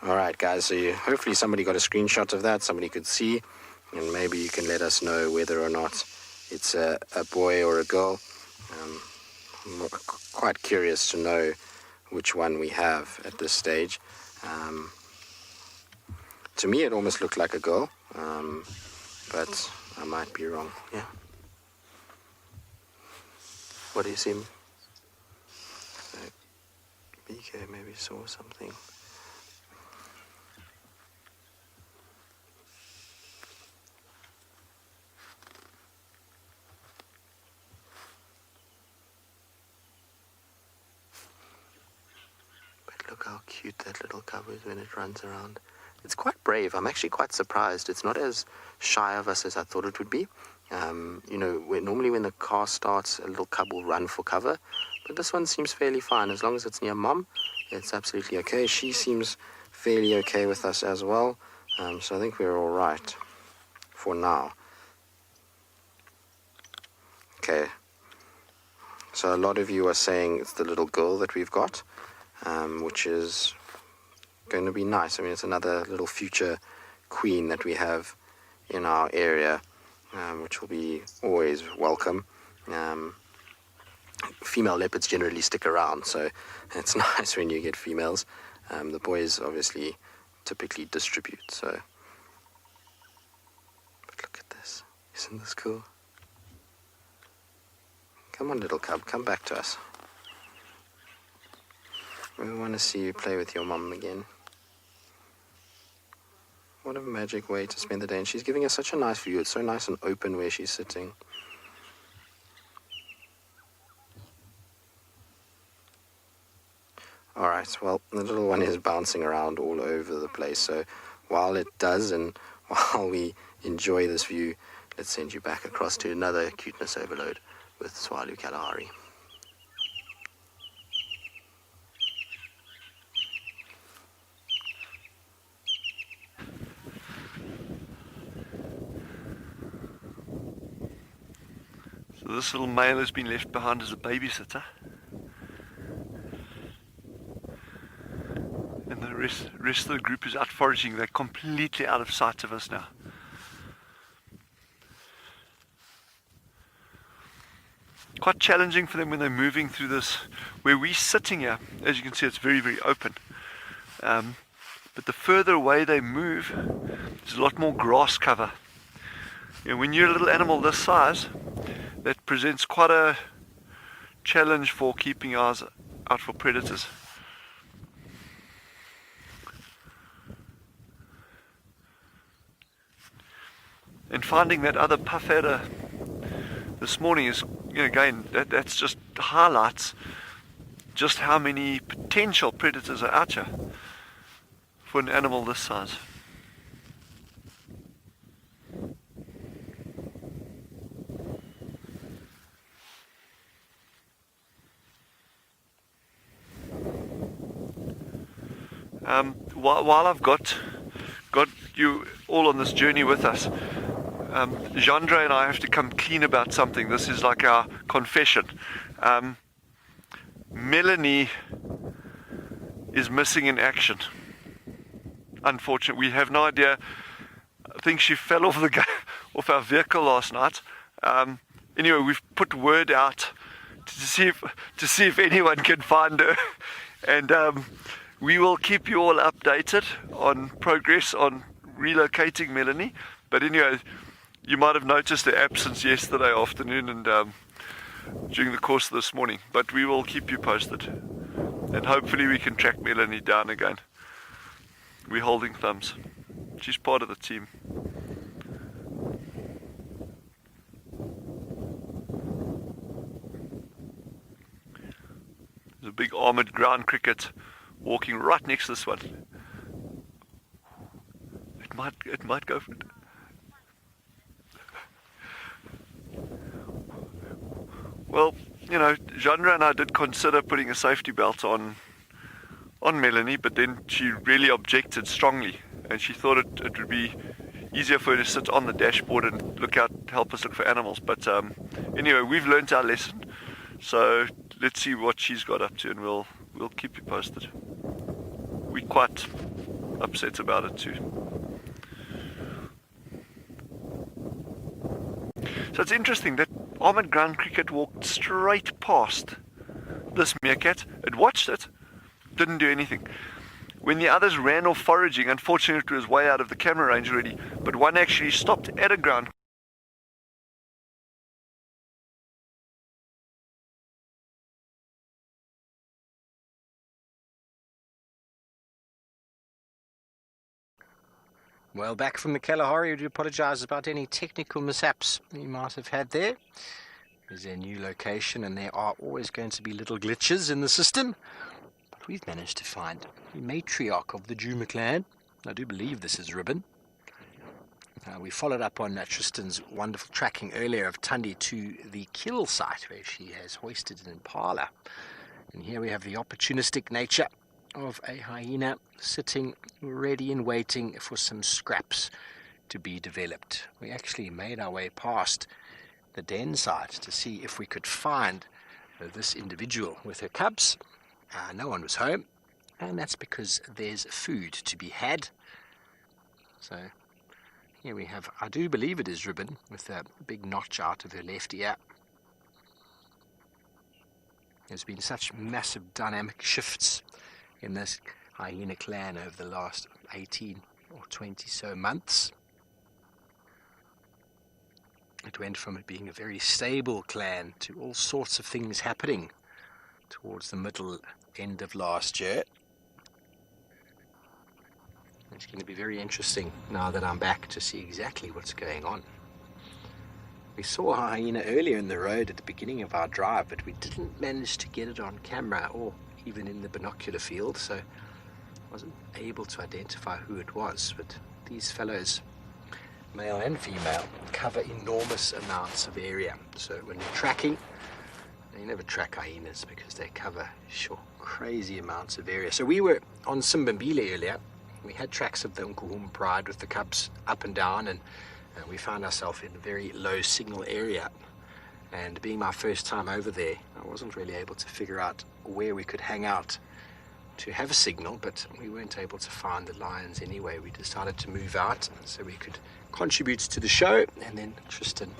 Alright guys, so hopefully somebody got a screenshot of that, somebody could see, and maybe you can let us know whether or not it's a boy or a girl. I'm quite curious to know which one we have at this stage. To me it almost looked like a girl, but I might be wrong. Yeah. What do you see? So, BK maybe saw something. Look how cute that little cub is when it runs around. It's quite brave. I'm actually quite surprised. It's not as shy of us as I thought it would be. You know, normally when the car starts, a little cub will run for cover. But this one seems fairly fine. As long as it's near mom, it's absolutely okay. She seems fairly okay with us as well. So I think we're all right for now. Okay. So a lot of you are saying it's the little girl that we've got, which is going to be nice. I mean, it's another little future queen that we have in our area, which will be always welcome. Female leopards generally stick around, so it's nice when you get females. The boys obviously typically distribute, so. But look at this. Isn't this cool? Come on, little cub, come back to us. We want to see you play with your mum again. What a magic way to spend the day. And she's giving us such a nice view. It's so nice and open where she's sitting. Alright, well, the little one is bouncing around all over the place. So while it does, and while we enjoy this view, let's send you back across to another cuteness overload with Tswalu Kalahari. So this little male has been left behind as a babysitter. And the rest of the group is out foraging. They're completely out of sight of us now. Quite challenging for them when they're moving through this. Where we're sitting here, as you can see, it's very, very open. But the further away they move, there's a lot more grass cover. You know, when you're a little animal this size, that presents quite a challenge for keeping your eyes out for predators. And finding that other puff adder this morning is, you know, again, that's just highlights just how many potential predators are out here for an animal this size. While I've got you all on this journey with us, Jandre and I have to come clean about something. This is like our confession. Melanie is missing in action. Unfortunately, we have no idea. I think she fell off off our vehicle last night. Anyway, we've put word out to see if anyone can find her, and we will keep you all updated on progress on relocating Melanie. But anyway, you might have noticed her absence yesterday afternoon and during the course of this morning. But we will keep you posted, and hopefully we can track Melanie down again. We're holding thumbs. She's part of the team. There's a big armored ground cricket walking right next to this one. It might go for it. Well, you know, Jandra and I did consider putting a safety belt on Melanie, but then she really objected strongly, and she thought it would be easier for her to sit on the dashboard and help us look for animals. But anyway, we've learnt our lesson, so let's see what she's got up to, and we'll keep you posted. We're quite upset about it too. So it's interesting that armored ground cricket walked straight past this meerkat. It watched it, didn't do anything. When the others ran off foraging, unfortunately it was way out of the camera range already, but one actually stopped at a ground. Well, back from the Kalahari, we do apologise about any technical mishaps you might have had there. There's a new location, and there are always going to be little glitches in the system. But we've managed to find the matriarch of the Djuma clan. I do believe this is Ribbon. We followed up on Tristan's wonderful tracking earlier of Tundi to the kill site where she has hoisted an impala. And here we have the opportunistic nature of a hyena sitting ready and waiting for some scraps to be developed. We actually made our way past the den site to see if we could find this individual with her cubs. No one was home, and that's because there's food to be had. So here we have, I do believe it is ribbon, with a big notch out of her left ear. There's been such massive dynamic shifts in this hyena clan over the last 18 or 20 so months. It went from it being a very stable clan to all sorts of things happening towards the middle end of last year. It's going to be very interesting now that I'm back to see exactly what's going on. We saw a hyena earlier in the road at the beginning of our drive, but we didn't manage to get it on camera or even in the binocular field, so I wasn't able to identify who it was. But these fellows, male and female, cover enormous amounts of area. So when you're tracking, you never track hyenas because they cover crazy amounts of area. So we were on Simbambile earlier. We had tracks of the Nkuhum Pride with the cubs up and down, and we found ourselves in a very low signal area. And being my first time over there, I wasn't really able to figure out where we could hang out to have a signal, but we weren't able to find the lions anyway. We decided to move out so we could contribute to the show. And then Tristan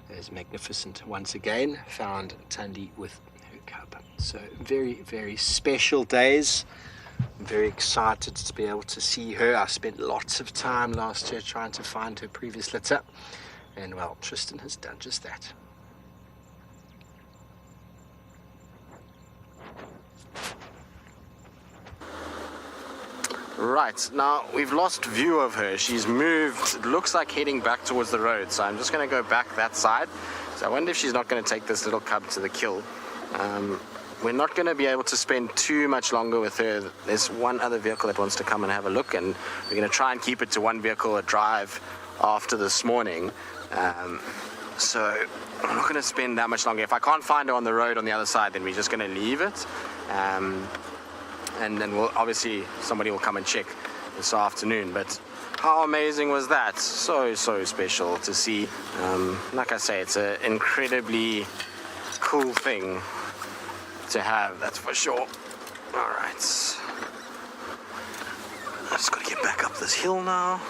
is magnificent once again, found Thandi with her cub. So very, very special days. I'm very excited to be able to see her. I spent lots of time last year trying to find her previous litter, and well, Tristan has done just that. Right, now we've lost view of her. She's moved, it looks like heading back towards the road, so I'm just going to go back that side. So I wonder if she's not going to take this little cub to the kill. We're not going to be able to spend too much longer with her. There's one other vehicle that wants to come and have a look, and we're going to try and keep it to one vehicle a drive after this morning. So I'm not going to spend that much longer. If I can't find her on the road on the other side, then we're just going to leave it. And then we'll obviously somebody will come and check this afternoon. But how amazing was that? So special to see. Like I say, it's an incredibly cool thing to have, that's for sure. All right, I just got to get back up this hill now.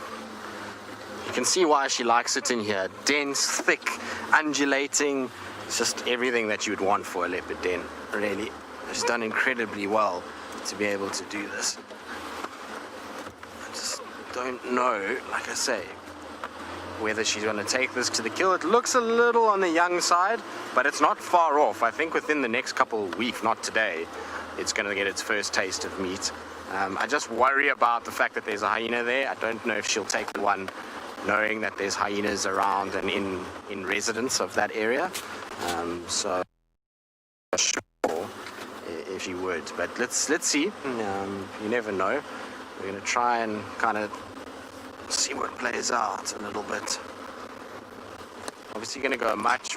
You can see why she likes it in here. Dense, thick, undulating. It's just everything that you would want for a leopard den, really. It's done incredibly well to be able to do this. I just don't know, like I say, whether she's going to take this to the kill. It looks a little on the young side, but it's not far off. I think within the next couple of weeks, not today, it's going to get its first taste of meat. I just worry about the fact that there's a hyena there. I don't know if she'll take the one knowing that there's hyenas around and in residence of that area. So I'm not sure if she would, but let's see. You never know. We're going to try and kind of see what plays out a little bit. Obviously going to go much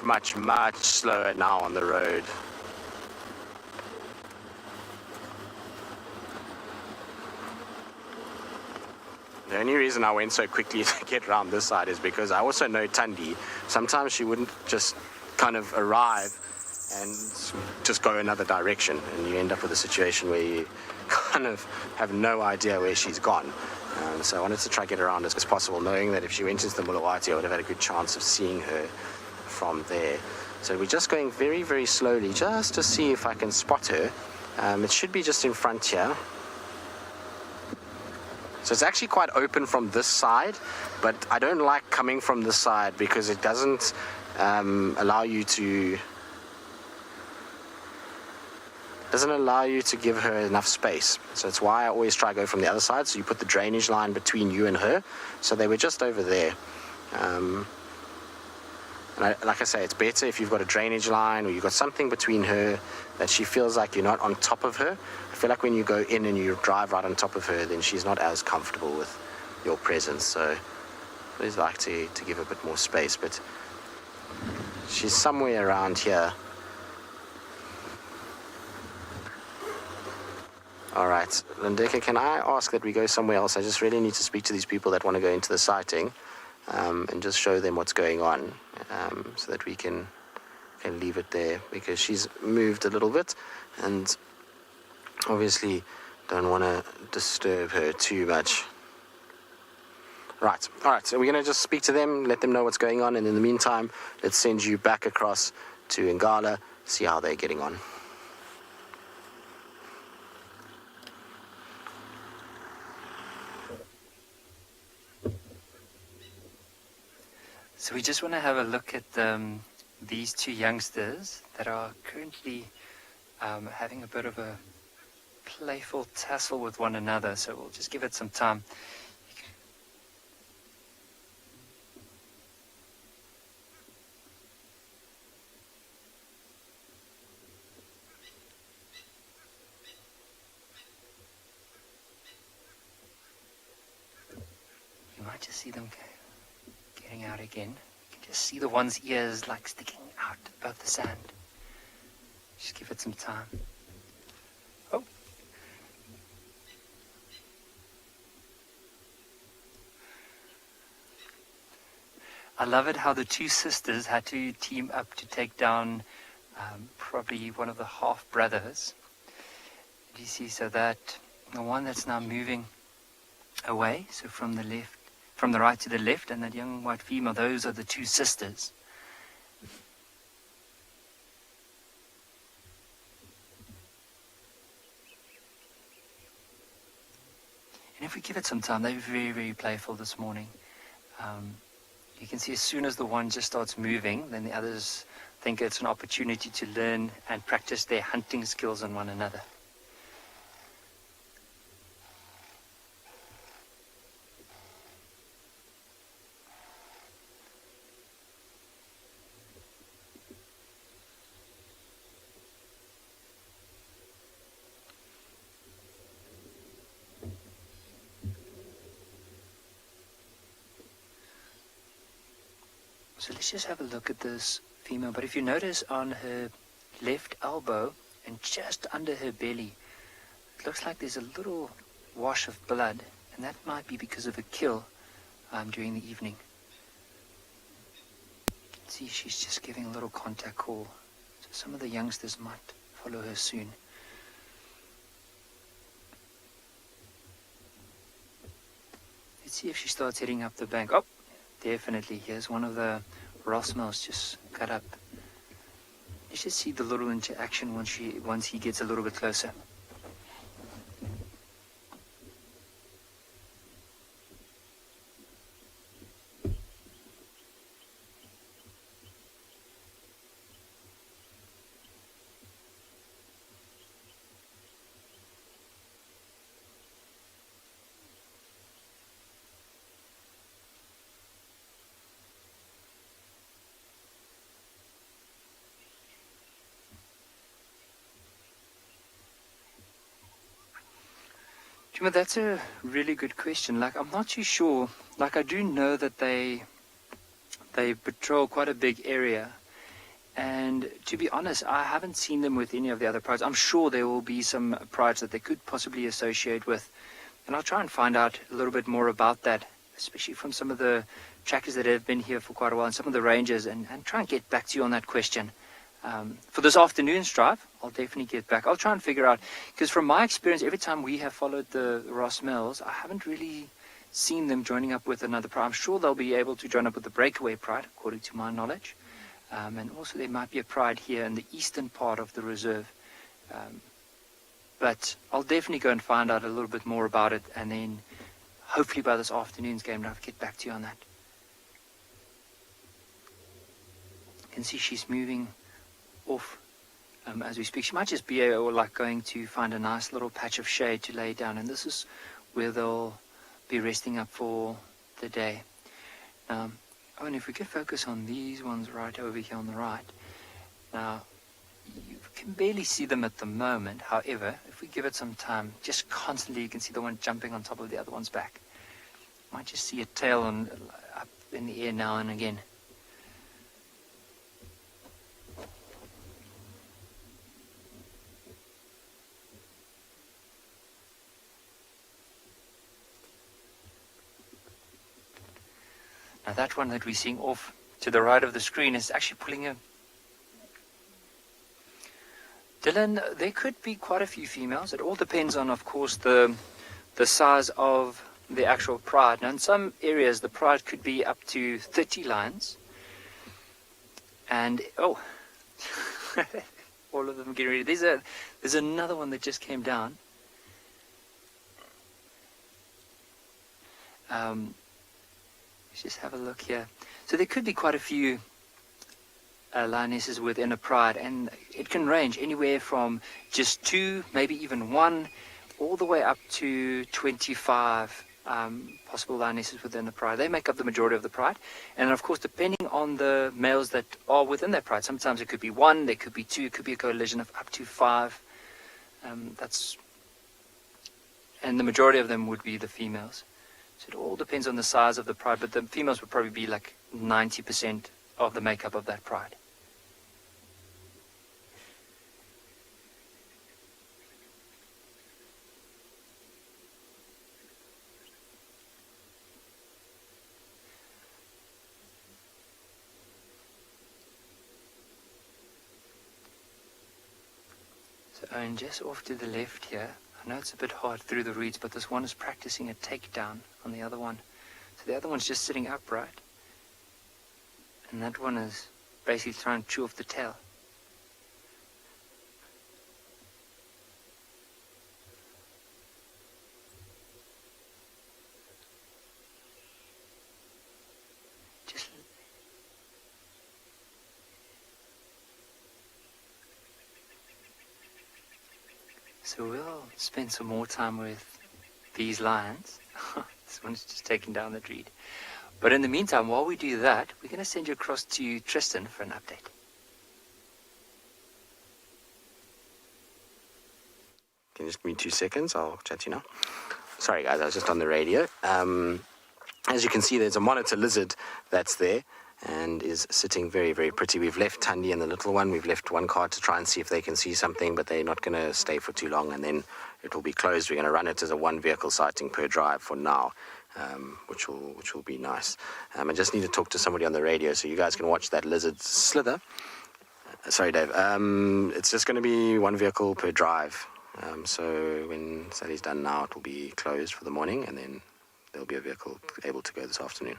slower now on the road. The only reason I went so quickly to get around this side is because I also know Thandi. Sometimes she wouldn't just kind of arrive and just go another direction, and you end up with a situation where you kind of have no idea where she's gone. So I wanted to try to get around as possible, knowing that if she went into the Mulawati, I would have had a good chance of seeing her from there. So we're just going very slowly, just to see if I can spot her. It should be just in front here. So it's actually quite open from this side, but I don't like coming from this side because it doesn't allow you to give her enough space. So it's why I always try to go from the other side. So you put the drainage line between you and her. So they were just over there. And like I say, it's better if you've got a drainage line or you've got something between her that she feels like you're not on top of her. I feel like when you go in and you drive right on top of her, then she's not as comfortable with your presence. So I always like to give her a bit more space. But she's somewhere around here. All right, Lindeka, can I ask that we go somewhere else? I just really need to speak to these people that want to go into the sighting and just show them what's going on so that we can Okay, leave it there because she's moved a little bit, and obviously don't want to disturb her too much. Right, all right, so we're going to just speak to them, let them know what's going on, and in the meantime, let's send you back across to Ngala, see how they're getting on. So we just want to have a look at these two youngsters that are currently having a bit of a playful tussle with one another. So we'll just give it some time. You might just see them getting out again. You can just see the one's ears like sticking out above the sand. Just give it some time. Oh. I love it how the two sisters had to team up to take down probably one of the half brothers. Do you see? So that the one that's now moving away, so from the right to the left, and that young white female, those are the two sisters. And if we give it some time, they're very, very playful this morning. You can see as soon as the one just starts moving, then the others think it's an opportunity to learn and practice their hunting skills on one another. So let's just have a look at this female. But if you notice on her left elbow and just under her belly, it looks like there's a little wash of blood, and that might be because of a kill during the evening. See, she's just giving a little contact call. So some of the youngsters might follow her soon. Let's see if she starts heading up the bank. Oh, definitely. Here's one of the Rossmels just cut up. You should see the little interaction once he gets a little bit closer. But that's a really good question. Like, I'm not too sure. Like, I do know that they patrol quite a big area. And to be honest, I haven't seen them with any of the other prides. I'm sure there will be some prides that they could possibly associate with. And I'll try and find out a little bit more about that, especially from some of the trackers that have been here for quite a while and some of the rangers, and try and get back to you on that question. For this afternoon's drive, I'll definitely get back. I'll try and figure out, because from my experience, every time we have followed the Rossmels, I haven't really seen them joining up with another pride. I'm sure they'll be able to join up with the breakaway pride, according to my knowledge. And also there might be a pride here in the eastern part of the reserve. But I'll definitely go and find out a little bit more about it, and then hopefully by this afternoon's game, I'll get back to you on that. You can see she's moving off as we speak. She might just be like going to find a nice little patch of shade to lay down, and this is where they'll be resting up for the day. Oh, and if we could focus on these ones right over here on the right. Now, you can barely see them at the moment. However, if we give it some time, just constantly you can see the one jumping on top of the other one's back. You might just see a tail up in the air now and again. Now that one that we're seeing off to the right of the screen is actually pulling a Dylan, there could be quite a few females. It all depends on, of course, the size of the actual pride. Now, in some areas, the pride could be up to 30 lions. And, oh, all of them getting ready. There's another one that just came down. Let's just have a look here. So there could be quite a few lionesses within a pride, and it can range anywhere from just 2, maybe even 1, all the way up to 25 possible lionesses within the pride. They make up the majority of the pride, and of course, depending on the males that are within that pride, sometimes it could be 1, there could be 2, it could be a coalition of up to 5. And the majority of them would be the females. So it all depends on the size of the pride, but the females would probably be like 90% of the makeup of that pride. So Owen, just off to the left here. I know it's a bit hard through the reeds, but this one is practicing a takedown on the other one. So the other one's just sitting upright. And that one is basically trying to chew off the tail. So we'll spend some more time with these lions. This one's just taking down the reed. But in the meantime, while we do that, we're going to send you across to Tristan for an update. Can you just give me 2 seconds? I'll chat to you now. Sorry guys, I was just on the radio. As you can see, there's a monitor lizard that's there and is sitting very, very pretty. We've left Tundi and the little one. We've left one card to try and see if they can see something, but they're not going to stay for too long, and then it will be closed. We're going to run it as a 1 vehicle sighting per drive for now, which will be nice. I just need to talk to somebody on the radio, so you guys can watch that lizard slither. Sorry, Dave. It's just going to be 1 vehicle per drive. So when Sally's done now, it will be closed for the morning, and then there'll be a vehicle able to go this afternoon.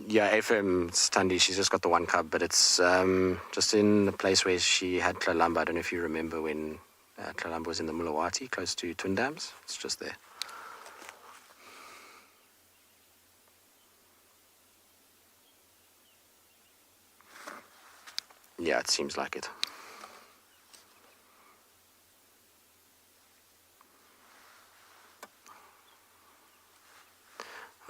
Yeah, FM Tundi, she's just got the 1 cub, but it's just in the place where she had Tlalamba. I don't know if you remember when Tlalamba was in the Mulawati, close to Twin Dams. It's just there. Yeah, it seems like it.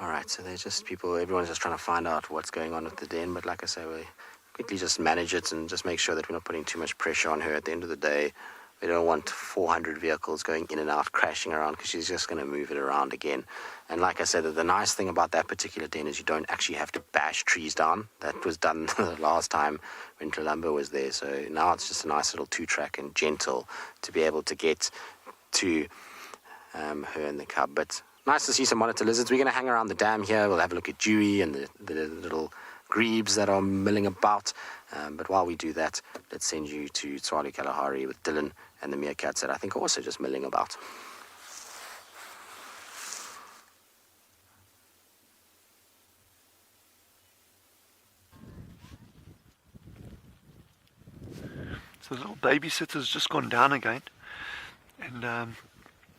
Alright, so there's just people, everyone's just trying to find out what's going on with the den, but like I say, we quickly just manage it and just make sure that we're not putting too much pressure on her. At the end of the day, we don't want 400 vehicles going in and out, crashing around, because she's just going to move it around again. And like I said, the nice thing about that particular den is you don't actually have to bash trees down. That was done the last time when Tlalamba was there, so now it's just a nice little 2-track and gentle to be able to get to her and the cub. But nice to see some monitor lizards. We're going to hang around the dam here. We'll have a look at Dewey and the little grebes that are milling about. But while we do that, let's send you to Tswalu Kalahari with Dylan and the Meerkats that I think are also just milling about. So the little babysitter's just gone down again. And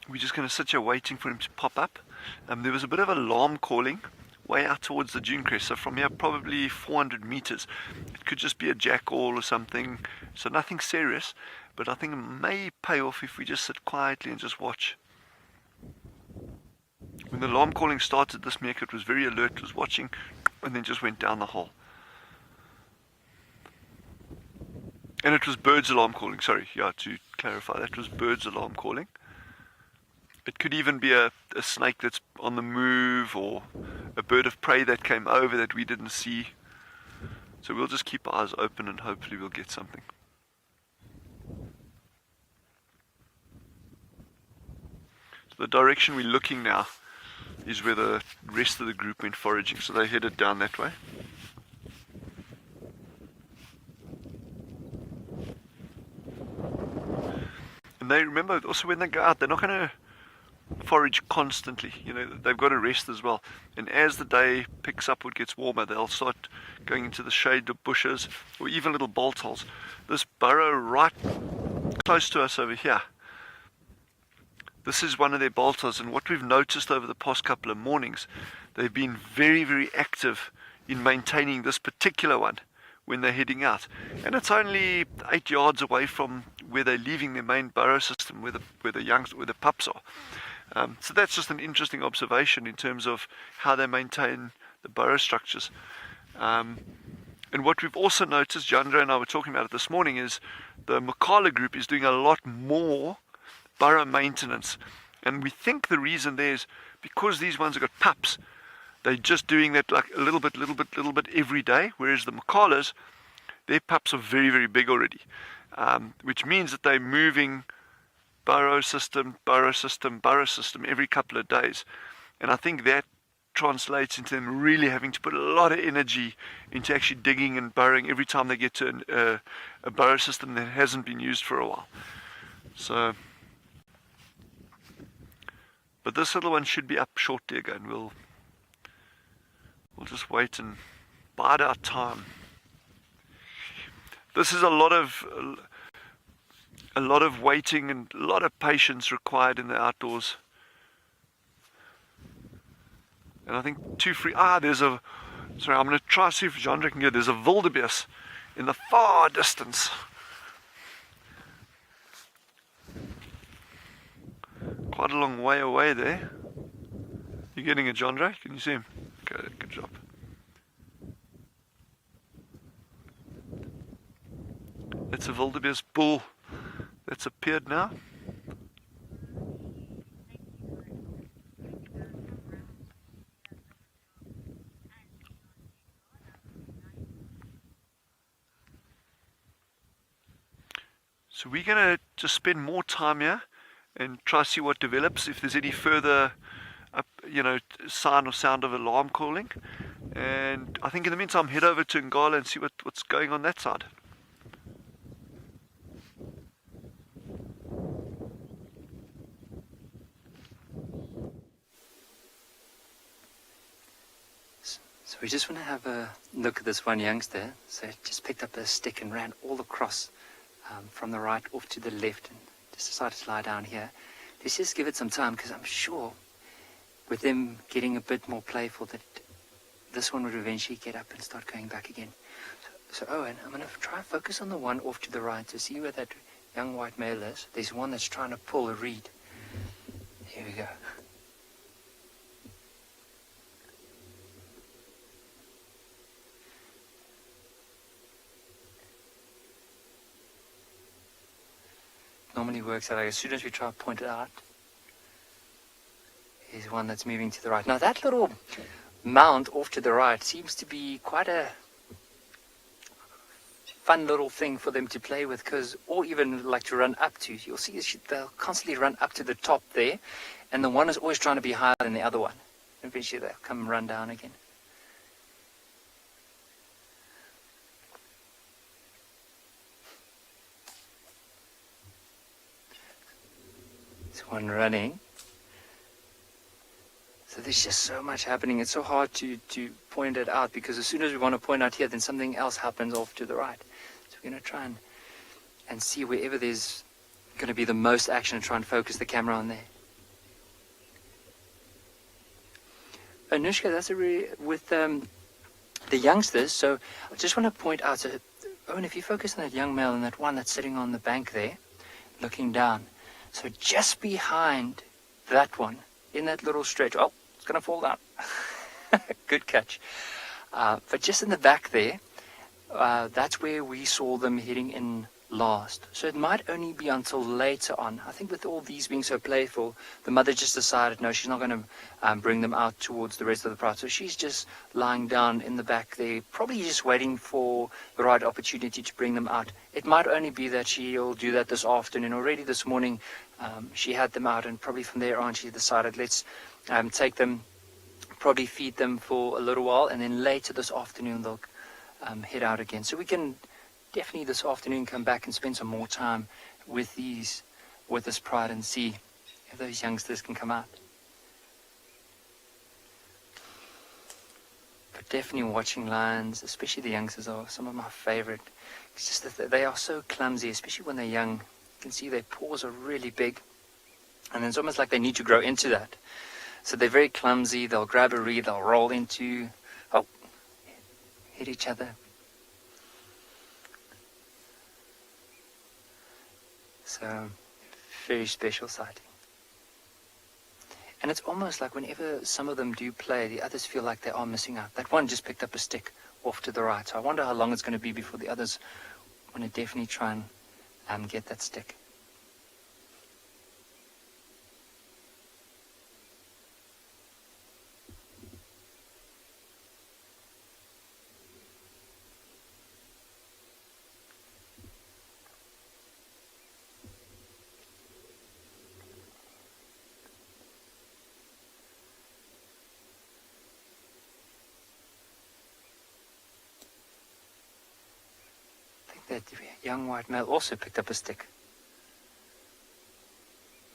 we're just going to sit here waiting for him to pop up. There was a bit of alarm calling way out towards the dune crest, so from here probably 400 meters. It could just be a jackal or something, so nothing serious, but I think it may pay off if we just sit quietly and just watch. When the alarm calling started, this meerkat was very alert, was watching, and then just went down the hole. And it was birds alarm calling, sorry, yeah, to clarify, that was birds alarm calling. It could even be a snake that's on the move, or a bird of prey that came over that we didn't see. So we'll just keep our eyes open and hopefully we'll get something. So the direction we're looking now is where the rest of the group went foraging, so they headed down that way. And they remember also when they go out, they're not going to forage constantly. You know, they've got to rest as well. And as the day picks up or gets warmer, they'll start going into the shade of bushes or even little bolt holes. This burrow right close to us over here, this is one of their bolt holes, and what we've noticed over the past couple of mornings, they've been very, very active in maintaining this particular one when they're heading out. And it's only 8 yards away from where they're leaving their main burrow system, where the pups are. So that's just an interesting observation in terms of how they maintain the burrow structures. And what we've also noticed, Jandra and I were talking about it this morning, is the Makala group is doing a lot more burrow maintenance. And we think the reason there is because these ones have got pups, they're just doing that like a little bit every day, whereas the Makalas, their pups are very, very big already, which means that they're moving burrow system every couple of days. And I think that translates into them really having to put a lot of energy into actually digging and burrowing every time they get to a burrow system that hasn't been used for a while. So, but this little one should be up shortly again. We'll just wait and bide our time. This is a lot of waiting and a lot of patience required in the outdoors. And I think sorry, I'm going to try to see if Jandra can get, there's a wildebeest in the far distance. Quite a long way away there. You getting it, Jandra? Can you see him? Okay, good job. It's a wildebeest bull that's appeared now. So we're going to just spend more time here and try to see what develops, if there's any further sign or sound of alarm calling. And I think in the meantime, head over to Ngala and see what's going on that side. So we just want to have a look at this one youngster. So it just picked up a stick and ran all across from the right off to the left and just decided to lie down here. Let's just give it some time, because I'm sure with them getting a bit more playful that this one would eventually get up and start going back again. So Owen, I'm going to try and focus on the one off to the right to see where that young white male is. There's one that's trying to pull a reed. Here we go. Normally works out like as soon as we try to point it out, is one that's moving to the right. Now that little mound off to the right seems to be quite a fun little thing for them to play with, or even like to run up to. You'll see they'll constantly run up to the top there, and the one is always trying to be higher than the other one. Eventually they'll come and run down again. One running. So there's just so much happening. It's so hard to point it out, because as soon as we want to point out here, then something else happens off to the right. So we're going to try and see wherever there's going to be the most action and try and focus the camera on there. Anushka, that's with the youngsters. So I just want to point out, so Owen, if you focus on that young male and that one that's sitting on the bank there, looking down. So just behind that one, in that little stretch, oh, it's going to fall down. Good catch. But just in the back there, that's where we saw them heading in last. So it might only be until later on. I think with all these being so playful, the mother just decided, no, she's not going to bring them out towards the rest of the pride. So she's just lying down in the back there, probably just waiting for the right opportunity to bring them out. It might only be that she'll do that this afternoon. Already this morning, she had them out, and probably from there on, she decided, let's take them, probably feed them for a little while, and then later this afternoon, they'll head out again. So we can definitely this afternoon come back and spend some more time with these with this pride and see if those youngsters can come out. But definitely watching lions, especially the youngsters, are some of my favorite. It's just that they are so clumsy, especially when they're young. You can see their paws are really big, and it's almost like they need to grow into that. So they're very clumsy. They'll grab a reed, they'll roll into, hit each other. So, very special sighting. And it's almost like whenever some of them do play, the others feel like they are missing out. That one just picked up a stick off to the right. So I wonder how long it's going to be before the others want to definitely try and get that stick. That young white male also picked up a stick.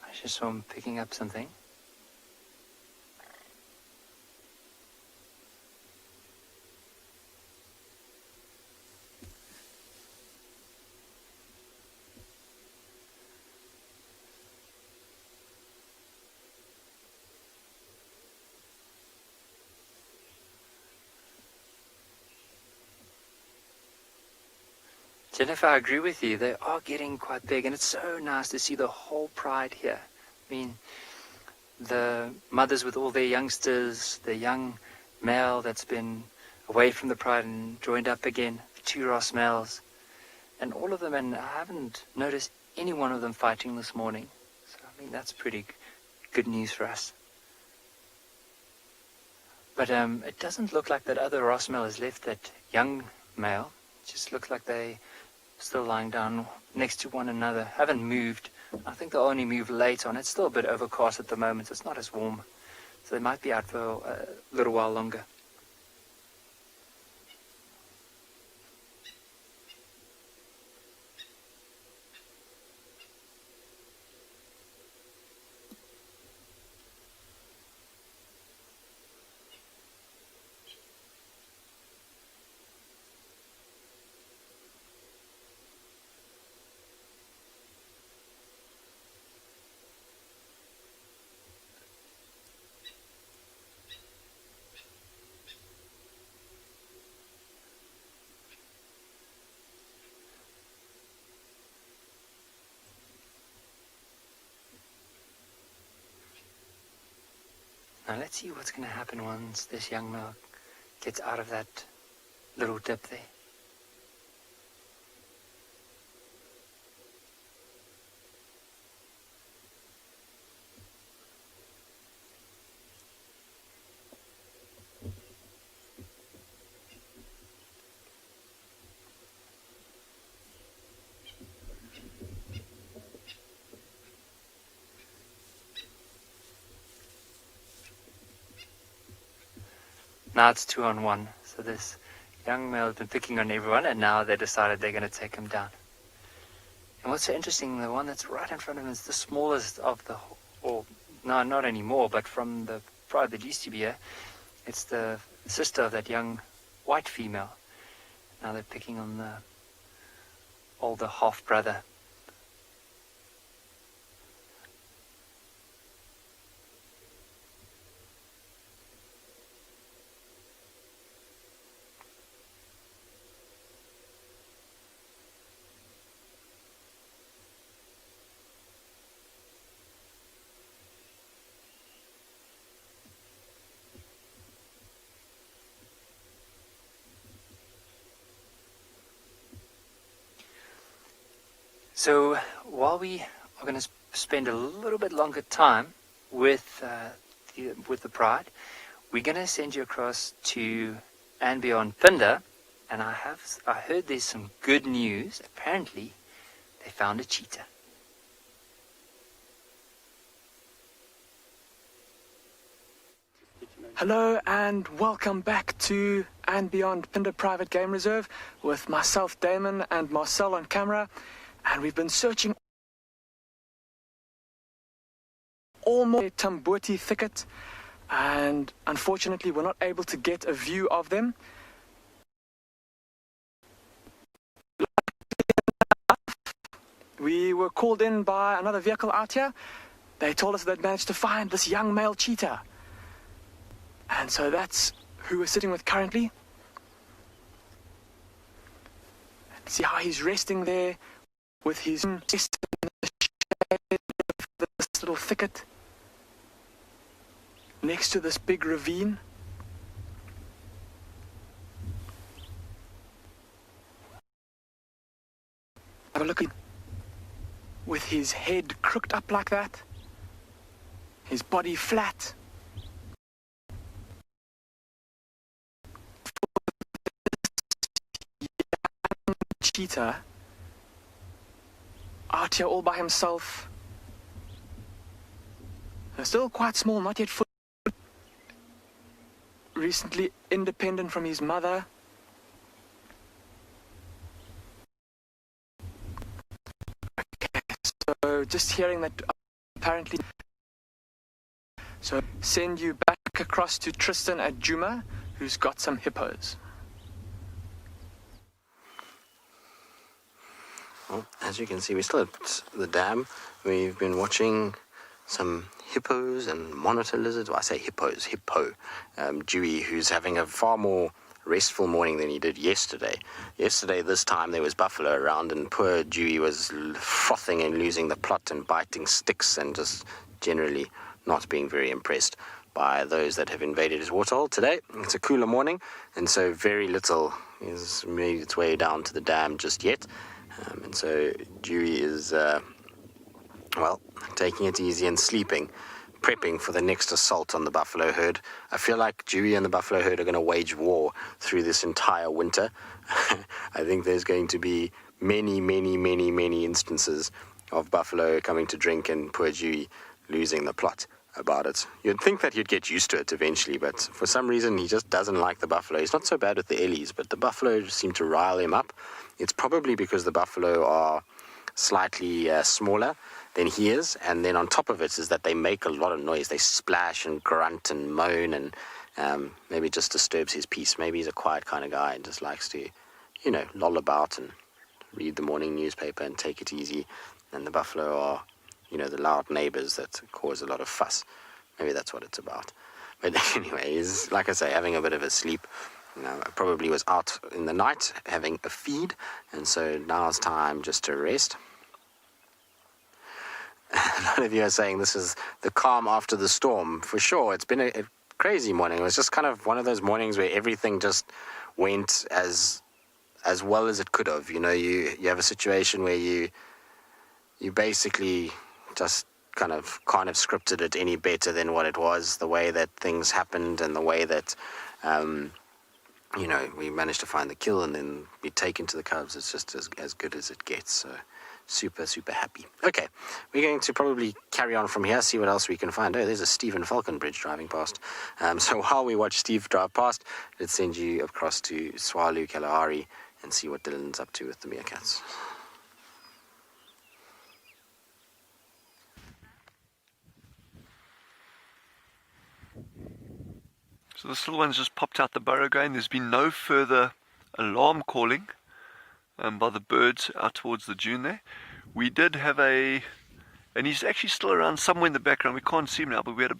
I just saw him picking up something. Jennifer, I agree with you. They are getting quite big, and it's so nice to see the whole pride here. I mean, the mothers with all their youngsters, the young male that's been away from the pride and joined up again, the 2 Ross males, and all of them, and I haven't noticed any one of them fighting this morning. So, I mean, that's pretty good news for us. But it doesn't look like that other Ross male has left that young male. It just looks like they still lying down next to one another, haven't moved. I think they'll only move late on. It's still a bit overcast at the moment. It's not as warm, so they might be out for a little while longer. Now let's see what's going to happen once this young male gets out of that little dip there. Now it's 2-on-1, so this young male has been picking on everyone, and now they decided they're going to take him down. And what's so interesting, the one that's right in front of him is the smallest of the, or no, not anymore, but from the pride that used to be here, it's the sister of that young white female. Now they're picking on the older half-brother. So while we are going to spend a little bit longer time with the pride, we're going to send you across to Ambien Pinder, and I heard there's some good news. Apparently, they found a cheetah. Hello and welcome back to Ambien Pinder Private Game Reserve with myself, Damon, and Marcel on camera. And we've been searching all more Tamboti thicket, and unfortunately we're not able to get a view of them. We were called in by another vehicle out here. They told us they'd managed to find this young male cheetah. And so that's who we're sitting with currently. See how he's resting there with his chest in the shade of this little thicket next to this big ravine. Have a look at him. With his head crooked up like that, his body flat. Young cheetah out here all by himself. Still quite small, not yet fully. Recently independent from his mother. So just hearing that apparently, so send you back across to Tristan at Juma, who's got some hippos. Well, as you can see, we're still at the dam. We've been watching some hippos and monitor lizards. Well, I say hippos, Dewey, who's having a far more restful morning than he did yesterday. Yesterday, this time, there was buffalo around, and poor Dewey was frothing and losing the plot and biting sticks and just generally not being very impressed by those that have invaded his waterhole. Today, it's a cooler morning, and so very little has made its way down to the dam just yet. And so Dewey is, well, taking it easy and sleeping, prepping for the next assault on the buffalo herd. I feel like Dewey and the buffalo herd are going to wage war through this entire winter. I think there's going to be many instances of buffalo coming to drink and poor Dewey losing the plot about it. You'd think that he'd get used to it eventually, but for some reason he just doesn't like the buffalo. He's not so bad with the ellies, but the buffalo seem to rile him up. It's probably because the buffalo are slightly smaller than he is, and then on top of it is that they make a lot of noise. They splash and grunt and moan, and maybe it just disturbs his peace. Maybe he's a quiet kind of guy and just likes to, you know, loll about and read the morning newspaper and take it easy. And the buffalo are, you know, the loud neighbors that cause a lot of fuss. Maybe that's what it's about. But anyway, he's, like I say, having a bit of a sleep. Probably was out in the night having a feed, and so now it's time just to rest. A lot of you are saying this is the calm after the storm. For sure, it's been a crazy morning. It was just kind of one of those mornings where everything just went as well as it could have. You know, you have a situation where you basically just kind of can't have scripted it any better than what it was, the way that things happened and the way that you know, we managed to find the kill and then be taken to the cubs. It's just as good as it gets. So super happy. Okay, we're going to probably carry on from here, see what else we can find. Oh, there's a Stephen Falcon bridge driving past. So while we watch Steve drive past, let's send you across to Tswalu Kalahari and see what Dylan's up to with the meerkats. So this little one's just popped out the burrow again. There's been no further alarm calling by the birds out towards the dune there. We did have and he's actually still around somewhere in the background. We can't see him now, but we had a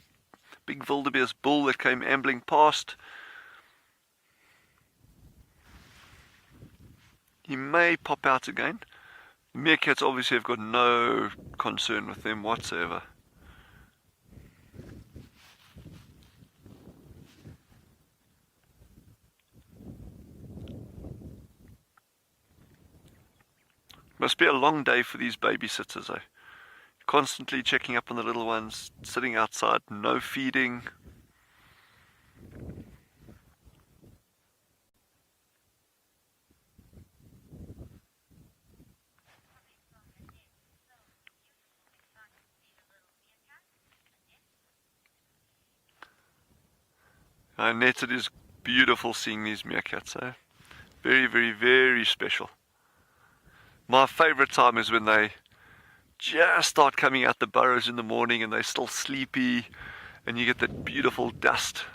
big wildebeest bull that came ambling past. He may pop out again. The meerkats obviously have got no concern with them whatsoever. Must be a long day for these babysitters, eh? Constantly checking up on the little ones, sitting outside, no feeding. Annette, it is beautiful seeing these meerkats, eh? Very special. My favorite time is when they just start coming out the burrows in the morning and they're still sleepy, and you get that beautiful dust.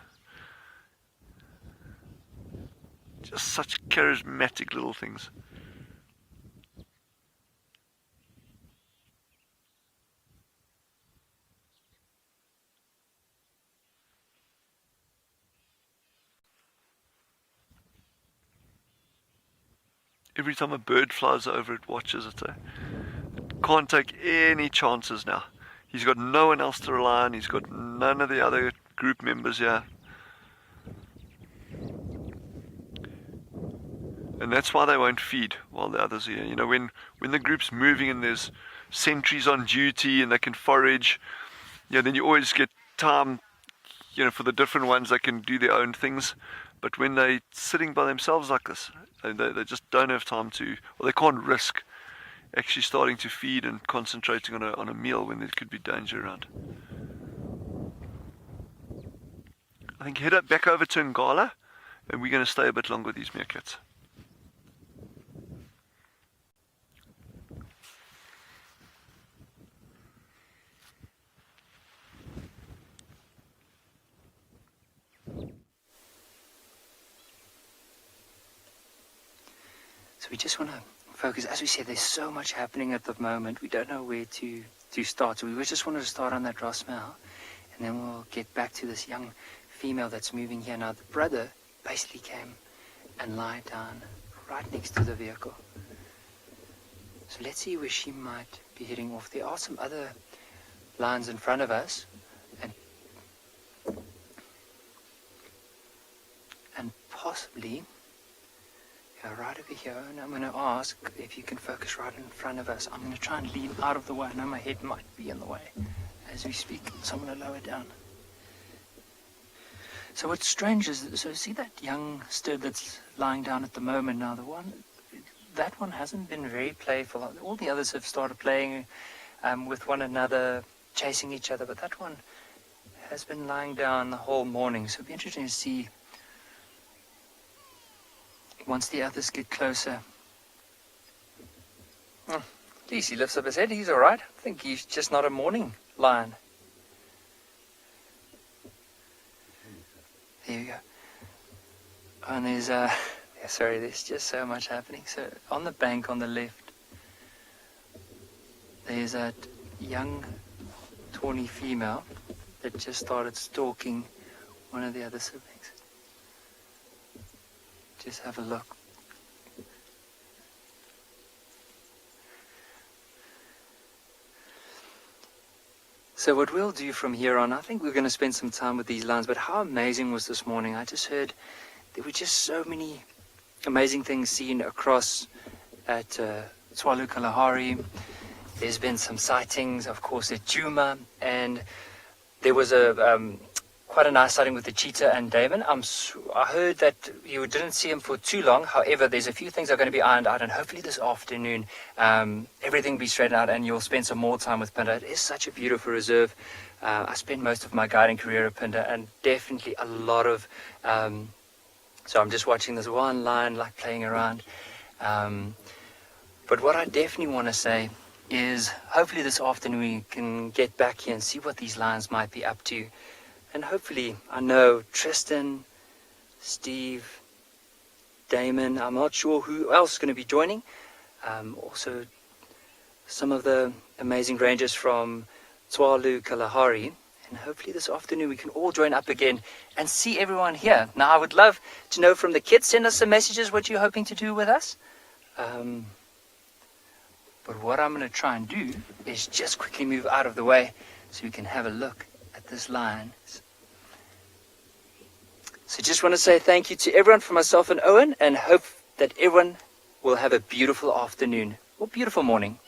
Just such charismatic little things. Every time a bird flies over, it watches it. It can't take any chances now. He's got no one else to rely on. He's got none of the other group members here. And that's why they won't feed while the others are here. You know, when the group's moving and there's sentries on duty and they can forage, then you always get time, for the different ones. They can do their own things. But when they're sitting by themselves like this, they just don't have time to, or they can't risk actually starting to feed and concentrating on a meal when there could be danger around. I think head back over to Ngala, and we're going to stay a bit longer with these meerkats. So we just want to focus. As we said, there's so much happening at the moment. We don't know where to start. So we just wanted to start on that raw smell, and then we'll get back to this young female that's moving here. Now, the brother basically came and lied down right next to the vehicle. So let's see where she might be heading off. There are some other lines in front of us, and possibly right over here, and I'm going to ask if you can focus right in front of us. I'm going to try and lean out of the way. I know my head might be in the way as we speak, so I'm going to lower down. So what's strange is, so see that young stud that's lying down at the moment now, that one hasn't been very playful. All the others have started playing with one another, chasing each other, but that one has been lying down the whole morning. So it'll be interesting to see once the others get closer. At least he lifts up his head. He's all right. I think he's just not a morning lion. There you go. And there's there's just so much happening. So on the bank on the left, there's that young tawny female that just started stalking one of the other siblings. Just have a look. So what we'll do from here on, I think we're going to spend some time with these lions, but how amazing was this morning? I just heard there were just so many amazing things seen across at Tswalu Kalahari. There's been some sightings, of course, at Juma, and there was quite a nice sighting with the cheetah and Damon. I heard that you didn't see him for too long. However, there's a few things that are going to be ironed out, and hopefully this afternoon everything will be straightened out and you'll spend some more time with Pinder. It is such a beautiful reserve. I spent most of my guiding career at Pinder, and definitely a lot of so I'm just watching this one lion like playing around, but what I definitely want to say is hopefully this afternoon we can get back here and see what these lions might be up to. And hopefully, I know Tristan, Steve, Damon, I'm not sure who else is going to be joining. Also, some of the amazing rangers from Tswalu Kalahari. And hopefully this afternoon we can all join up again and see everyone here. Now, I would love to know from the kids, send us some messages what you're hoping to do with us. But what I'm going to try and do is just quickly move out of the way so we can have a look at this lion. So just want to say thank you to everyone, from myself and Owen, and hope that everyone will have a beautiful afternoon or beautiful morning.